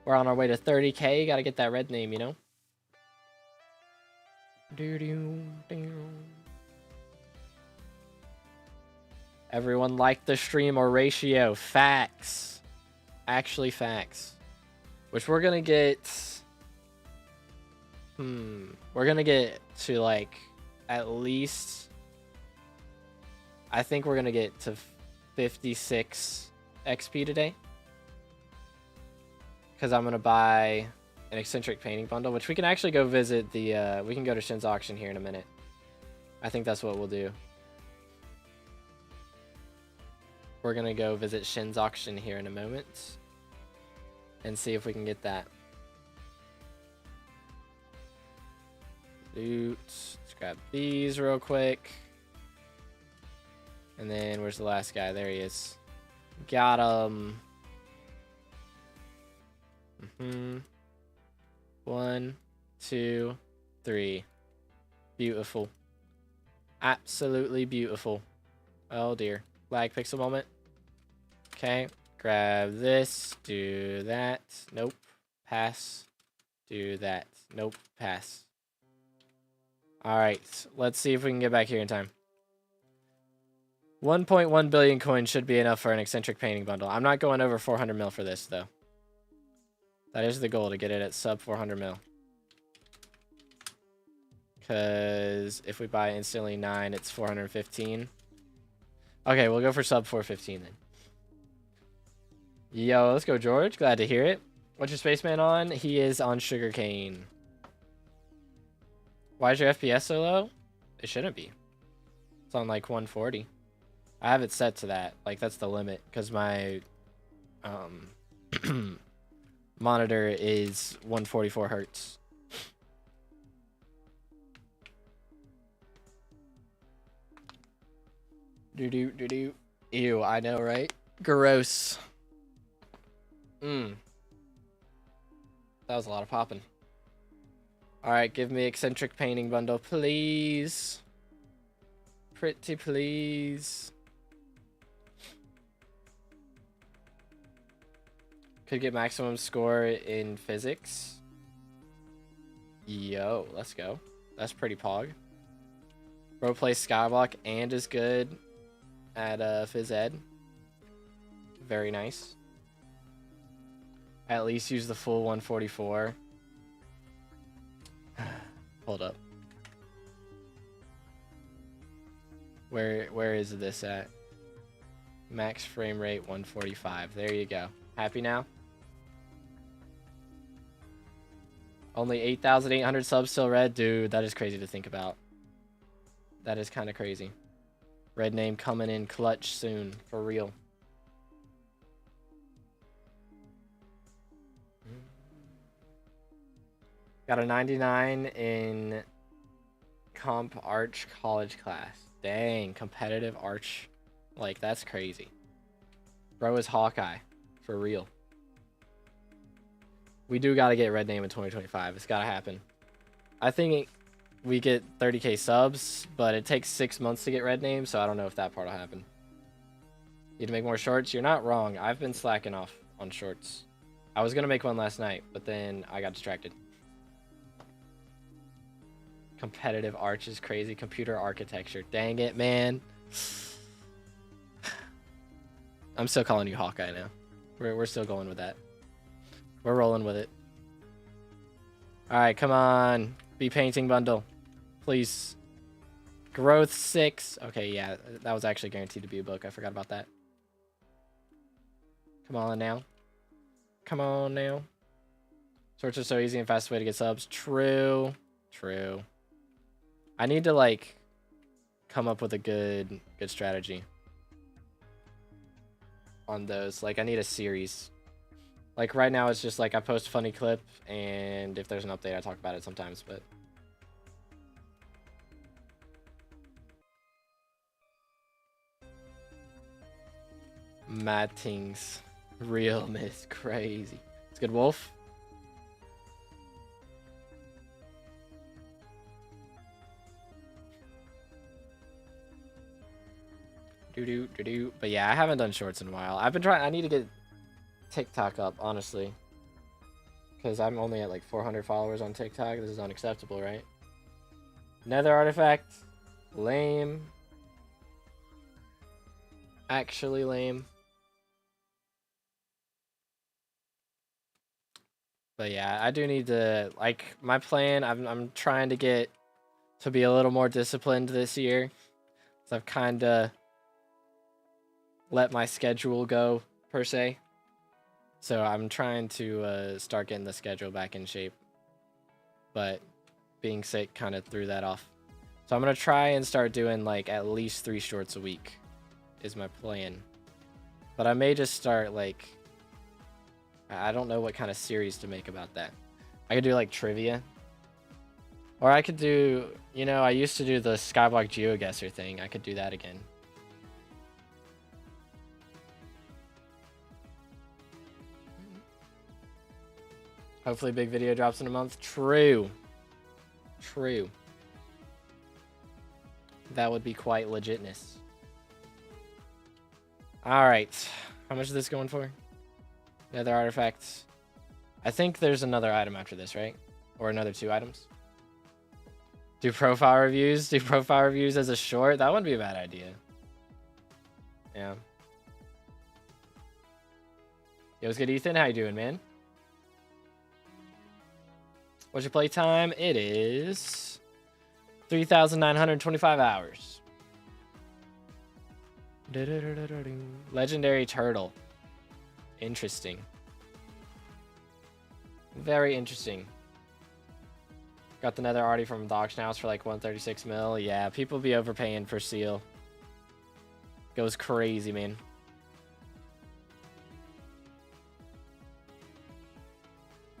We're on our way to 30K. Gotta get that red name, you know? Everyone liked the stream or ratio. Facts. Actually facts. Which we're gonna get... We're gonna get to like at least... I think we're gonna get to 56 XP today. Because I'm gonna buy an eccentric painting bundle, which we can actually go visit the... we can go to Shin's auction here in a minute. I think that's what we'll do. We're gonna go visit Shin's auction here in a moment and see if we can get that. Loot. Let's grab these real quick. And then where's the last guy? There he is. Got him. 1, 2, 3. Beautiful. Absolutely beautiful. Oh dear. Lag pixel moment. Okay. Grab this. Do that. Nope. Pass. Do that. Nope. Pass. Alright. Let's see if we can get back here in time. 1.1 billion coins should be enough for an eccentric painting bundle. I'm not going over 400 mil for this, though. That is the goal, to get it at sub 400 mil. Because if we buy instantly 9, it's 415. Okay, we'll go for sub 415 then. Yo, let's go, George. Glad to hear it. What's your spaceman on? He is on sugarcane. Why is your FPS so low? It shouldn't be. It's on like 140. I have it set to that. Like, that's the limit. Because my monitor is 144 hertz. Do. Ew, I know, right? Gross. That was a lot of popping. Alright, give me eccentric painting bundle, please. Pretty please. Could get maximum score in physics. Yo, let's go. That's pretty pog. Bro plays SkyBlock and is good at phys ed. Very nice. At least use the full 144. Hold up. Where is this at? Max frame rate 145. There you go. Happy now? Only 8,800 subs still red? Dude, that is crazy to think about. That is kind of crazy. Red name coming in clutch soon. For real. Got a 99 in comp arch college class. Dang, competitive arch. Like, that's crazy. Bro is Hawkeye. For real. We do got to get red name in 2025. It's got to happen. I think we get 30k subs, but it takes 6 months to get red name, so I don't know if that part will happen. Need to make more shorts? You're not wrong. I've been slacking off on shorts. I was going to make one last night, but then I got distracted. Competitive arch is crazy. Computer architecture. Dang it, man. I'm still calling you Hawkeye now. We're still going with that. We're rolling with it. Alright, come on. Be painting bundle. Please. Growth 6. Okay, yeah. That was actually guaranteed to be a book. I forgot about that. Come on now. Come on now. Sorts are so easy and fastest way to get subs. True. True. I need to, like, come up with a good strategy on those. Like, I need a series. Like, right now, it's just, like, I post a funny clip, and if there's an update, I talk about it sometimes, but... Mad things. Real miss. Crazy. It's good, Wolf. Do. But yeah, I haven't done shorts in a while. I've been trying. I need to get TikTok up, honestly. Because I'm only at like 400 followers on TikTok. This is unacceptable, right? Nether artifact. Lame. Actually lame. But yeah, I do need to, like, my plan, I'm trying to get to be a little more disciplined this year. So I've kind of let my schedule go, per se. So I'm trying to start getting the schedule back in shape. But being sick kind of threw that off. So I'm going to try and start doing, like, at least 3 shorts a week is my plan. But I may just start, like... I don't know what kind of series to make about that. I could do, like, trivia. Or I could do, you know, I used to do the SkyBlock GeoGuessr thing. I could do that again. Hopefully big video drops in a month. True. True. That would be quite legitness. Alright. How much is this going for? The other artifacts. I think there's another item after this, right? Or another 2 items. Do profile reviews? Do profile reviews as a short? That wouldn't be a bad idea. Yeah. Yo, what's good, Ethan? How you doing, man? What's your play time? It is 3,925 hours. Legendary turtle. Interesting. Very interesting. Got the nether already from the auction house for like 136 mil. Yeah, people be overpaying for seal. Goes crazy, man.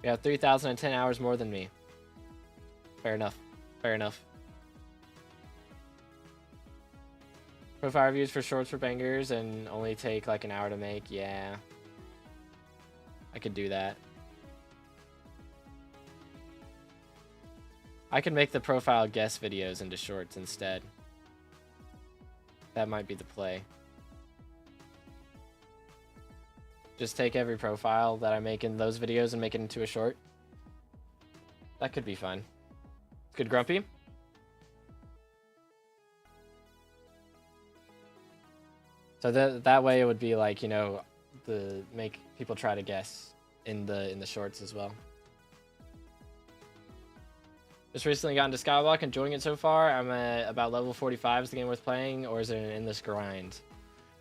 You have 3,010 hours more than me. Fair enough. Fair enough. Profile reviews for shorts for bangers and only take like an hour to make. Yeah. I could do that. I could make the profile guest videos into shorts instead. That might be the play. Just take every profile that I make in those videos and make it into a short. That could be fun. Good, Grumpy? So that way it would be like, you know, make people try to guess in the shorts as well. Just recently got into Skyblock, enjoying it so far. I'm at about level 45. Is the game worth playing, or is it an endless grind?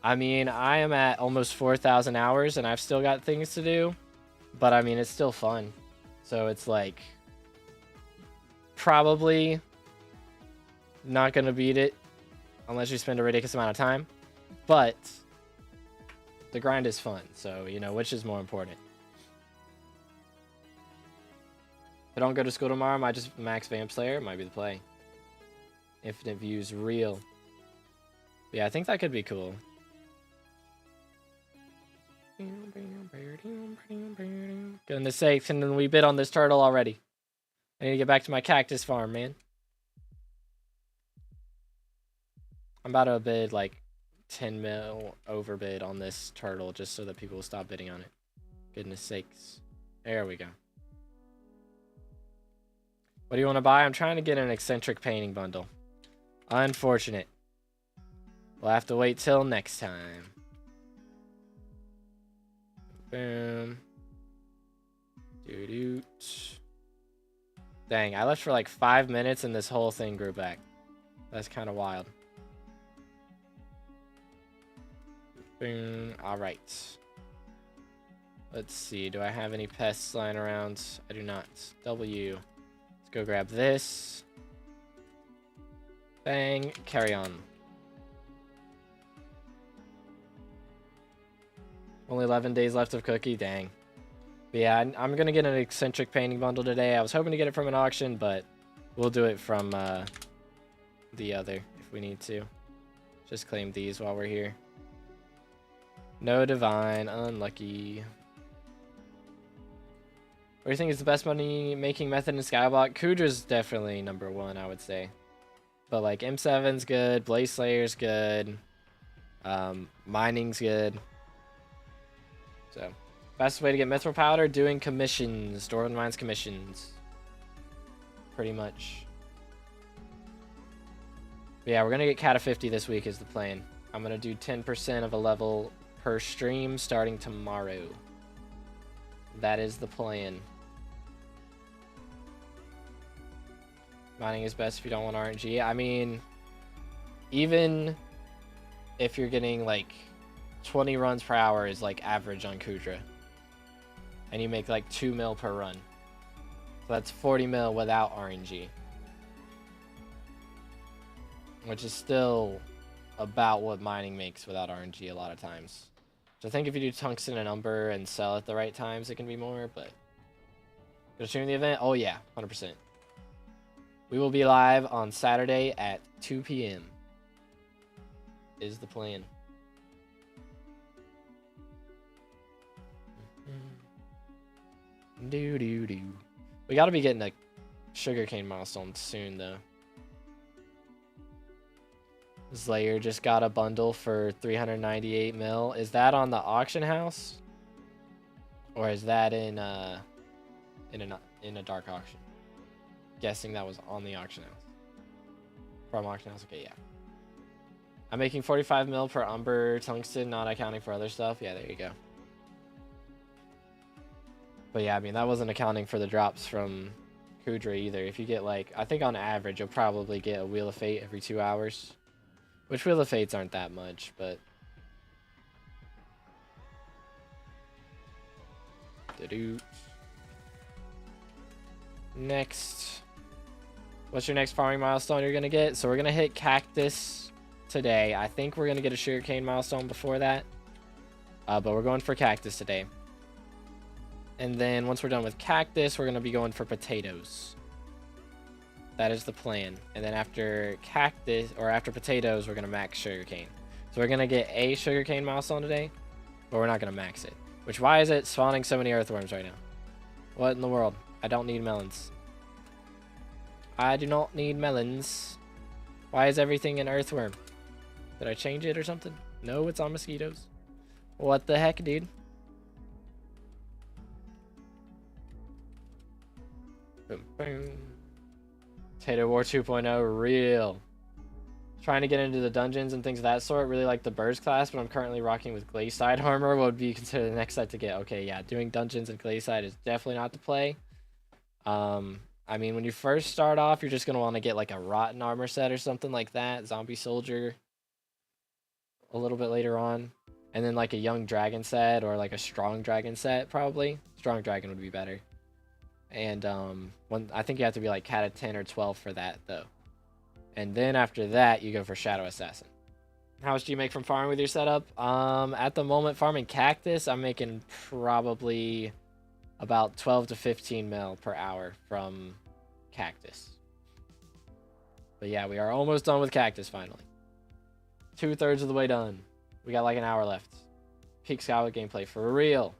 I mean, I am at almost 4,000 hours, and I've still got things to do. But, I mean, it's still fun. So, it's like, probably not going to beat it unless you spend a ridiculous amount of time. But the grind is fun, so, you know, which is more important? If I don't go to school tomorrow, I might just max Vamp Slayer. Might be the play. Infinite views real. Yeah, I think that could be cool. Goodness sakes, and then we bid on this turtle already. I need to get back to my cactus farm, man. I'm about to bid like 10 mil overbid on this turtle just so that people will stop bidding on it. Goodness sakes. There we go. What do you want to buy? I'm trying to get an eccentric painting bundle. Unfortunate. We'll have to wait till next time. Boom. Doo-doot. Dang, I left for like 5 minutes and this whole thing grew back. That's kind of wild. Boom. Alright. Let's see. Do I have any pests lying around? I do not. W. Let's go grab this. Bang. Carry on. Only 11 days left of cookie. Dang. But yeah, I'm going to get an eccentric painting bundle today. I was hoping to get it from an auction, but we'll do it from the other if we need to. Just claim these while we're here. No divine. Unlucky. What do you think is the best money making method in Skyblock? Kudra's definitely #1, I would say. But like M7's good, Blaze Slayer's good, mining's good. So, fastest way to get mithril powder, doing commissions, Dwarven Mines commissions. Pretty much. But yeah, we're gonna get Cat 50 this week is the plan. I'm gonna do 10% of a level per stream starting tomorrow. That is the plan. Mining is best if you don't want RNG. I mean, even if you're getting like 20 runs per hour is like average on Kudra. And you make like 2 mil per run. So that's 40 mil without RNG. Which is still about what mining makes without RNG a lot of times. So I think if you do tungsten and umber and sell at the right times, it can be more, but... Gonna stream the event? Oh yeah, 100%. We will be live on Saturday at 2 p.m. is the plan. Do. We got to be getting a sugarcane milestone soon, though. Slayer just got a bundle for 398 mil. Is that on the auction house, or is that in a dark auction? Guessing that was on the auction house. From auction house, okay, yeah. I'm making 45 mil per Umber Tungsten, not accounting for other stuff. Yeah, there you go. But yeah, I mean, that wasn't accounting for the drops from Kudra either. If you get, like, I think on average, you'll probably get a Wheel of Fate every 2 hours. Which Wheel of Fates aren't that much, but... Next. What's your next farming milestone you're going to get? So we're going to hit Cactus today. I think we're going to get a sugarcane milestone before that. But we're going for Cactus today. And then once we're done with Cactus, we're going to be going for potatoes. That is the plan. And then after Cactus, or after potatoes, we're going to max sugarcane. So we're going to get a sugarcane milestone today, but we're not going to max it. Which, why is it spawning so many earthworms right now? What in the world? I don't need melons. I do not need melons. Why is everything an earthworm? Did I change it or something? No, it's on mosquitoes. What the heck, dude? Boom, boom. Potato War 2.0, real. Trying to get into the dungeons and things of that sort. Really like the Birds class, but I'm currently rocking with Glayside armor. What would be considered the next set to get? Okay, yeah, doing dungeons and Glayside is definitely not the play. I mean, when you first start off, you're just going to want to get like a Rotten armor set or something like that. Zombie Soldier a little bit later on. And then like a Young Dragon set or like a Strong Dragon set, probably. Strong Dragon would be better. And I think you have to be like cat of 10 or 12 for that, though. And then after that, you go for Shadow Assassin. How much do you make from farming with your setup? At the moment, farming Cactus, I'm making probably about 12 to 15 mil per hour from Cactus. But yeah, we are almost done with Cactus, finally. 2/3 of the way done. We got like an hour left. Peak SkyBlock gameplay, for real.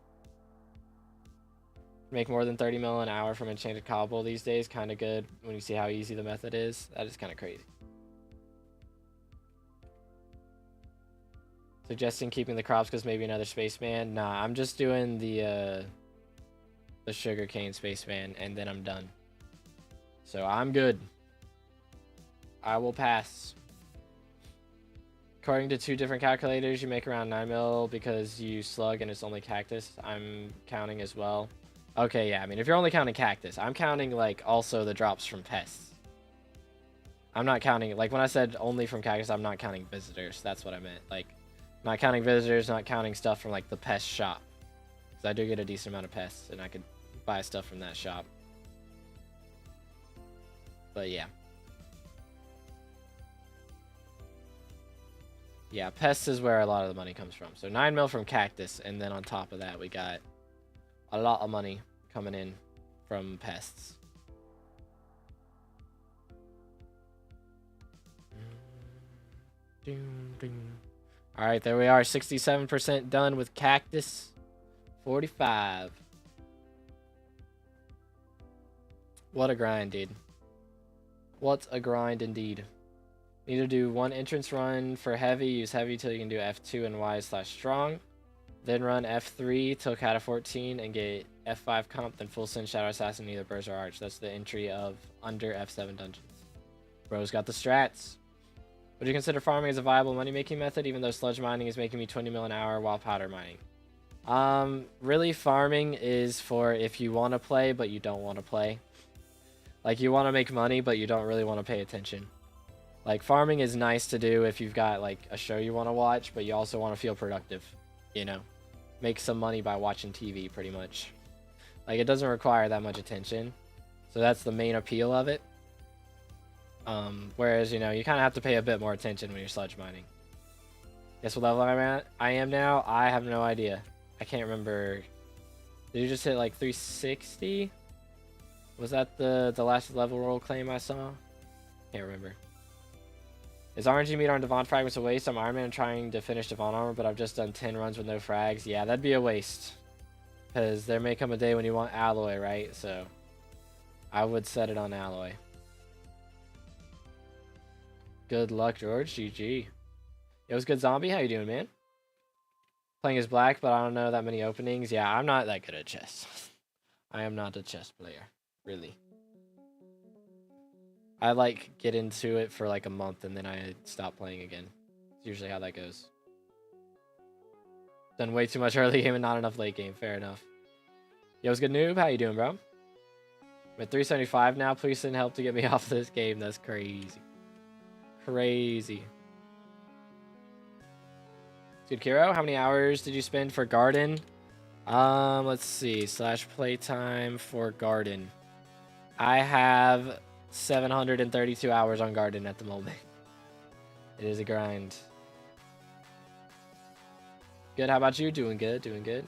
Make more than 30 mil an hour from Enchanted Cobble these days. Kind of good when you see how easy the method is. That is kind of crazy. Suggesting keeping the crops because maybe another spaceman. Nah, I'm just doing the sugarcane spaceman and then I'm done. So I'm good. I will pass. According to 2 different calculators, you make around 9 mil because you slug and it's only Cactus. I'm counting as well. Okay, yeah, I mean, if you're only counting Cactus, I'm counting, like, also the drops from pests. I'm not counting, like, when I said only from Cactus, I'm not counting visitors. That's what I meant. Like, not counting visitors, not counting stuff from, like, the pest shop. Because I do get a decent amount of pests, and I could buy stuff from that shop. But, yeah. Yeah, pests is where a lot of the money comes from. So 9 mil from Cactus, and then on top of that, we got a lot of money coming in from pests. Alright, there we are. 67% done with Cactus. 45. What a grind, dude. What a grind indeed. Need to do 1 entrance run for heavy. Use heavy till you can do F2 and Y/strong. Then run F3 till cat of 14 and get F5 comp, then full send Shadow Assassin, either Burst or Arch. That's the entry of under F7 dungeons. Bro's got the strats. Would you consider farming as a viable money-making method, even though sludge mining is making me 20 mil an hour while powder mining? Really, farming is for if you want to play, but you don't want to play. Like, you want to make money, but you don't really want to pay attention. Like, farming is nice to do if you've got, like, a show you want to watch, but you also want to feel productive, you know? Make some money by watching TV, pretty much. Like, it doesn't require that much attention. So that's the main appeal of it. Whereas, you know, you kind of have to pay a bit more attention when you're sludge mining. Guess what level I'm at? I am now? I have no idea. I can't remember. Did you just hit, like, 360? Was that the last level roll claim I saw? Can't remember. Is RNG meat on Devon fragments a waste? I'm Iron Man trying to finish Devon armor, but I've just done 10 runs with no frags. Yeah, that'd be a waste. Because there may come a day when you want alloy, right? So I would set it on alloy. Good luck, George. GG. It was good, Zombie. How you doing, man? Playing as black, but I don't know that many openings. Yeah, I'm not that good at chess. I am not a chess player, really. I like get into it for like a month and then I stop playing again. It's usually how that goes. Done way too much early game and not enough late game. Fair enough. Yo, what's good, noob? How you doing, bro? I'm at 375 now. Please send help to get me off this game. That's crazy. Crazy. Dude, Kiro, how many hours did you spend for Garden? Let's see. / playtime for Garden. I have 732 hours on Garden at the moment. It is a grind. Good, how about you? Doing good, doing good.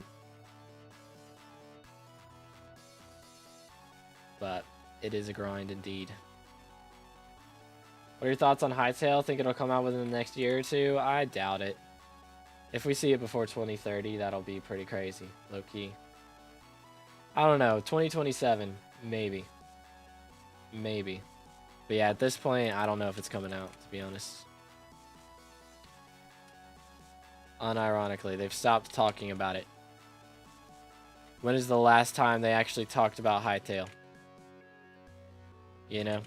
But it is a grind indeed. What are your thoughts on Hytale? Think it'll come out within the next year or two? I doubt it. If we see it before 2030, that'll be pretty crazy. Low key. I don't know. 2027, maybe. Maybe. But yeah, at this point, I don't know if it's coming out, to be honest. Unironically, they've stopped talking about it. When is the last time they actually talked about Hytale? You know?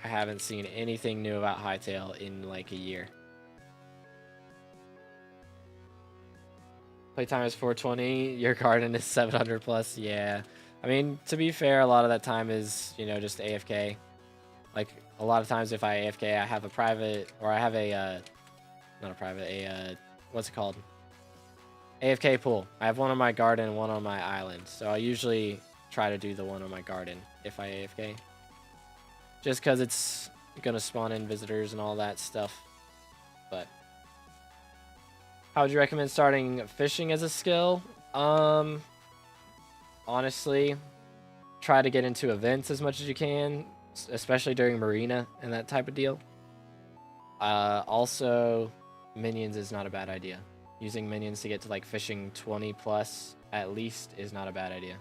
I haven't seen anything new about Hytale in like a year. Playtime is 420. Your Garden is 700 plus. Yeah. I mean, to be fair, a lot of that time is, you know, just AFK. Like, a lot of times if I AFK, I have a private, or I have a, not a private, what's it called? AFK pool. I have one on my Garden and one on my island. So I usually try to do the one on my Garden if I AFK. Just because it's going to spawn in visitors and all that stuff. But how would you recommend starting fishing as a skill? Honestly, try to get into events as much as you can, especially during Marina and that type of deal. Also, minions is not a bad idea. Using minions to get to like fishing 20 plus at least is not a bad idea.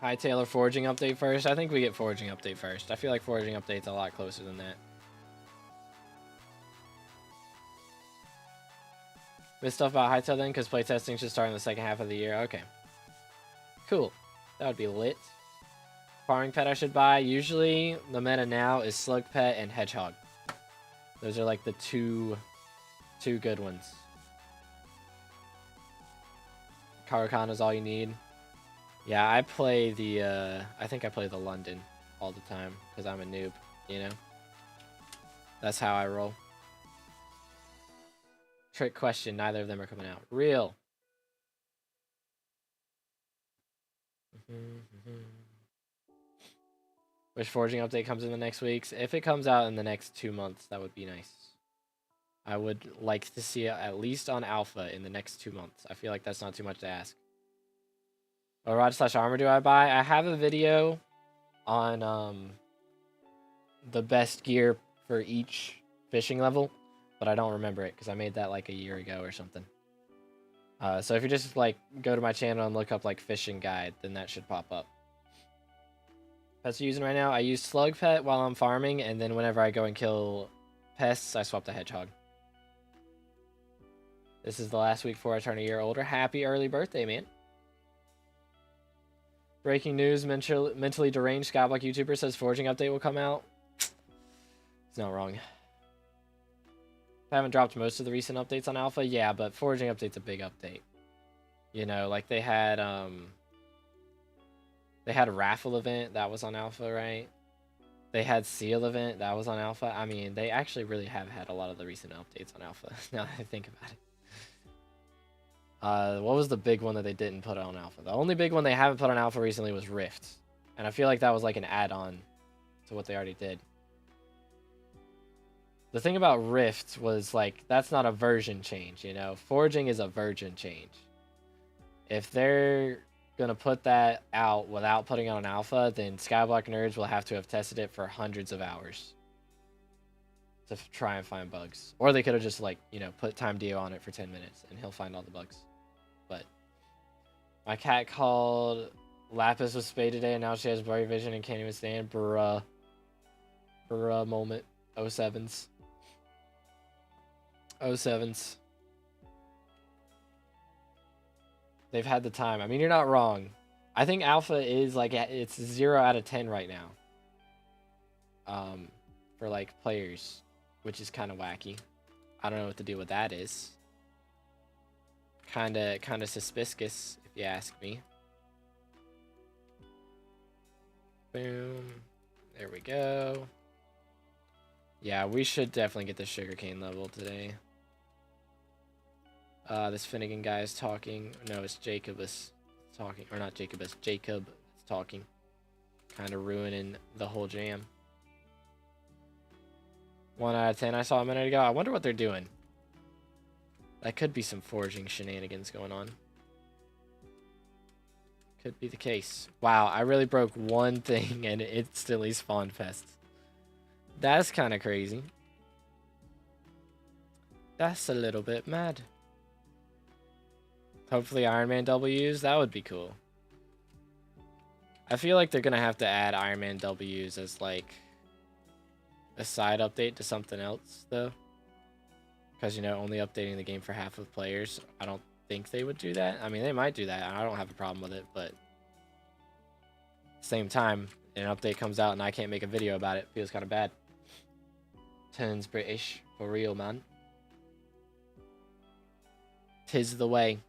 Hytale or foraging update first? I think we get foraging update first. I feel like foraging update's a lot closer than that. Missed stuff about Hytale then, because playtesting should start in the second half of the year. Okay. Cool. That would be lit. Farming pet I should buy. Usually, the meta now is Slug Pet and Hedgehog. Those are like the two good ones. Karakan is all you need. Yeah, I play the, I think I play the London all the time, because I'm a noob, you know? That's how I roll. Trick question, neither of them are coming out. Real. Wish foraging update comes in the next weeks. If it comes out in the next 2 months, that would be nice. I would like to see it at least on alpha in the next 2 months. I feel like that's not too much to ask. What rod / armor do I buy? I have a video on the best gear for each fishing level, but I don't remember it because I made that like a year ago or something. So if you just like go to my channel and look up like fishing guide, then that should pop up. Pets you're using right now? I use Slug Pet while I'm farming, and then whenever I go and kill pests, I swap to Hedgehog. This is the last week before I turn a year older. Happy early birthday, man. Breaking news, mentally deranged SkyBlock YouTuber says foraging update will come out. He's not wrong. I haven't dropped most of the recent updates on alpha. Yeah, but foraging update's a big update. You know, like they had a raffle event that was on alpha, right? They had seal event that was on alpha. I mean, they actually really have had a lot of the recent updates on alpha, now that I think about it. What was the big one that they didn't put on alpha? The only big one they haven't put on alpha recently was Rift. And I feel like that was like an add-on to what they already did. the thing about Rift was like that's not a version change, you know. Forging is a version change. If they're gonna put that out without putting out an alpha, then Skyblock nerds will have to have tested it for hundreds of hours to try and find bugs. Or they could have just like, you know, put time Dio on it for 10 minutes and he'll find all the bugs. But my cat called Lapis with Spade today and now she has blurry vision and can't even stand. Bruh. Bruh moment. 07s. 07s. They've had the time. I mean, you're not wrong. I think alpha is like, it's 0 out of 10 right now. For like players, which is kind of wacky. I don't know what the deal with that is. Kind of suspicious, if you ask me. Boom. There we go. Yeah, we should definitely get the sugarcane level today. This Finnegan guy is talking. No, it's Jacobus talking. Or not Jacobus. Jacob is talking. Kind of ruining the whole jam. 1 out of 10 I saw a minute ago. I wonder what they're doing. That could be some forging shenanigans going on. Could be the case. Wow, I really broke one thing and it instantly spawned pests. That's kind of crazy. That's a little bit mad. Hopefully Iron Man W's, that would be cool. I feel like they're gonna have to add Iron Man W's as like a side update to something else though. Because, you know, only updating the game for half of players, I don't think they would do that. I mean, they might do that. I don't have a problem with it, but same time, an update comes out and I can't make a video about it. Feels kind of bad. Turns British. For real, man. Tis the way.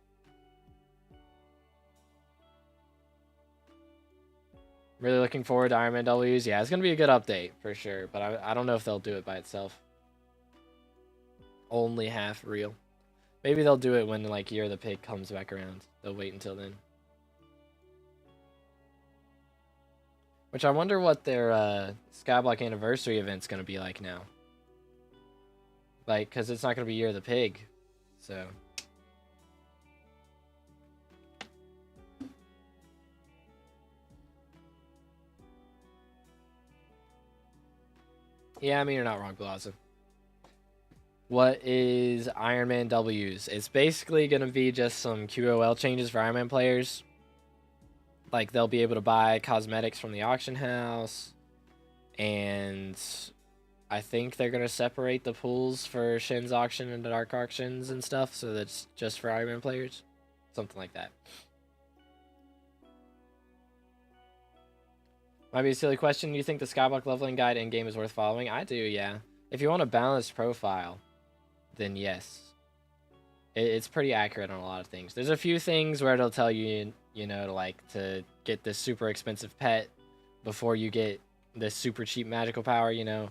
Really looking forward to Iron Man W's. Yeah, it's going to be a good update for sure, but I don't know if they'll do it by itself. Only half real. Maybe they'll do it when, like, Year of the Pig comes back around. They'll wait until then. Which I wonder what their Skyblock anniversary event's going to be like now. Like, because it's not going to be Year of the Pig. So... yeah, I mean, you're not wrong, Blaza. What is Iron Man W's? It's basically going to be just some QOL changes for Iron Man players. Like, they'll be able to buy cosmetics from the auction house. And I think they're going to separate the pools for Shin's auction and the Dark auctions and stuff. So that's just for Iron Man players. Something like that. Might be a silly question. Do you think the Skyblock leveling guide in-game is worth following? I do, yeah. If you want a balanced profile, then yes. It's pretty accurate on a lot of things. There's a few things where it'll tell you, you know, like to get this super expensive pet before you get this super cheap magical power, you know.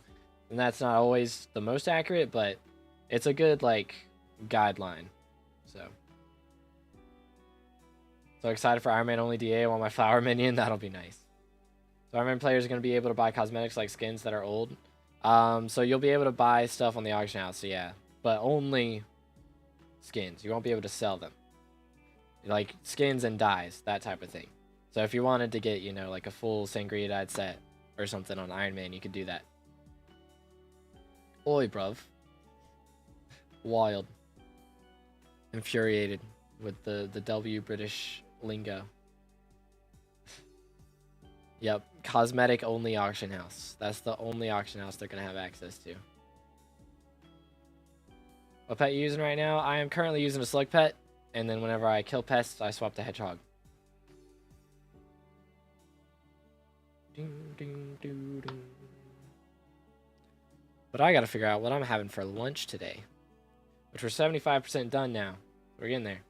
And that's not always the most accurate, but it's a good, like, guideline. So excited for Iron Man only DA on my flower minion. That'll be nice. So Iron Man players are going to be able to buy cosmetics like skins that are old. So you'll be able to buy stuff on the auction house, so yeah. But only skins. You won't be able to sell them. Like skins and dyes, that type of thing. So if you wanted to get, you know, like a full Sangria dyed set or something on Iron Man, you could do that. Oi, bruv. Wild. Infuriated with the W British lingo. Yep, cosmetic only auction house. That's the only auction house they're going to have access to. What pet are you using right now? I am currently using a slug pet, and then whenever I kill pests, I swap to hedgehog. Ding, ding, doo, ding. But I got to figure out what I'm having for lunch today, which we're 75% done now. We're getting there.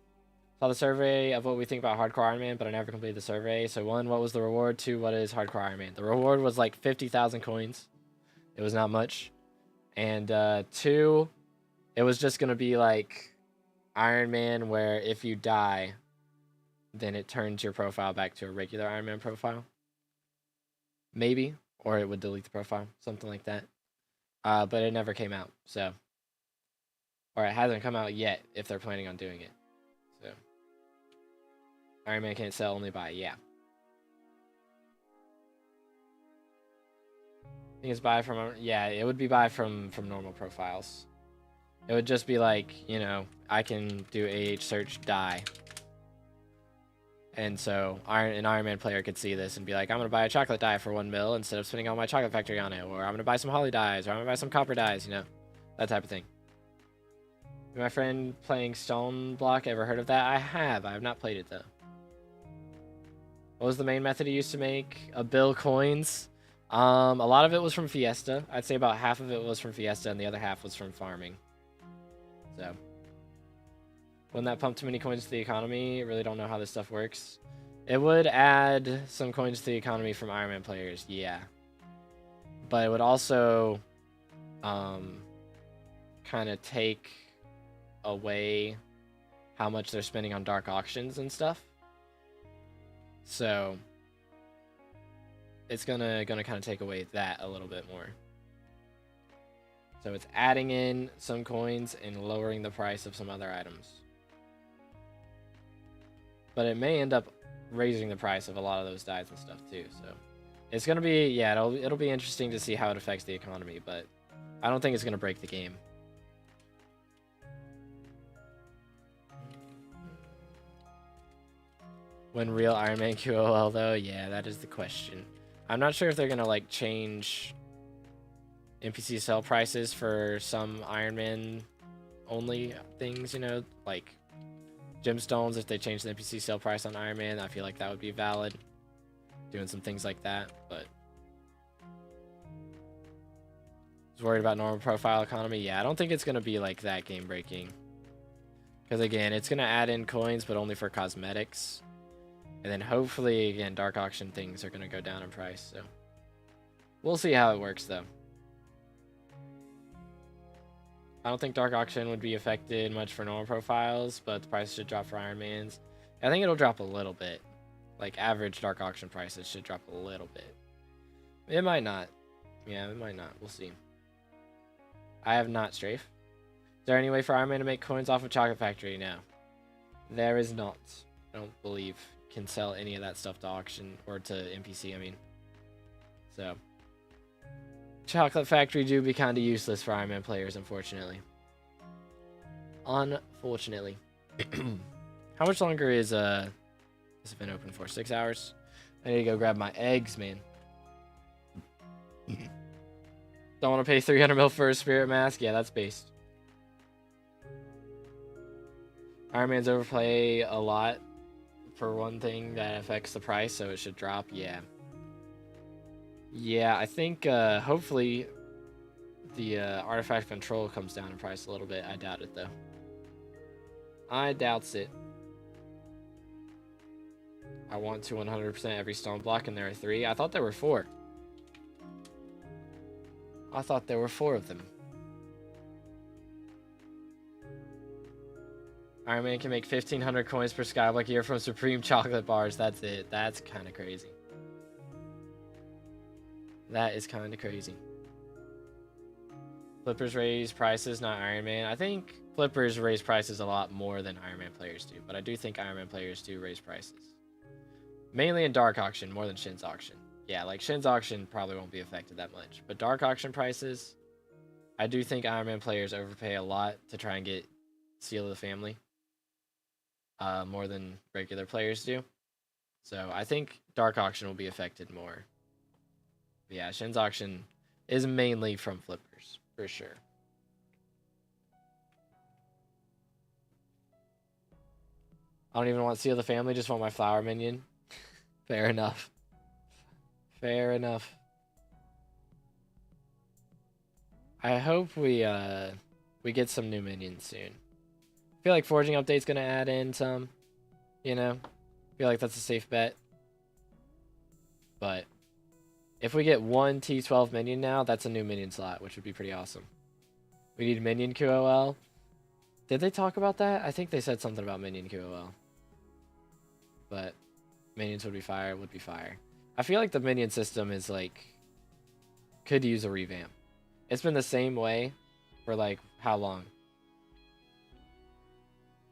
Saw the survey of what we think about Hardcore Iron Man, but I never completed the survey. So 1, what was the reward? 2, what is Hardcore Iron Man? The reward was like 50,000 coins. It was not much. And 2, it was just going to be like Iron Man where if you die, then it turns your profile back to a regular Iron Man profile. Maybe. Or it would delete the profile. Something like that. but it never came out, so, or it hasn't come out yet if they're planning on doing it. So Iron Man can't sell, only buy. Yeah, I think it's buy from, yeah, it would be buy from normal profiles. It would just be like, you know, I can do AH search die. And so an Iron Man player could see this and be like, I'm going to buy a chocolate die for 1 mil instead of spending all my chocolate factory on it. Or I'm going to buy some holly dies. Or I'm going to buy some copper dies, you know. That type of thing. My friend playing Stone Block, ever heard of that? I have. I have not played it, though. What was the main method he used to make? Bill coins? A lot of it was from Fiesta. I'd say about half of it was from Fiesta and the other half was from farming. So, wouldn't that pump too many coins to the economy? Really don't know how this stuff works. It would add some coins to the economy from Iron Man players, yeah. But it would also kind of take away how much they're spending on dark auctions and stuff. So it's gonna kind of take away that a little bit more. So it's adding in some coins and lowering the price of some other items. But it may end up raising the price of a lot of those dies and stuff too. So it's gonna be, yeah, it'll be interesting to see how it affects the economy, but I don't think it's gonna break the game. When real Iron Man QOL though, yeah, that is the question. I'm not sure if they're gonna like change NPC sell prices for some Iron Man only things, you know, like gemstones. If they change the NPC sale price on Iron Man, I feel like that would be valid. Doing some things like that, but I was worried about normal profile economy. Yeah, I don't think it's gonna be like that game breaking. Because again, it's gonna add in coins, but only for cosmetics. And then hopefully, again, dark auction things are gonna go down in price. So we'll see how it works though. I don't think dark auction would be affected much for normal profiles, but the price should drop for Iron Man's. I think it'll drop a little bit. Like average dark auction prices should drop a little bit. It might not. Yeah, it might not. We'll see. I have not, Strafe. Is there any way for Iron Man to make coins off of Chocolate Factory? No. There is not. I don't believe can sell any of that stuff to auction or to NPC, I mean. So Chocolate Factory do be kind of useless for Iron Man players, unfortunately. Unfortunately. How much longer is this been open for? 6 hours? I need to go grab my eggs, man. Don't want to pay 300 mil for a spirit mask? Yeah, that's based. Iron Man's overplay a lot for one thing that affects the price, so it should drop. Yeah. Yeah, I think hopefully the artifact control comes down in price a little bit. I doubt it, though. I doubts it. I want to 100% every stone block, and there are 3. I thought there were 4. I thought there were 4 of them. Iron Man can make 1,500 coins per skyblock year from Supreme Chocolate Bars. That's it. That's kind of crazy. That is kind of crazy. Flippers raise prices, not Iron Man. I think Flippers raise prices a lot more than Iron Man players do, but I do think Iron Man players do raise prices. Mainly in Dark Auction, more than Shin's Auction. Yeah, like Shin's Auction probably won't be affected that much, but Dark Auction prices, I do think Iron Man players overpay a lot to try and get Seal of the Family. More than regular players do. So I think Dark Auction will be affected more. But yeah, Shin's Auction is mainly from Flippers, for sure. I don't even want Seal of the Family, just want my flower minion. Fair enough. Fair enough. I hope we get some new minions soon. I feel like Forging Update's gonna add in some, you know? I feel like that's a safe bet. But if we get 1 T12 minion now, that's a new minion slot, which would be pretty awesome. We need minion QOL. Did they talk about that? I think they said something about minion QOL. But minions would be fire, would be fire. I feel like the minion system is like, could use a revamp. It's been the same way for like how long?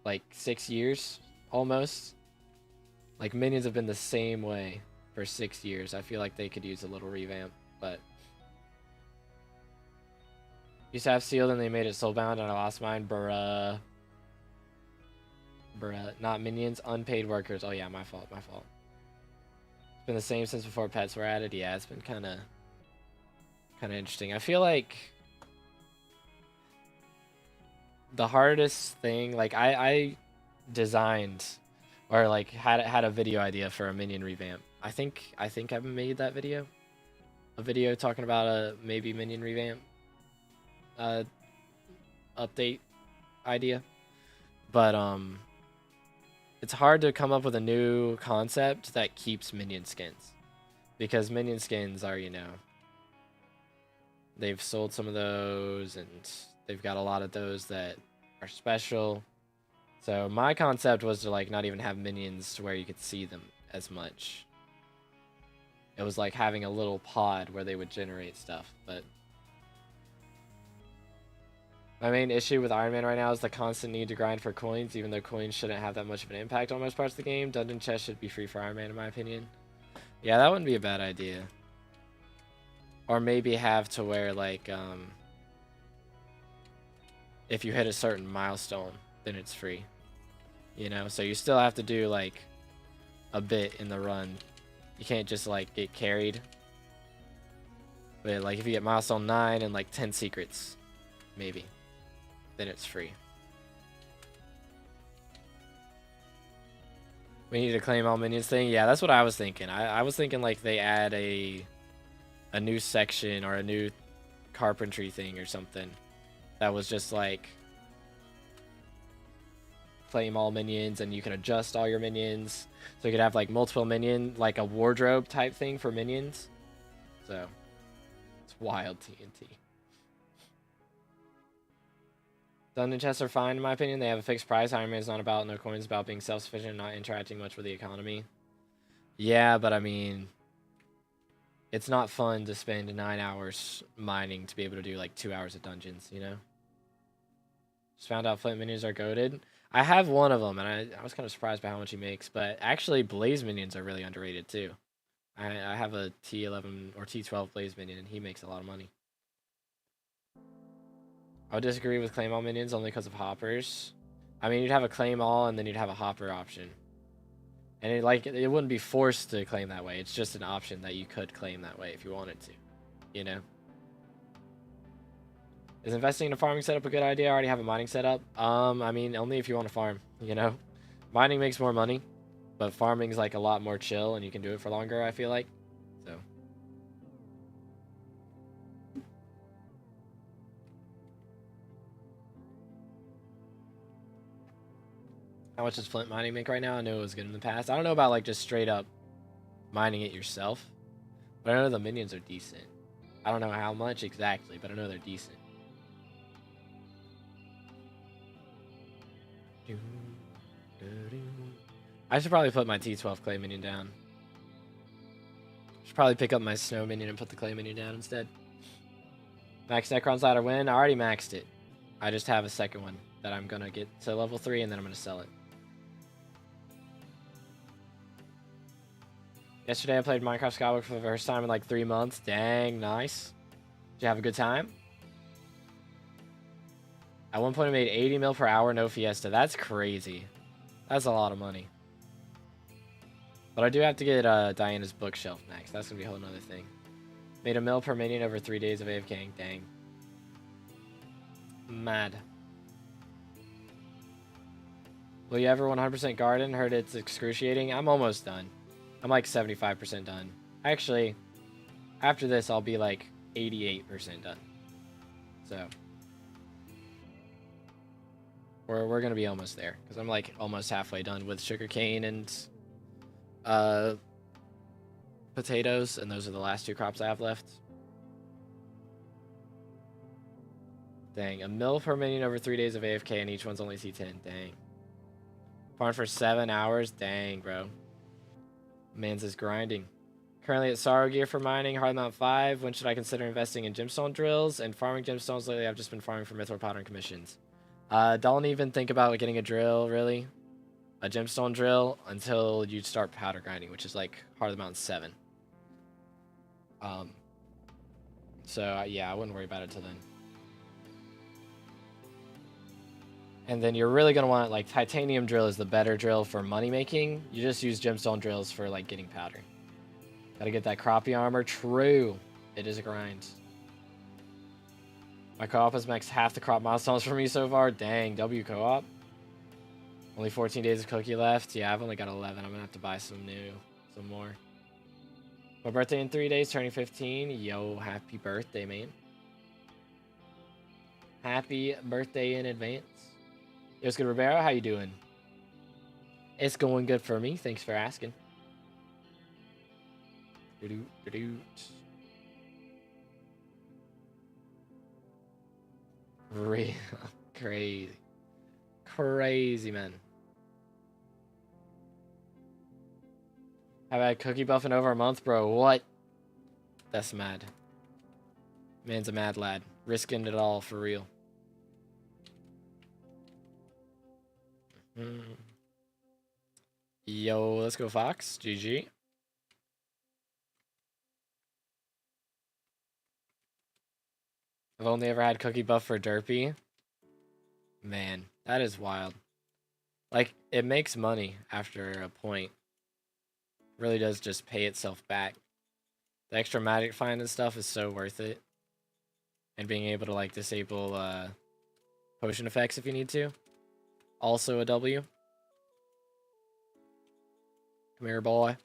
Like 6 years almost. Like minions have been the same way for 6 years. I feel like they could use a little revamp, but used to have sealed and they made it soulbound and I lost mine. Bruh. Not minions, unpaid workers. Oh yeah, my fault. It's been the same since before pets were added. Yeah, it's been kind of interesting. I feel like the hardest thing, like I designed or like had a video idea for a minion revamp. I think I've made that video. A video talking about a maybe minion revamp update idea. But it's hard to come up with a new concept that keeps minion skins. Because minion skins are, you know, they've sold some of those and they've got a lot of those that are special. So my concept was to like not even have minions to where you could see them as much. It was like having a little pod where they would generate stuff, but my main issue with Iron Man right now is the constant need to grind for coins, even though coins shouldn't have that much of an impact on most parts of the game. Dungeon chests should be free for Iron Man, in my opinion. Yeah, that wouldn't be a bad idea. Or maybe have to where, like, if you hit a certain milestone, then it's free. You know? So you still have to do, like, a bit in the run. You can't just, like, get carried. But, like, if you get milestone 9 and, like, 10 secrets, maybe, then it's free. We need to claim all minions thing. Yeah, that's what I was thinking. I was thinking like they add a new section or a new carpentry thing or something that was just like claim all minions and you can adjust all your minions. So you could have like multiple minion, like a wardrobe type thing for minions. So it's wild TNT. Dungeon chests are fine in my opinion. They have a fixed price. Iron Man is not about no coins, about being self-sufficient and not interacting much with the economy. Yeah, but I mean, it's not fun to spend 9 hours mining to be able to do like 2 hours of dungeons, you know? Just found out Flint minions are goated. I have one of them, and I was kind of surprised by how much he makes, but actually Blaze minions are really underrated too. I have a T11 or T12 Blaze minion, and he makes a lot of money. I would disagree with claim all minions only because of hoppers. I mean, you'd have a claim all and then you'd have a hopper option. And it wouldn't be forced to claim that way. It's just an option that you could claim that way if you wanted to, you know? Is investing in a farming setup a good idea? I already have a mining setup. I mean, only if you want to farm, you know? Mining makes more money, but farming's like a lot more chill and you can do it for longer, I feel like. So how much does flint mining make right now? I know it was good in the past. I don't know about like just straight up mining it yourself, but I know the minions are decent. I don't know how much exactly, but I know they're decent. I should probably put my T12 clay minion down. Should probably pick up my snow minion and put the clay minion down instead. Max Necron's ladder win. I already maxed it. I just have a second one that I'm gonna get to level 3 and then I'm gonna sell it. Yesterday I played Minecraft SkyBlock for the first time in like 3 months. Dang, nice. Did you have a good time? At one point I made 80 mil per hour, no fiesta. That's crazy. That's a lot of money. But I do have to get Diana's bookshelf next. That's gonna be a whole nother thing. Made a mil per minion over 3 days of AFKing. Dang. Mad. Will you ever 100% garden? Heard it's excruciating. I'm almost done. I'm like 75% done. Actually, after this, I'll be like 88% done. So we're gonna be almost there because I'm like almost halfway done with sugarcane and potatoes, and those are the last 2 crops I have left. Dang, a mil per minion over 3 days of AFK, and each one's only C10. Dang. Farm for 7 hours. Dang, bro. Man's is grinding. Currently at Sorrow Gear for mining, Hard Mount 5. When should I consider investing in gemstone drills and farming gemstones? Lately, I've just been farming for mithril powder and commissions. Don't even think about getting a drill, really. A gemstone drill until you start powder grinding, which is like Heart of the Mountain 7. So yeah, I wouldn't worry about it till then. And then you're really gonna want like titanium drill is the better drill for money making. You just use gemstone drills for like getting powder. Gotta get that crappie armor. True, it is a grind. My co-op has maxed half the crop milestones for me so far. Dang, W co-op. Only 14 days of cookie left. Yeah, I've only got 11. I'm gonna have to buy some more. My birthday in 3 days, turning 15. Yo, happy birthday, man. Happy birthday in advance. Yo, it's good, Ribeiro. How you doing? It's going good for me. Thanks for asking. Real crazy, man. I've had cookie buff in over a month, bro. What? That's mad. Man's a mad lad. Risking it all for real. Yo, let's go, Fox. GG. I've only ever had cookie buff for Derpy. Man, that is wild. Like, it makes money after a point. It really does just pay itself back. The extra magic find and stuff is so worth it. And being able to, like, disable potion effects if you need to. Also a W. Come here, boy.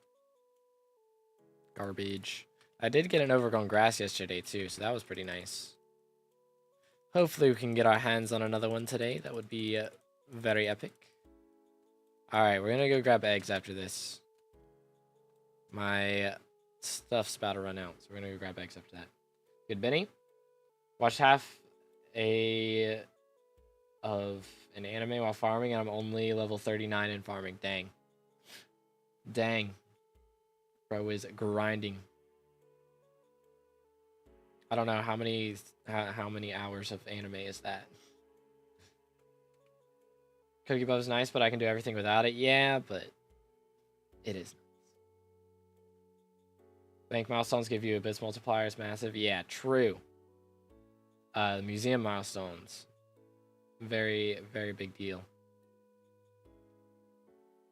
Garbage. I did get an overgrown grass yesterday, too, so that was pretty nice. Hopefully we can get our hands on another one today. That would be very epic. Alright, we're gonna go grab eggs after this. My stuff's about to run out, so we're gonna go grab eggs after that. Good, Benny? Watched half of an anime while farming, and I'm only level 39 in farming. Dang. Dang. Bro is grinding. I don't know how many hours of anime is that. Cookie Buff is nice, but I can do everything without it. Yeah, but it is nice. Bank milestones give you abyss multipliers, massive. Yeah, true. The museum milestones, very, very big deal.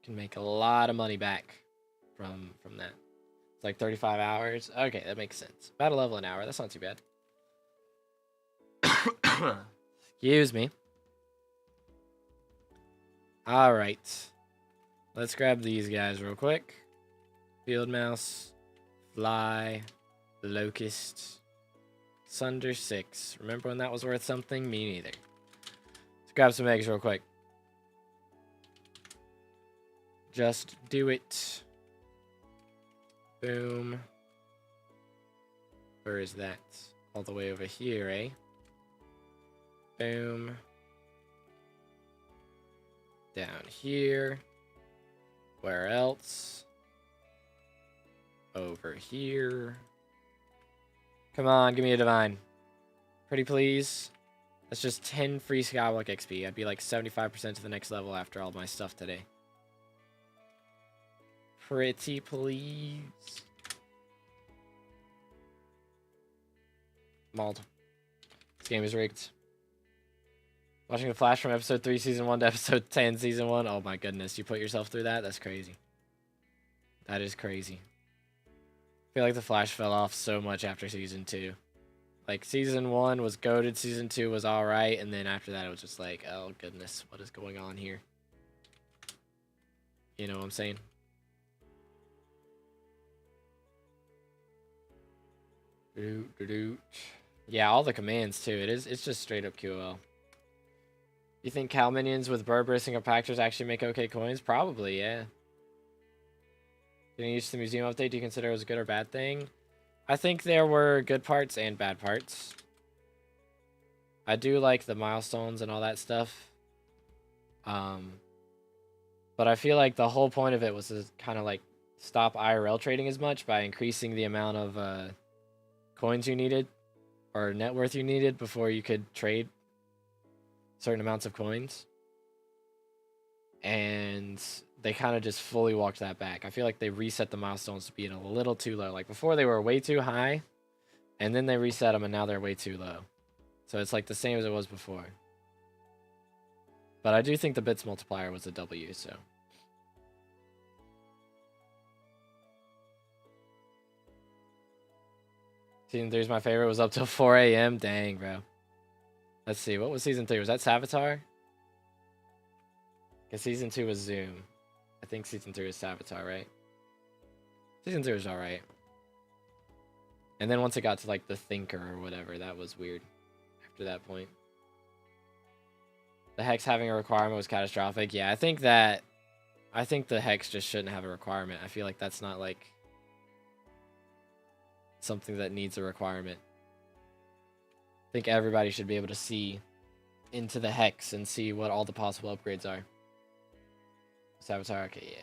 Can make a lot of money back from that. It's like 35 hours. Okay, that makes sense. About a level an hour. That's not too bad. Excuse me. All right. Let's grab these guys real quick. Field mouse, fly, locust, sunder 6. Remember when that was worth something? Me neither. Let's grab some eggs real quick. Just do it. Boom. Where is that? All the way over here, eh? Boom. Down here. Where else? Over here. Come on, give me a divine. Pretty please. That's just 10 free SkyBlock XP. I'd be like 75% to the next level after all my stuff today. Pretty please. Mauled. This game is rigged. Watching the flash from episode 3 season 1 to episode 10 season 1. Oh my goodness, you put yourself through that? That's crazy. That is crazy. I feel like the flash fell off so much after season 2. Like season 1 was goated, season 2 was alright, and then after that it was just like, oh goodness, what is going on here? You know what I'm saying? Yeah, all the commands too. It's just straight up QL. You think cow minions with Berberus and compactors actually make okay coins? Probably, yeah. Getting used to the museum update, do you consider it was a good or bad thing? I think there were good parts and bad parts. I do like the milestones and all that stuff. But I feel like the whole point of it was to kind of like stop IRL trading as much by increasing the amount of coins you needed or net worth you needed before you could trade certain amounts of coins. And they kind of just fully walked that back. I feel like they reset the milestones to being a little too low. Like before they were way too high, and then they reset them and now they're way too low. So it's like the same as it was before. But I do think the bits multiplier was a W, so. Season 3 is my favorite. It was up till 4 a.m. Dang, bro. Let's see. What was Season 3? Was that Savitar? Because Season 2 was Zoom. I think Season 3 was Savitar, right? Season 3 was alright. And then once it got to, like, the Thinker or whatever, that was weird after that point. The Hex having a requirement was catastrophic. Yeah, I think the Hex just shouldn't have a requirement. I feel like that's not, like, something that needs a requirement. I think everybody should be able to see into the Hex and see what all the possible upgrades are. Savitar, okay, yeah.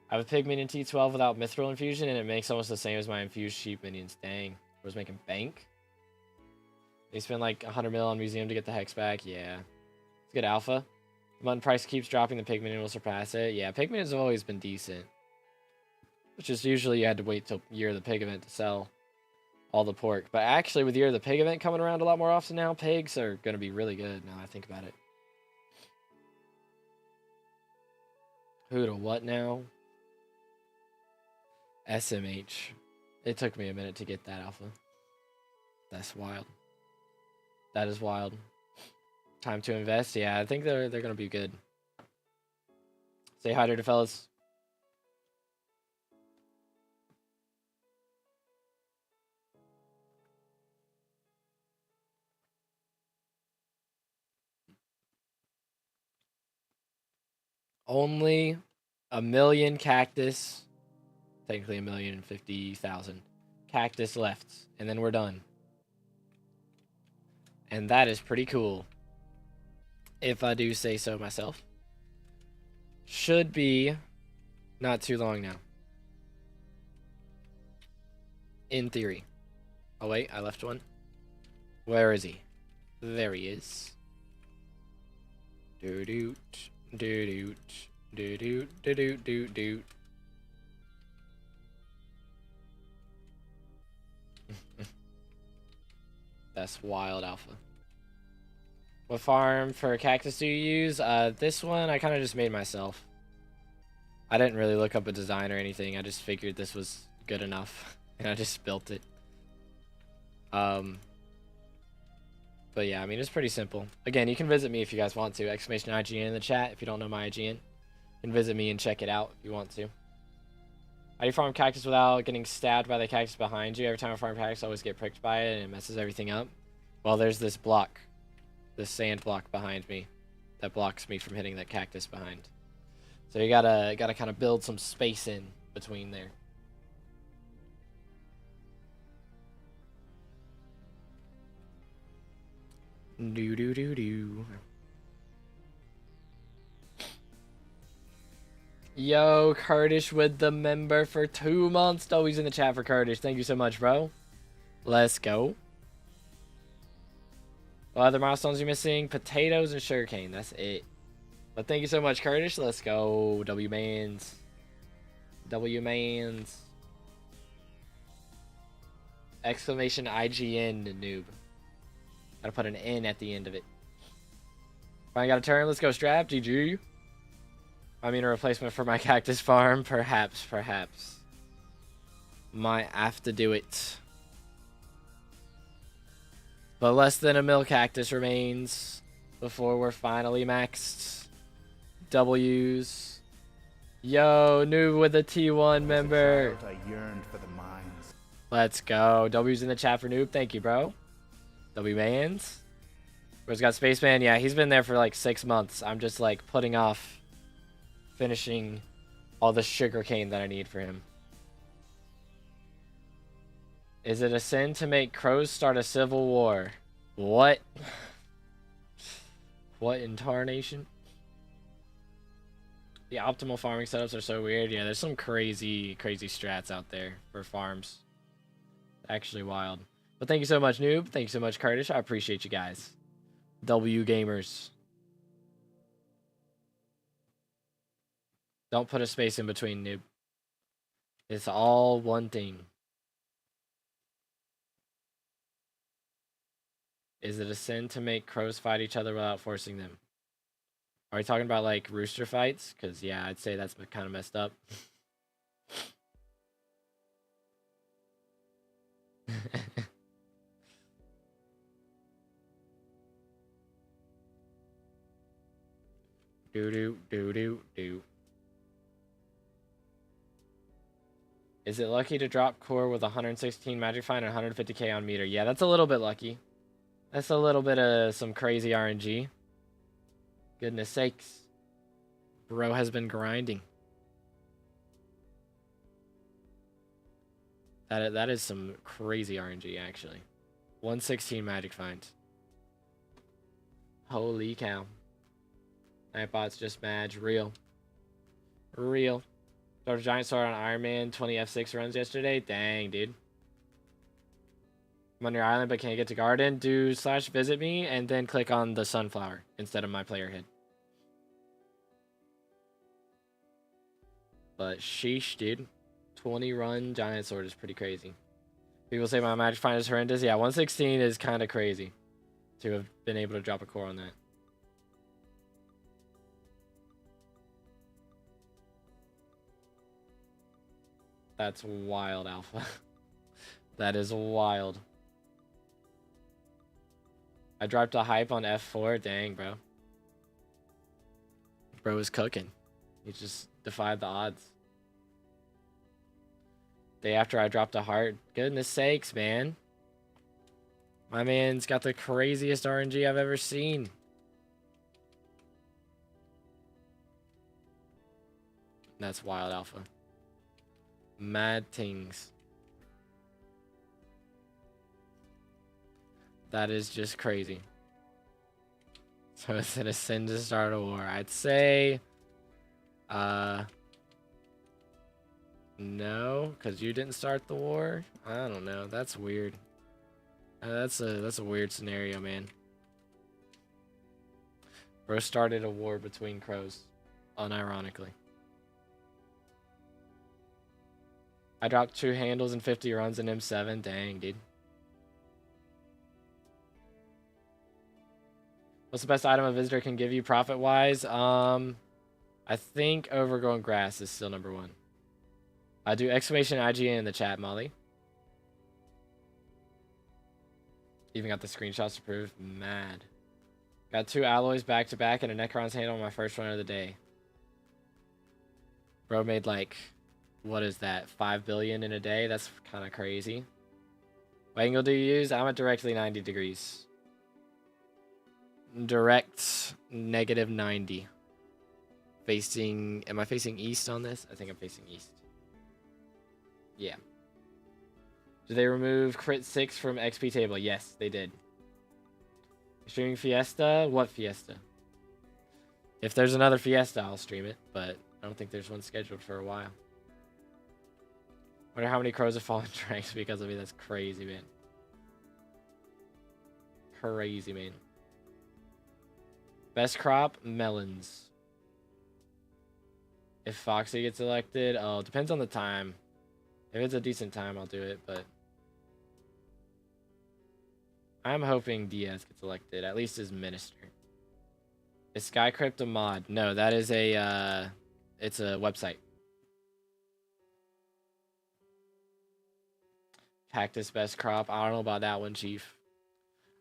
I have a pig minion T12 without Mithril infusion, and it makes almost the same as my infused sheep minions. Dang. I was making bank. They spend like 100 mil on museum to get the Hex back. Yeah. It's good alpha. Mutton price keeps dropping, the pig minion will surpass it. Yeah, pig minions have always been decent. Which is usually you had to wait till Year of the Pig event to sell all the pork. But actually, with Year of the Pig event coming around a lot more often now, pigs are going to be really good now I think about it. Who to what now? SMH. It took me a minute to get that alpha. That's wild. That is wild. Time to invest. Yeah, I think they're going to be good. Say hi to the fellas. Only 1 million cactus, technically 1,050,000 cactus left, and then we're done. And that is pretty cool, if I do say so myself. Should be not too long now, in theory. Oh wait, I left one. Where is he? There he is. Doo-doot. Do-doot. Do-doot. Do-doot. Do-doot. That's wild alpha. What farm for cactus do you use? This one I kind of just made myself. I didn't really look up a design or anything. I just figured this was good enough, and I just built it. But yeah, I mean, it's pretty simple. Again, you can visit me if you guys want to. Exclamation IGN in the chat if you don't know my IGN. You can visit me and check it out if you want to. How do you farm cactus without getting stabbed by the cactus behind you? Every time I farm cactus, I always get pricked by it and it messes everything up. Well, there's this block. This sand block behind me that blocks me from hitting that cactus behind. So you gotta kind of build some space in between there. Do. Yo, Kurdish with the member for 2 months. Oh, he's in the chat for Kurdish. Thank you so much, bro. Let's go. What other milestones are you missing? Potatoes and sugarcane. That's it. But thank you so much, Kurdish. Let's go. W-Mans. W-Mans. Exclamation IGN, noob. Gotta put an N at the end of it. Finally got a turn. Let's go, Strap. GG. I mean, a replacement for my cactus farm. Perhaps. Might have to do it. But less than 1 mil cactus remains before we're finally maxed. W's. Yo, noob with a T1 member.
I yearned for the mines.
Let's go. W's in the chat for noob. Thank you, bro. W-Mans. Where's got Spaceman? Yeah, he's been there for like 6 months. I'm just like putting off finishing all the sugarcane that I need for him. Is it a sin to make crows start a civil war? What? What in tarnation? The optimal farming setups are so weird. Yeah, there's some crazy strats out there for farms. Actually wild. But thank you so much, Noob. Thank you so much, Kurdish. I appreciate you guys. W Gamers. Don't put a space in between, Noob. It's all one thing. Is it a sin to make crows fight each other without forcing them? Are we talking about, like, rooster fights? Because, yeah, I'd say that's kind of messed up. Do. Is it lucky to drop core with 116 magic find and 150k on meter? Yeah, that's a little bit lucky. That's a little bit of some crazy RNG. Goodness sakes. Bro has been grinding. That is some crazy RNG, actually. 116 magic finds. Holy cow. Nightbot's just mad. Real. Started Giant Sword on Iron Man 20 F6 runs yesterday. Dang, dude. I'm on your island but can't get to garden. Do / visit me and then click on the sunflower instead of my player head. But sheesh, dude. 20 run Giant Sword is pretty crazy. People say my magic find is horrendous. Yeah, 116 is kind of crazy to have been able to drop a core on that. That's wild, Alpha. That is wild. I dropped a hype on F4. Dang, bro. Bro is cooking. He just defied the odds. Day after I dropped a heart. Goodness sakes, man. My man's got the craziest RNG I've ever seen. That's wild, Alpha. Mad things. That is just crazy. So is it a sin to start a war? I'd say no, because you didn't start the war. I don't know. That's weird. That's a weird scenario, man. Bro started a war between crows, unironically. I dropped 2 handles and 50 runs in M7. Dang, dude. What's the best item a visitor can give you profit-wise? I think overgrown grass is still #1. I do exclamation IGN in the chat, Molly. Even got the screenshots to prove. Mad. Got 2 alloys back-to-back and a Necron's handle on my first run of the day. Bro made like, what is that, 5 billion in a day? That's kind of crazy. What angle do you use? I'm at directly 90 degrees. Direct -90. Facing, am I facing east on this? I think I'm facing east. Yeah. Did they remove crit 6 from XP table? Yes, they did. Streaming Fiesta? What Fiesta? If there's another Fiesta, I'll stream it, but I don't think there's one scheduled for a while. Wonder how many crows have fallen ranks because of me. That's crazy, man. Crazy, man. Best crop? Melons. If Foxy gets elected, oh, depends on the time. If it's a decent time, I'll do it, but I'm hoping Diaz gets elected, at least as minister. Is SkyCrypt a mod? No, that is a, it's a website. Cactus best crop. I don't know about that one, Chief.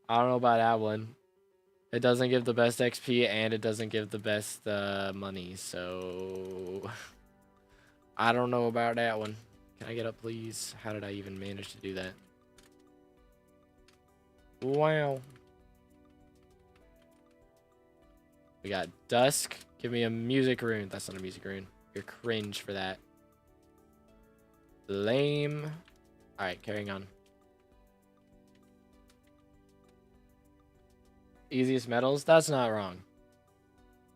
I don't know about that one. It doesn't give the best XP and it doesn't give the best money, so I don't know about that one. Can I get up, please? How did I even manage to do that? Wow. We got Dusk. Give me a music rune. That's not a music rune. You're cringe for that. Lame. Alright, carrying on. Easiest metals? That's not wrong.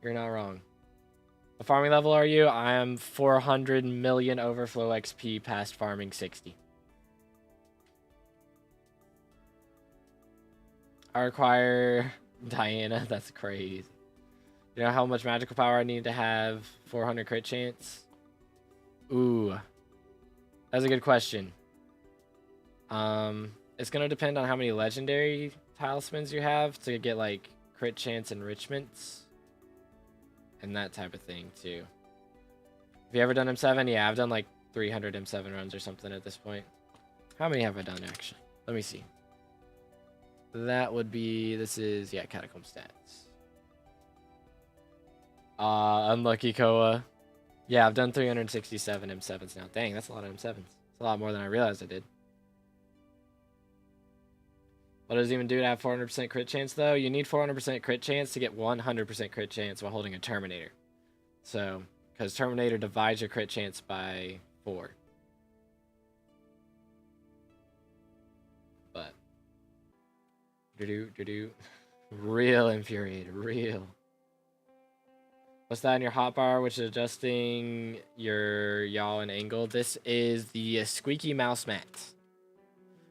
You're not wrong. What farming level are you? I am 400 million overflow XP past farming 60. I require Diana. That's crazy. You know how much magical power I need to have 400 crit chance? Ooh. That's a good question. It's gonna depend on how many legendary talismans you have to get like crit chance enrichments. And that type of thing too. Have you ever done M7? Yeah, I've done like 300 M7 runs or something at this point. How many have I done actually? Let me see. That would be, this is, yeah, Catacomb stats. Unlucky Koa. Yeah, I've done 367 M7s now. Dang, that's a lot of M7s. It's a lot more than I realized I did. What does it even do to have 400% crit chance, though? You need 400% crit chance to get 100% crit chance while holding a Terminator. So, because Terminator divides your crit chance by 4. But, real infuriated, real. What's that in your hotbar, which is adjusting your yaw and angle? This is the Squeaky Mouse Mat,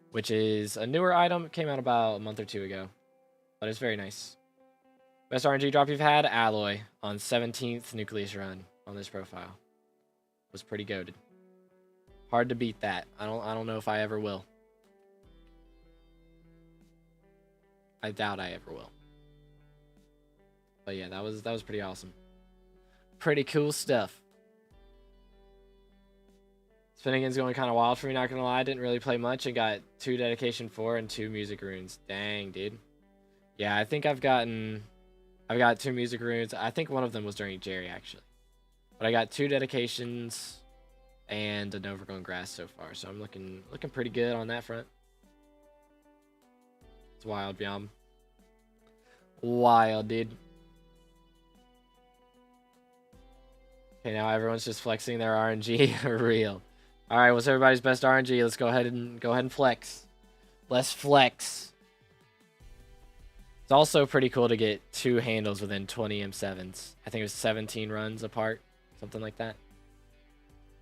which is a newer item. It came out about a month or two ago, but it's very nice. Best RNG drop you've had? Alloy on 17th Nucleus run on this profile. Was pretty goated. Hard to beat that. I don't know if I ever will. I doubt I ever will. But yeah, that was pretty awesome. Pretty cool stuff. Finnegan's going kind of wild for me, not gonna lie. I didn't really play much and got 2 dedication 4 and 2 music runes. Dang, dude. Yeah, I think I've got 2 music runes. I think one of them was during Jerry actually. But I got 2 dedications and an overgrown grass so far. So I'm looking pretty good on that front. It's wild, Biom. Wild, dude. Okay, now everyone's just flexing their RNG. Real. All right, what's everybody's best RNG? Let's go ahead and flex. Let's flex. It's also pretty cool to get 2 handles within 20 M7s. I think it was 17 runs apart, something like that,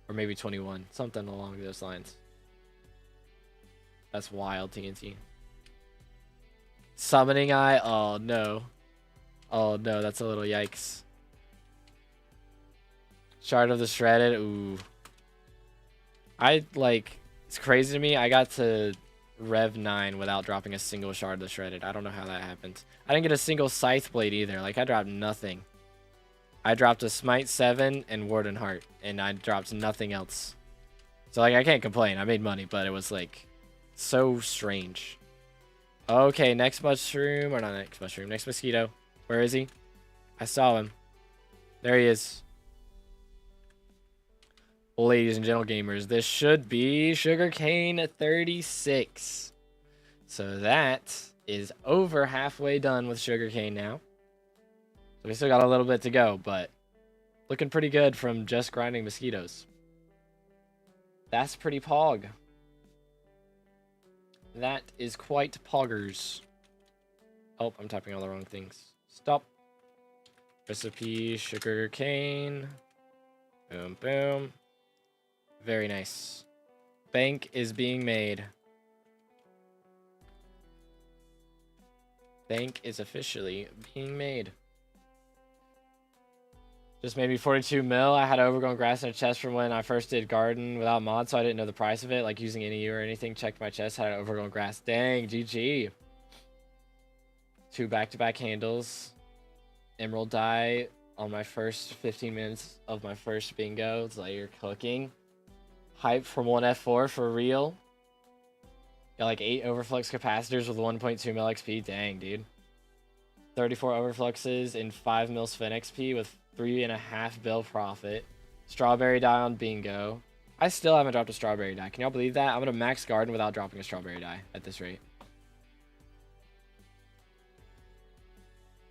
or maybe 21, something along those lines. That's wild, TNT. Summoning Eye. Oh no. Oh no, that's a little yikes. Shard of the Shredded. Ooh. It's crazy to me. I got to Rev 9 without dropping a single Shard of the Shredded. I don't know how that happened. I didn't get a single Scythe Blade either. Like, I dropped nothing. I dropped a Smite 7 and Warden Heart, and I dropped nothing else. So, like, I can't complain. I made money, but it was, like, so strange. Okay, next mushroom. Or not next mushroom. Next mosquito. Where is he? I saw him. There he is. Ladies and gentle gamers, this should be Sugarcane 36. So that is over halfway done with Sugarcane now. So we still got a little bit to go, but looking pretty good from just grinding mosquitoes. That's pretty pog. That is quite poggers. Oh, I'm typing all the wrong things. Stop. Recipe, sugarcane. Boom, boom. Very nice. Bank is being made. Bank is officially being made. Just made me 42 mil. I had overgrown grass in a chest from when I first did garden without mods, so I didn't know the price of it, like using any or anything. Checked my chest, had overgrown grass. Dang, GG. 2 back-to-back handles. Emerald dye on my first 15 minutes of my first bingo. It's like you're cooking. Hype from 1F4 for real. Got like 8 overflux capacitors with 1.2 mil XP. Dang, dude. 34 overfluxes in 5 mil Sphin XP with 3.5 bill profit. Strawberry dye on bingo. I still haven't dropped a strawberry dye. Can y'all believe that? I'm gonna max garden without dropping a strawberry dye at this rate.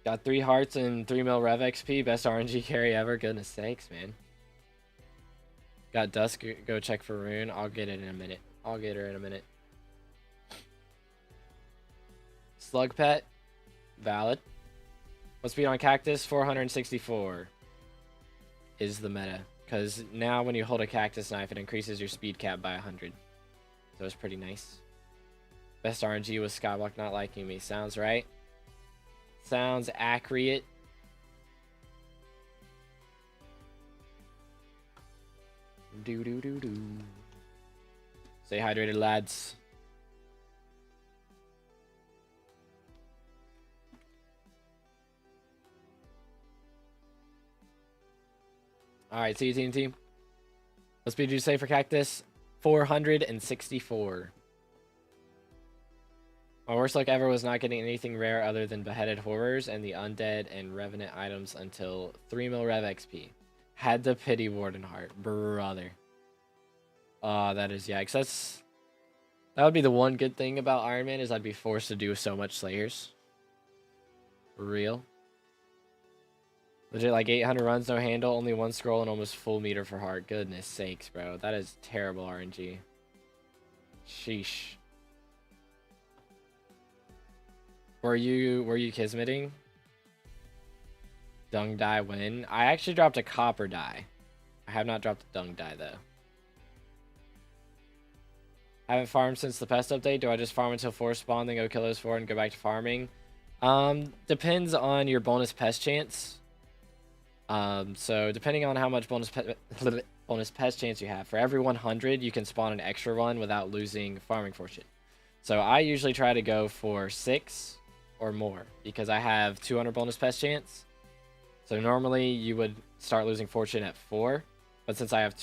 Got 3 hearts and 3 mil rev XP. Best RNG carry ever. Goodness sakes, man. Got Dusk. Go check for Rune. I'll get it in a minute. I'll get her in a minute. Slug Pet. Valid. What's speed on Cactus? 464. is the meta. Because now when you hold a cactus knife, it increases your speed cap by 100. So it's pretty nice. Best RNG was SkyBlock not liking me. Sounds right. Sounds accurate. Do. Stay hydrated, lads. Alright, see you, team. What speed did you say for cactus? 464. My worst luck ever was not getting anything rare other than beheaded horrors and the undead and revenant items until 3 mil rev XP. Had to pity Warden Heart, brother. Oh, that is yikes. That would be the one good thing about Iron Man is I'd be forced to do so much Slayers. For real. Legit, like 800 runs, no handle, only one scroll, and almost full meter for heart. Goodness sakes, bro. That is terrible RNG. Sheesh. Were you kismeting? Dung die win? I actually dropped a copper die. I have not dropped a dung die, though. Haven't farmed since the pest update. Do I just farm until 4 spawn, then go kill those 4 and go back to farming? Depends on your bonus pest chance. So depending on how much bonus pest chance you have, for every 100 you can spawn an extra one without losing farming fortune. So I usually try to go for 6 or more because I have 200 bonus pest chance. So normally you would start losing fortune at 4, but since I have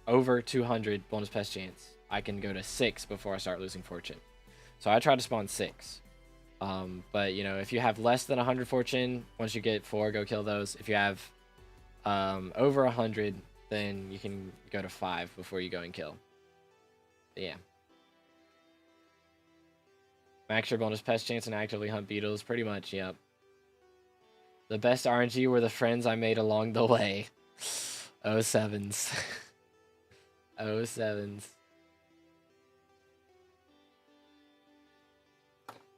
over 200 bonus pest chance, I can go to 6 before I start losing fortune. So I try to spawn 6. But you know, if you have less than 100 fortune, once you get 4, go kill those. If you have over 100, then you can go to 5 before you go and kill. But yeah. Max your bonus pest chance and actively hunt beetles. Pretty much, yep. The best RNG were the friends I made along the way. 07s. 07s.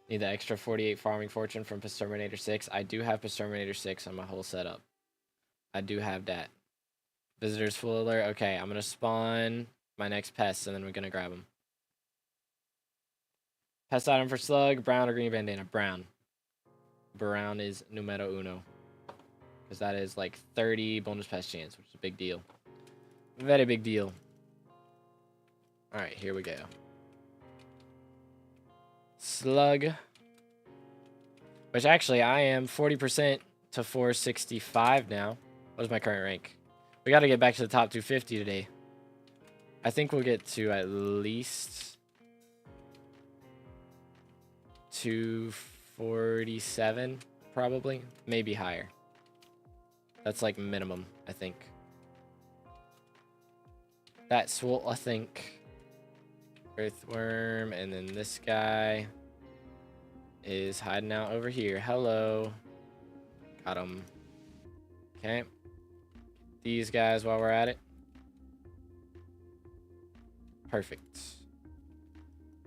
Need the extra 48 farming fortune from Exterminator 6. I do have Exterminator 6 on my whole setup. I do have that. Visitors full alert. Okay, I'm going to spawn my next pest, and then we're going to grab them. Pest item for slug, brown or green bandana? Brown. Brown is numero uno. Because that is like 30 bonus pest chance, which is a big deal. Very big deal. Alright, here we go. Slug. Which actually, I am 40% to 465 now. What is my current rank? We got to get back to the top 250 today. I think we'll get to at least 247, probably. Maybe higher. That's like minimum, I think. That's what I think. Earthworm, and then this guy is hiding out over here. Hello. Got him. Okay. These guys while we're at it. Perfect.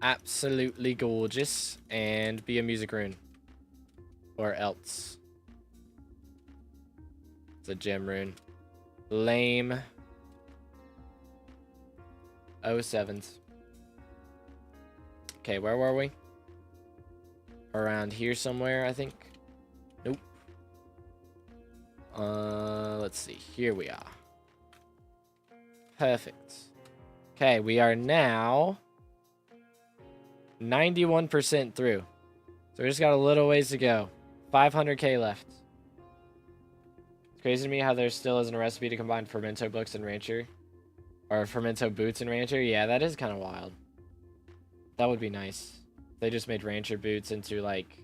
Absolutely gorgeous. And be a music rune. Or else. It's a gem rune. Lame. 07s. Okay, where were we? Around here somewhere, I think. Nope. Let's see. Here we are. Perfect. Okay, we are now 91% through. So we just got a little ways to go. 500k left. It's crazy to me how there still isn't a recipe to combine Fermento books and Rancher. Or Fermento boots and Rancher. Yeah, that is kind of wild. That would be nice. They just made Rancher boots into like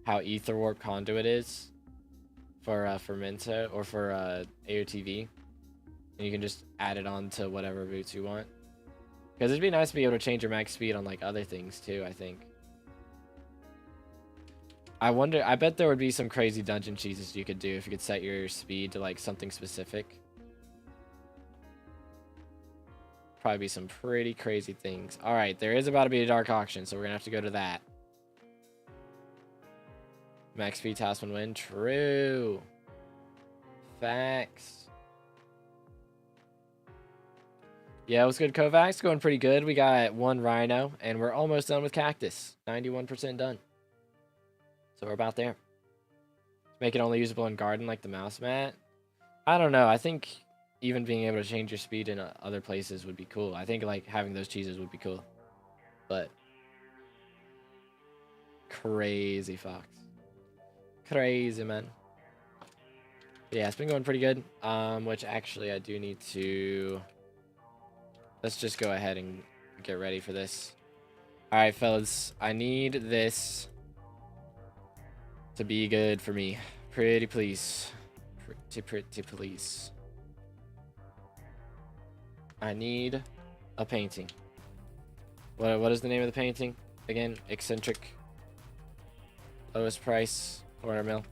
how Ether Warp Conduit is for Fermento or for AOTV. And you can just add it on to whatever boots you want. Because it'd be nice to be able to change your max speed on like other things too, I think. I wonder, I bet there would be some crazy dungeon cheeses you could do if you could set your speed to like something specific. Probably be some pretty crazy things. All right, there is about to be a dark auction, so we're gonna have to go to that. Max speed talisman win. True. Facts. Yeah, what's good, Kovacs? Going pretty good. We got 1 Rhino, and we're almost done with Cactus. 91% done. So we're about there. Make it only usable in garden like the mouse mat. I don't know. I think even being able to change your speed in other places would be cool. I think like having those cheeses would be cool. But crazy Fox. Crazy, man. Yeah, it's been going pretty good. Which actually I do need to... Let's just go ahead and get ready for this. Alright, fellas. I need this to be good for me. Pretty please. Pretty please. I need a painting. What is the name of the painting? Again, eccentric. Lowest price, 400 mil.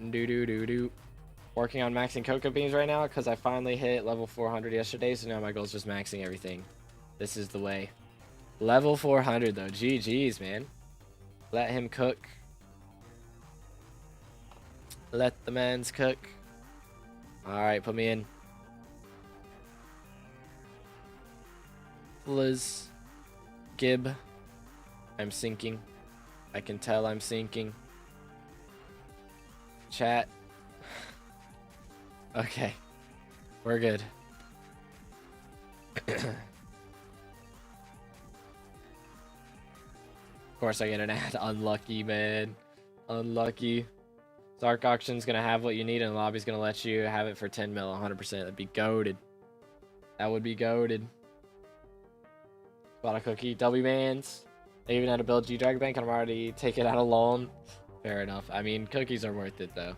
Do. Working on maxing cocoa beans right now because I finally hit level 400 yesterday, so now my goal is just maxing everything. This is the way. Level 400 though. GG's, man. Let him cook. Let the mans cook. Alright, put me in. Liz. Gib. I'm sinking. I can tell I'm sinking. Chat. Okay. We're good. Of course I get an ad. Unlucky, man. Unlucky. Dark Auction's gonna have what you need and the lobby's gonna let you have it for 10 mil, 100%. That'd be goated. That would be goated. Bought a cookie. W bands. They even had to build G-Drag Bank and I'm already taking out a loan. Fair enough. I mean, cookies are worth it though.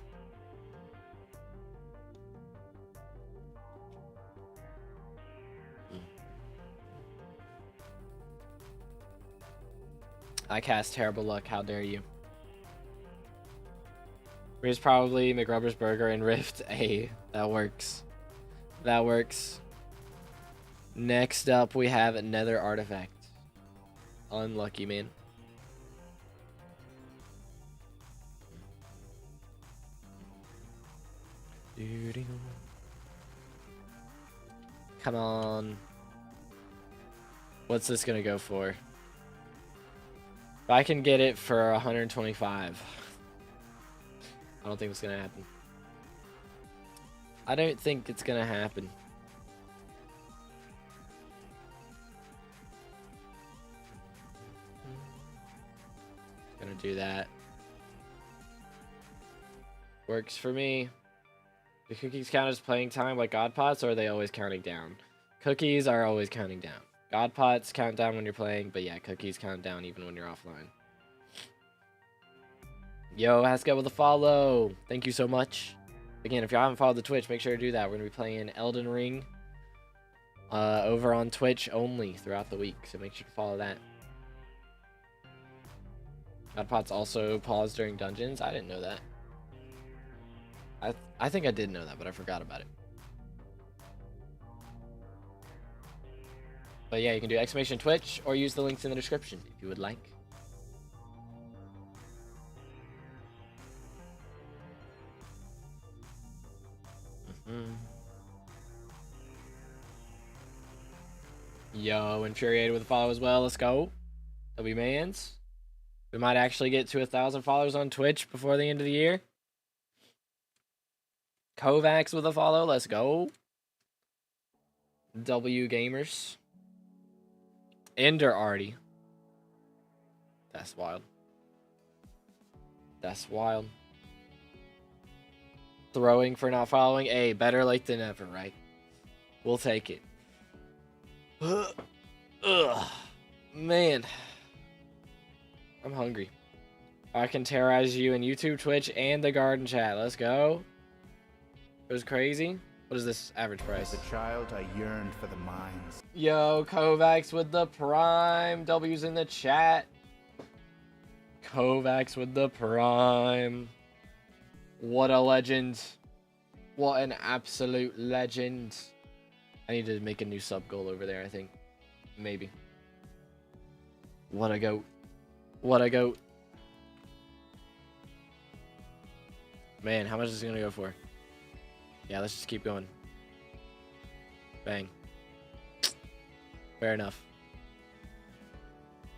I cast terrible luck. How dare you? Here's probably McRubber's Burger and Rift. Hey, that works. That works. Next up, we have another artifact. Unlucky, man. Come on. What's this gonna go for? If I can get it for 125. I don't think it's gonna happen. I don't think it's gonna happen. Gonna do that. Works for me. Do cookies count as playing time like God Pots, or are they always counting down? Cookies are always counting down. God Pots count down when you're playing, but yeah, cookies count down even when you're offline. Yo, Haskell with a follow. Thank you so much. Again, if y'all haven't followed the Twitch, make sure to do that. We're going to be playing Elden Ring over on Twitch only throughout the week, so make sure to follow that. God Pots also pause during dungeons. I didn't know that. I think I did know that, but I forgot about it. But yeah, you can do exclamation Twitch or use the links in the description if you would like. Yo, Infuriated with a follow as well. Let's go. W Mans. We might actually get to 1,000 followers on Twitch before the end of the year. Kovacs with a follow. Let's go. W Gamers. Ender Artie. That's wild. That's wild. Throwing for not following. Hey, better late than never, right? We'll take it. Ugh. Man. I'm hungry. I can terrorize you in YouTube, Twitch, and the garden chat. Let's go. It was crazy. What is this average price?
As a child, I yearned for the mines.
Yo, Kovacs with the prime. W's in the chat. Kovacs with the prime. What a legend. What an absolute legend. I need to make a new sub goal over there, I think. Maybe. What a goat. What a goat. Man, how much is it gonna go for? Yeah, let's just keep going. Bang. Fair enough.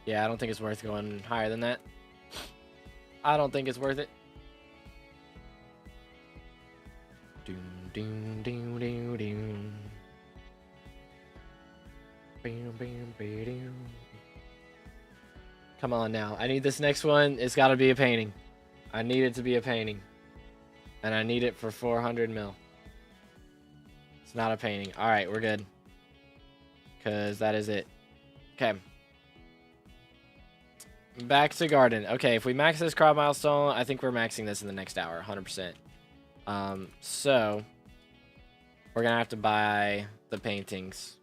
Yeah, I don't think it's worth going higher than that. I don't think it's worth it. Doom, doom, doom, doom, doom. Bam, bam, bam. Come on now. I need this next one. It's got to be a painting. I need it to be a painting. And I need it for 400 mil. It's not a painting. All right, we're good. Because that is it. Okay. Back to garden. Okay, if we max this crop milestone, I think we're maxing this in the next hour, 100%. So we're gonna have to buy the paintings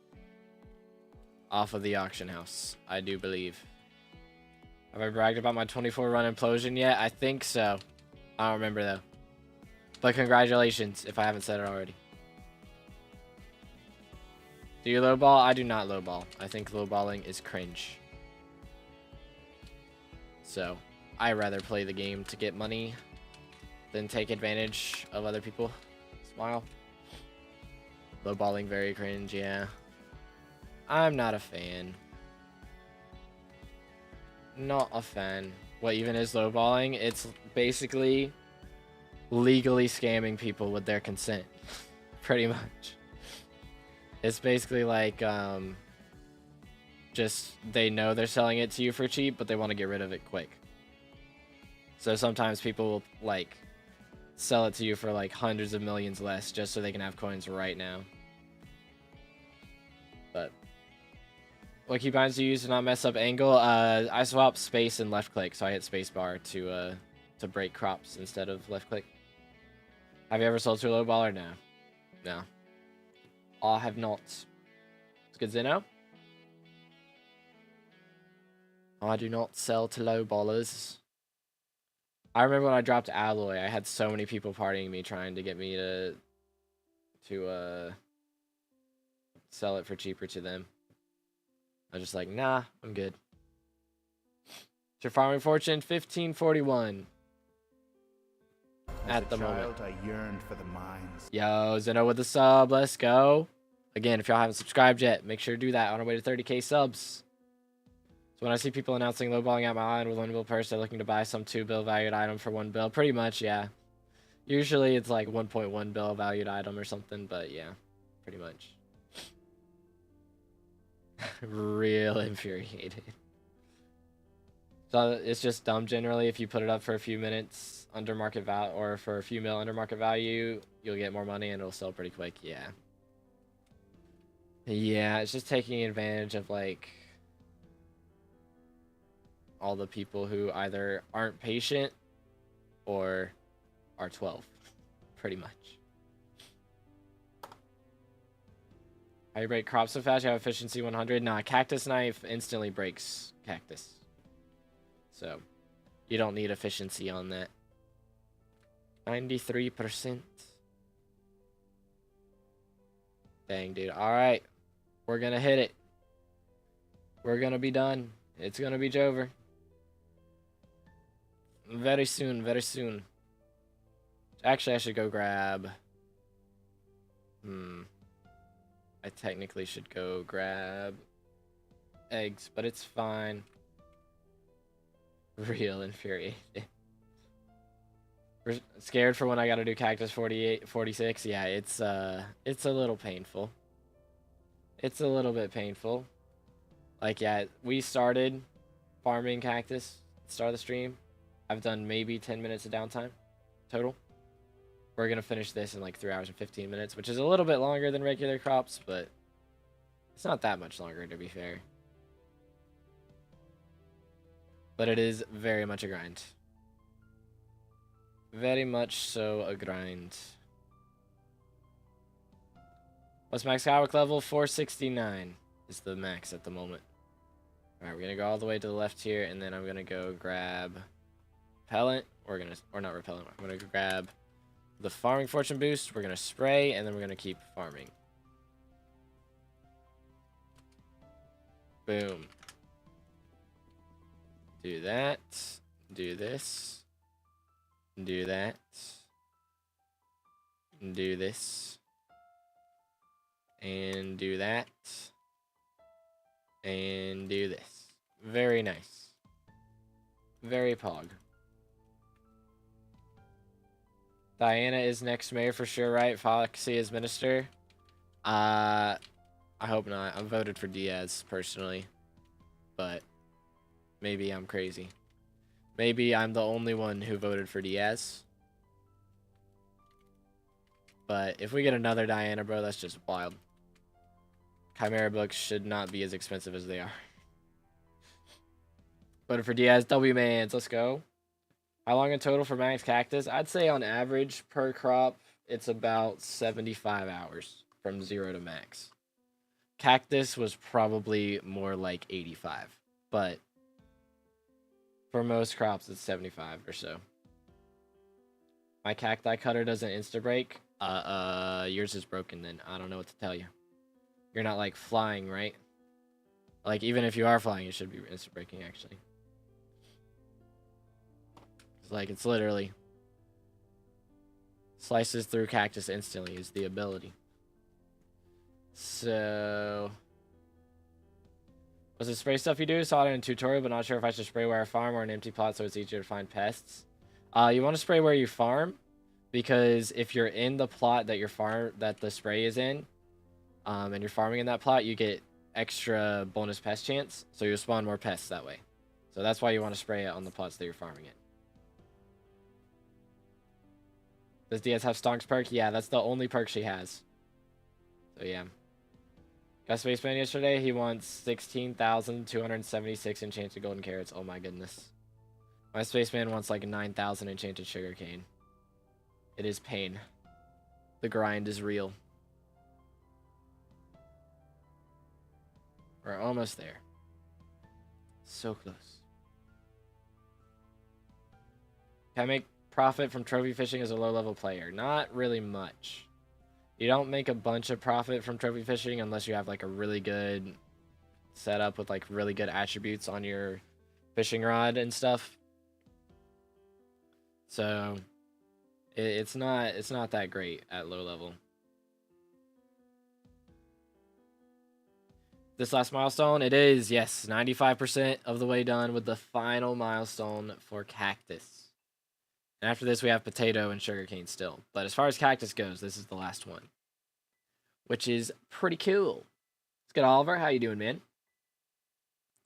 off of the auction house, I do believe. Have I bragged about my 24 run implosion yet? I think so. I don't remember though. But congratulations if I haven't said it already. Do you lowball? I do not lowball. I think lowballing is cringe. So, I rather play the game to get money than take advantage of other people. Smile. Lowballing very cringe, yeah. I'm not a fan. Not a fan. What even is lowballing? It's basically legally scamming people with their consent. Pretty much. It's basically like, just they know they're selling it to you for cheap, but they want to get rid of it quick. So sometimes people will like sell it to you for like hundreds of millions less just so they can have coins right now. But what keybinds do you use to not mess up angle? I swap space and left click, so I hit spacebar to break crops instead of left click. Have you ever sold to a low baller? No. No. I have not. It's good to know. I do not sell to low ballers. I remember when I dropped Alloy, I had so many people partying me trying to get me to sell it for cheaper to them. I was just like, nah, I'm good. It's your farming fortune, 1541. At the moment.
I yearned for the mines.
Yo, Zeno with the sub. Let's go. Again, if y'all haven't subscribed yet, make sure to do that on our way to 30k subs. So when I see people announcing lowballing at my island with 1 bill purse, they're looking to buy some 2 bill valued item for 1 bill. Pretty much, yeah. Usually it's like 1.1 bill valued item or something, but yeah, pretty much. Real infuriated. So it's just dumb generally. If you put it up for a few minutes under market value, or for a few mil under market value, you'll get more money and it'll sell pretty quick. Yeah. Yeah, it's just taking advantage of like all the people who either aren't patient or are 12, pretty much. How you break crops so fast? You have efficiency 100. Nah, cactus knife instantly breaks cactus. So, you don't need efficiency on that. 93%. Dang, dude. Alright. We're gonna hit it. We're gonna be done. It's gonna be over. Very soon, very soon. Actually, I should go grab... I technically should go grab eggs, but it's fine. Real infuriated. We're scared for when I gotta do cactus 48, 46. Yeah, it's a little painful. It's a little bit painful. Like, yeah, we started farming cactus at the start of the stream. I've done maybe 10 minutes of downtime total. We're gonna finish this in like 3 hours and 15 minutes, which is a little bit longer than regular crops, but it's not that much longer to be fair. But it is very much a grind. Very much so a grind. What's max Skywalk level? 469 is the max at the moment. Alright, we're gonna go all the way to the left here, and then I'm gonna go grab repellent. Or not repellent. I'm gonna go grab the farming fortune boost. We're gonna spray, and then we're gonna keep farming. Boom. Do that. Do this. Do that. And do this. And do that. And do this. Very nice. Very pog. Diana is next mayor for sure, right? Foxy is minister. I hope not. I voted for Diaz personally. But maybe I'm crazy. Maybe I'm the only one who voted for Diaz. But if we get another Diana, bro, that's just wild. Chimera books should not be as expensive as they are. Voted for Diaz. W-Mans. Let's go. How long in total for max cactus? I'd say on average per crop, it's about 75 hours from 0 to max. Cactus was probably more like 85, but for most crops, it's 75 or so. My cacti cutter doesn't insta-break. Yours is broken then. I don't know what to tell you. You're not like flying, right? Like even if you are flying, it should be insta-breaking actually. It's like it's literally slices through cactus instantly is the ability. So was it spray stuff you do? Saw it in a tutorial, but not sure if I should spray where I farm or an empty plot so it's easier to find pests. You want to spray where you farm, because if you're in the plot that the spray is in, and you're farming in that plot, you get extra bonus pest chance, so you'll spawn more pests that way. So that's why you want to spray it on the plots that you're farming in. Does Diaz have Stonks perk? Yeah, that's the only perk she has. So yeah. Got Spaceman yesterday. He wants 16,276 enchanted golden carrots. Oh my goodness. My Spaceman wants like 9,000 enchanted sugarcane. It is pain. The grind is real. We're almost there. So close. Can I make profit from trophy fishing as a low-level player? Not really much. You don't make a bunch of profit from trophy fishing unless you have like a really good setup with like really good attributes on your fishing rod and stuff. So it's not that great at low level. This last milestone, it is, yes, 95% of the way done with the final milestone for cactus. And after this, we have potato and sugarcane still. But as far as cactus goes, this is the last one, which is pretty cool. Let's get Oliver. How you doing, man?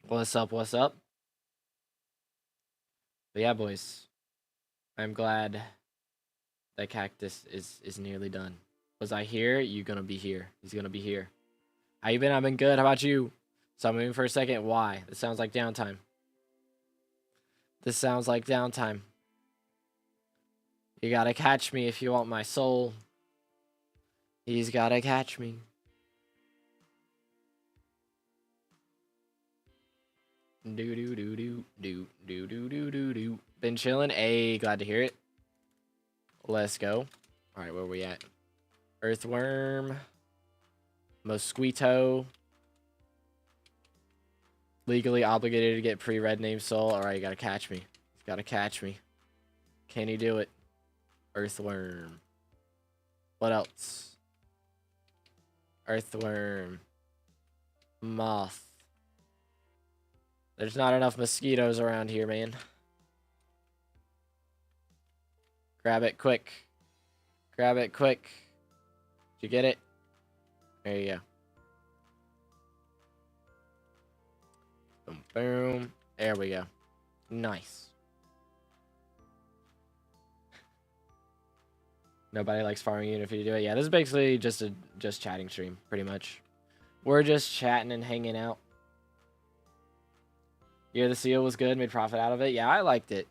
What's up? What's up? But yeah, boys, I'm glad that cactus is nearly done. Was I here? You gonna be here. He's gonna be here. How you been? I've been good. How about you? So I'm moving for a second. Why? This sounds like downtime. This sounds like downtime. You gotta catch me if you want my soul. He's gotta catch me. Do do do do do do do do do do. Been chilling. Hey, glad to hear it. Let's go. All right, where we at? Earthworm. Mosquito. Legally obligated to get pre-red name soul. All right, you gotta catch me. He's gotta catch me. Can he do it? Earthworm. What else? Earthworm. Moth. There's not enough mosquitoes around here, man. Grab it quick. Grab it quick. Did you get it? There you go. Boom, boom. There we go. Nice. Nobody likes farming even if you do it. Yeah, this is basically just a chatting stream, pretty much. We're just chatting and hanging out. Yeah, the seal was good, made profit out of it. Yeah, I liked it.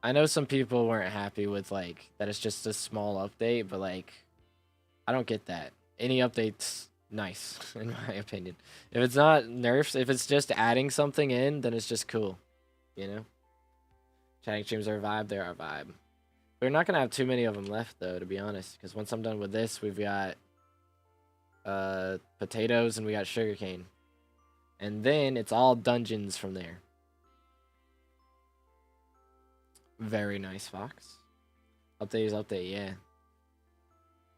I know some people weren't happy with like that it's just a small update, but like I don't get that. Any update's nice, in my opinion. If it's not nerfs, if it's just adding something in, then it's just cool. You know? Chatting streams are a vibe, they're our vibe. We're not gonna have too many of them left though, to be honest, because once I'm done with this, we've got potatoes and we got sugarcane. And then it's all dungeons from there. Very nice, Fox. Update is update, yeah.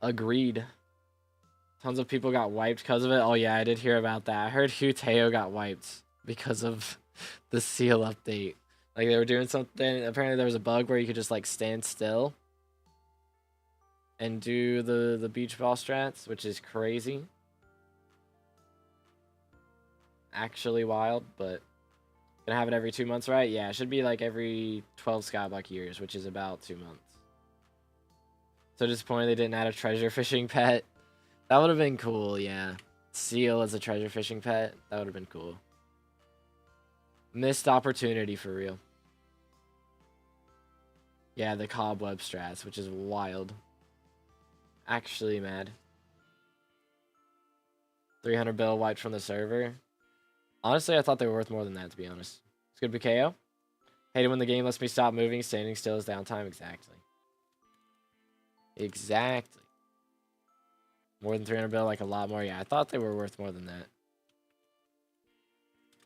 Agreed. Tons of people got wiped because of it. Oh yeah, I did hear about that. I heard Huteo got wiped because of the seal update. Like they were doing something. Apparently there was a bug where you could just like stand still and do the beach ball strats, which is crazy. Actually wild, but gonna have it every 2 months, right? Yeah, it should be like every 12 SkyBlock years, which is about 2 months. So disappointed they didn't add a treasure fishing pet. That would have been cool, yeah. Seal as a treasure fishing pet. That would have been cool. Missed opportunity for real. Yeah, the cobweb strats, which is wild. Actually mad. 300 bill wiped from the server. Honestly, I thought they were worth more than that, to be honest. It's good BKO. Hate it when the game lets me stop moving. Standing still is downtime. Exactly. Exactly. More than 300 bill, like a lot more. Yeah, I thought they were worth more than that.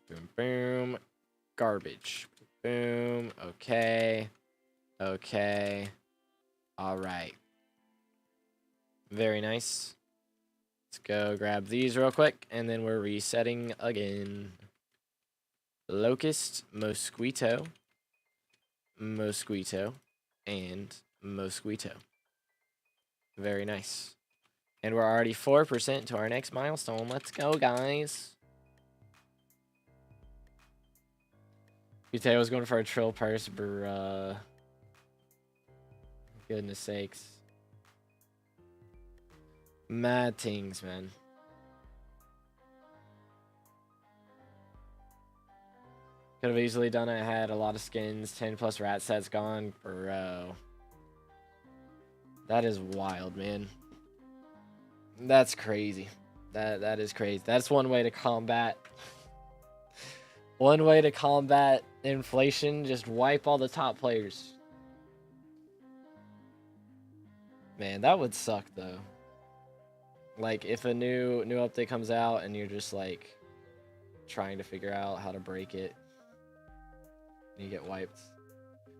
Boom, boom. Garbage. Boom. Okay. Okay. All right. Very nice. Let's go grab these real quick, and then we're resetting again. Locust, Mosquito, Mosquito, and Mosquito. Very nice. And we're already 4% to our next milestone. Let's go, guys. Utah was going for a trill purse, bruh. Goodness sakes. Mad things, man. Could have easily done it. I had a lot of skins. 10 plus rat sets gone. Bro. That is wild, man. That's crazy. That is crazy. That's one way to combat. One way to combat inflation. Just wipe all the top players. Man, that would suck, though. Like, if a new update comes out and you're just, like, trying to figure out how to break it, and you get wiped.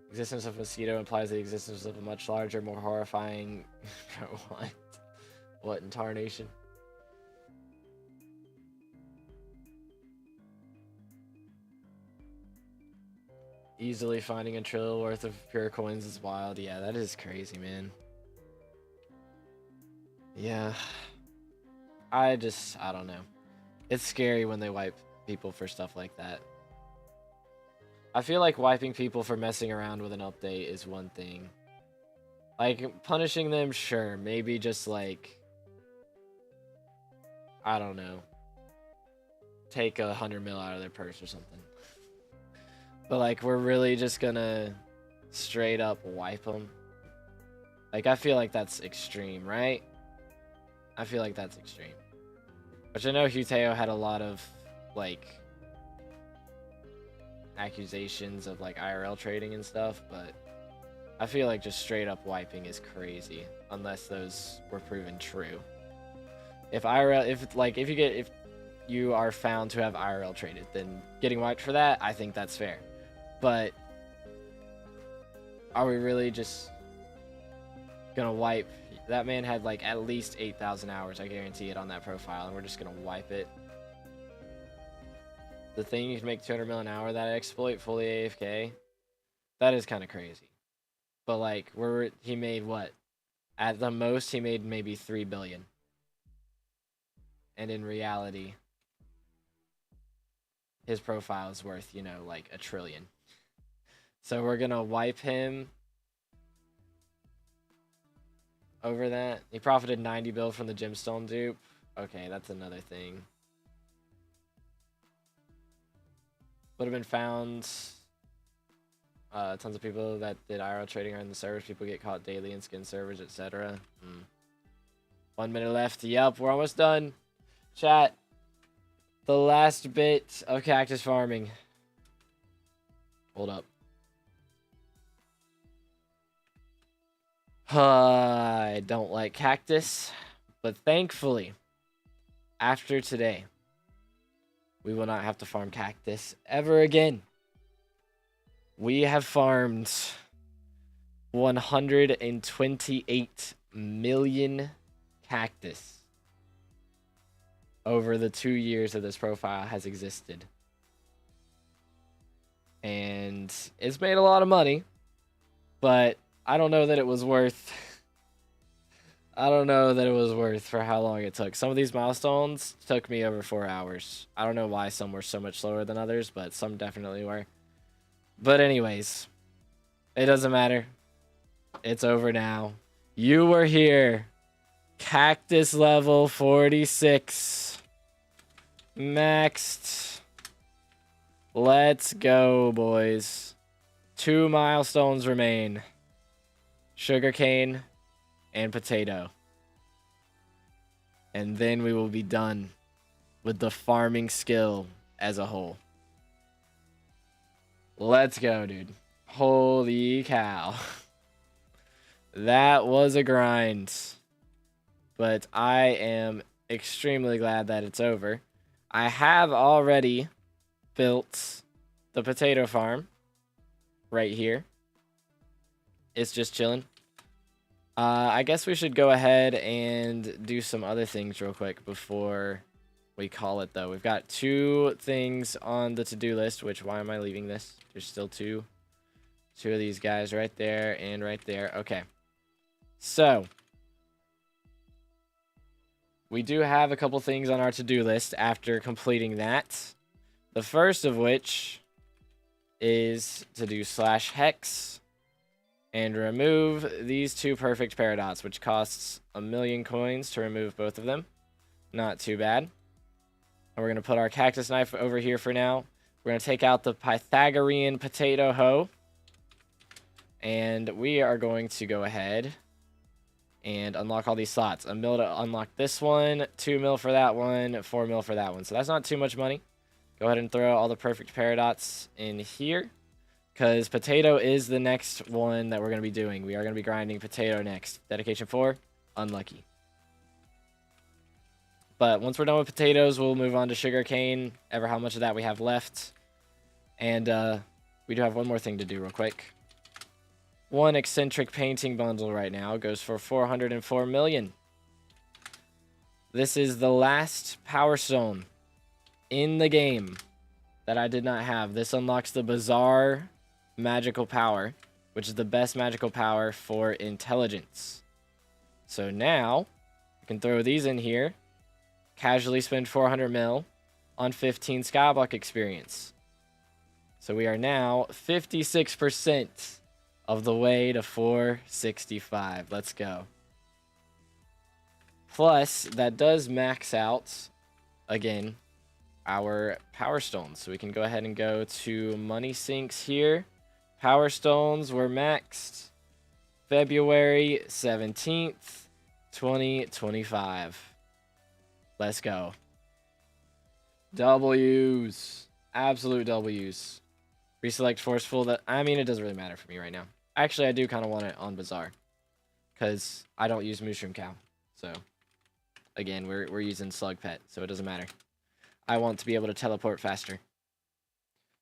Existence of mosquito implies the existence of a much larger, more horrifying... what? What in tarnation? Easily finding a trillion worth of pure coins is wild. Yeah, that is crazy, man. Yeah. I don't know. It's scary when they wipe people for stuff like that. I feel like wiping people for messing around with an update is one thing. Like, punishing them, sure. Maybe just, like... I don't know. Take 100 mil out of their purse or something. But, like, we're really just gonna straight up wipe them. Like, I feel like that's extreme, right? I feel like that's extreme. Which I know Huteo had a lot of, like, accusations of, like, IRL trading and stuff, but I feel like just straight up wiping is crazy, unless those were proven true. If you are found to have IRL traded, then getting wiped for that, I think that's fair. But are we really just gonna wipe? That man had like at least 8,000 hours, I guarantee it, on that profile, and we're just gonna wipe it. The thing you can make 200 mil an hour, that exploit, fully AFK, that is kind of crazy. But like, he made what? At the most, he made maybe 3 billion. And in reality, his profile is worth, you know, like 1 trillion. So we're gonna wipe him over that. He profited 90 bill from the gemstone dupe. Okay, that's another thing. Would have been found. Tons of people that did IRL trading are in the servers. People get caught daily in skin servers, etc. 1 minute left. Yep, we're almost done. Chat. The last bit of cactus farming. Hold up. I don't like cactus, but thankfully, after today, we will not have to farm cactus ever again. We have farmed 128 million cactus over the 2 years that this profile has existed. And it's made a lot of money, but I don't know that it was worth... I don't know that it was worth for how long it took. Some of these milestones took me over 4 hours. I don't know why some were so much slower than others, but some definitely were. But anyways, it doesn't matter. It's over now. You were here. Cactus level 46. Maxed. Let's go, boys. 2 milestones remain. Sugarcane and potato. And then we will be done with the farming skill as a whole. Let's go, dude. Holy cow. That was a grind. But I am extremely glad that it's over. I have already built the potato farm right here. It's just chilling. I guess we should go ahead and do some other things real quick before we call it, though. We've got 2 things on the to-do list, which, why am I leaving this? There's still two of these guys right there and right there. Okay. So, we do have a couple things on our to-do list after completing that. The first of which is to do /hex and remove these 2 perfect paradots, which costs 1,000,000 coins to remove both of them. Not too bad. And we're going to put our cactus knife over here for now. We're going to take out the Pythagorean potato hoe. And we are going to go ahead and unlock all these slots. 1 mil to unlock this one, 2 mil for that one, 4 mil for that one. So that's not too much money. Go ahead and throw all the perfect paradots in here, because potato is the next one that we're going to be doing. We are going to be grinding potato next. Dedication 4, unlucky. But once we're done with potatoes, we'll move on to sugarcane, ever how much of that we have left. And we do have one more thing to do real quick. One eccentric painting bundle right now goes for 404 million. This is the last power stone in the game that I did not have. This unlocks the bizarre magical power, which is the best magical power for intelligence. So now I can throw these in here, casually spend 400 mil on 15 SkyBlock experience. So we are now 56% of the way to 465. Let's go. Plus, that does max out, again, our power stones. So we can go ahead and go to money sinks here. Power stones were maxed February 17th, 2025. Let's go. W's. Absolute W's. Reselect forceful. I mean, it doesn't really matter for me right now. Actually, I do kind of want it on Bazaar, because I don't use Mushroom Cow. So, again, we're using Slug Pet, so it doesn't matter. I want to be able to teleport faster.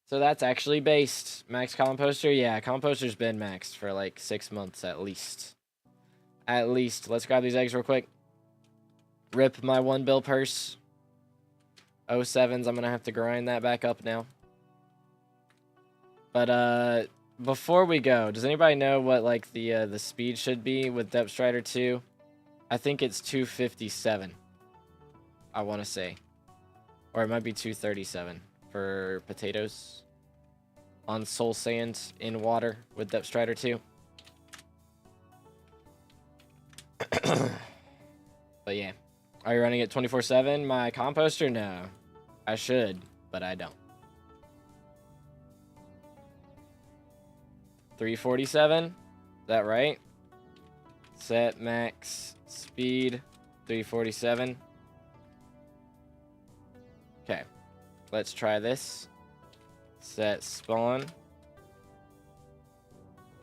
So that's actually based. Max Composter? Yeah, Composter's been maxed for like 6 months at least. At least. Let's grab these eggs real quick. Rip my 1 bill purse. 07s, I'm going to have to grind that back up now. But, before we go, does anybody know what, like, the speed should be with Depth Strider 2? I think it's 257. I want to say. Or it might be 237 for potatoes. On Soul Sand in water with Depth Strider 2. But yeah. Are you running it 24/7? My composter? No. I should, but I don't. 347? Is that right? Set max speed 347. Okay. Let's try this. Set spawn.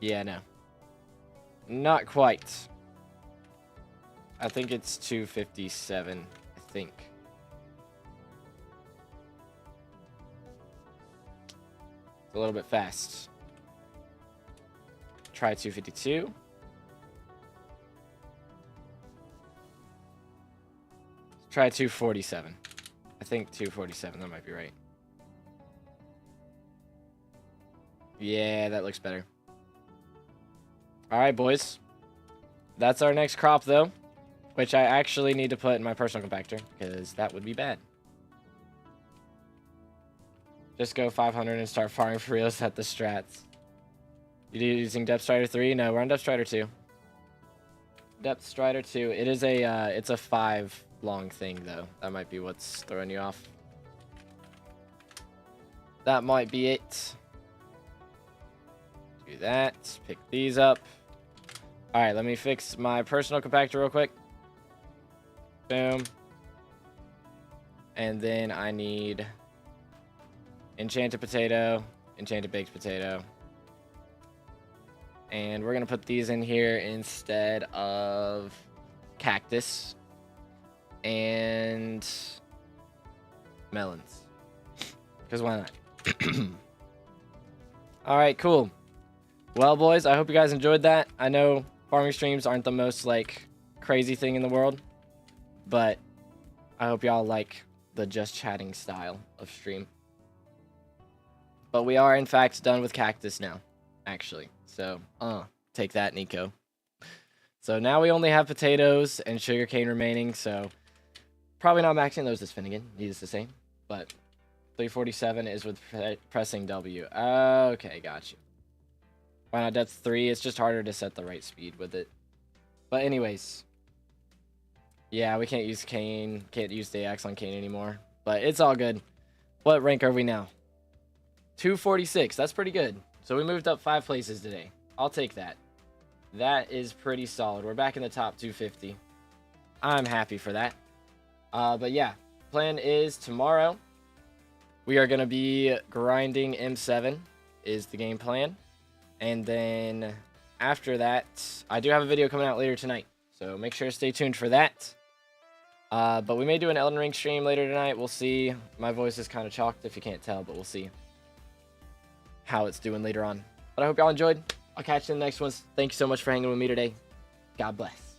Yeah, no. Not quite. I think it's 257, I think. It's a little bit fast. Try 252. Try 247. I think 247. That might be right. Yeah, that looks better. All right, boys. That's our next crop, though, which I actually need to put in my personal compactor because that would be bad. Just go 500 and start farming for reals at the strats. You using Depth Strider 3? No, we're on Depth Strider 2. Depth Strider 2. It is a, it's a 5 long thing, though. That might be what's throwing you off. That might be it. Do that. Pick these up. Alright, let me fix my personal compactor real quick. Boom. And then I need Enchanted Potato, Enchanted Baked Potato. And we're going to put these in here instead of Cactus and melons. Because why not? Alright, cool. Well, boys, I hope you guys enjoyed that. I know farming streams aren't the most, like, crazy thing in the world. But I hope y'all like the just chatting style of stream. But we are, in fact, done with Cactus now, actually. So, take that, Nico. So now we only have potatoes and sugarcane remaining, so probably not maxing those as Finnegan, needless to say. But 347 is with pressing W. Okay, gotcha. Why not depth 3? It's just harder to set the right speed with it. But anyways, yeah, we can't use cane, can't use the axe on cane anymore. But it's all good. What rank are we now? 246. That's pretty good. So we moved up 5 places today. I'll take that. That is pretty solid. We're back in the top 250. I'm happy for that. But yeah, plan is tomorrow we are going to be grinding M7 is the game plan. And then after that, I do have a video coming out later tonight. So make sure to stay tuned for that. But we may do an Elden Ring stream later tonight. We'll see. My voice is kind of chalked if you can't tell, but we'll see how it's doing later on. But I hope y'all enjoyed. I'll catch you in the next ones. Thank you so much for hanging with me today. God bless.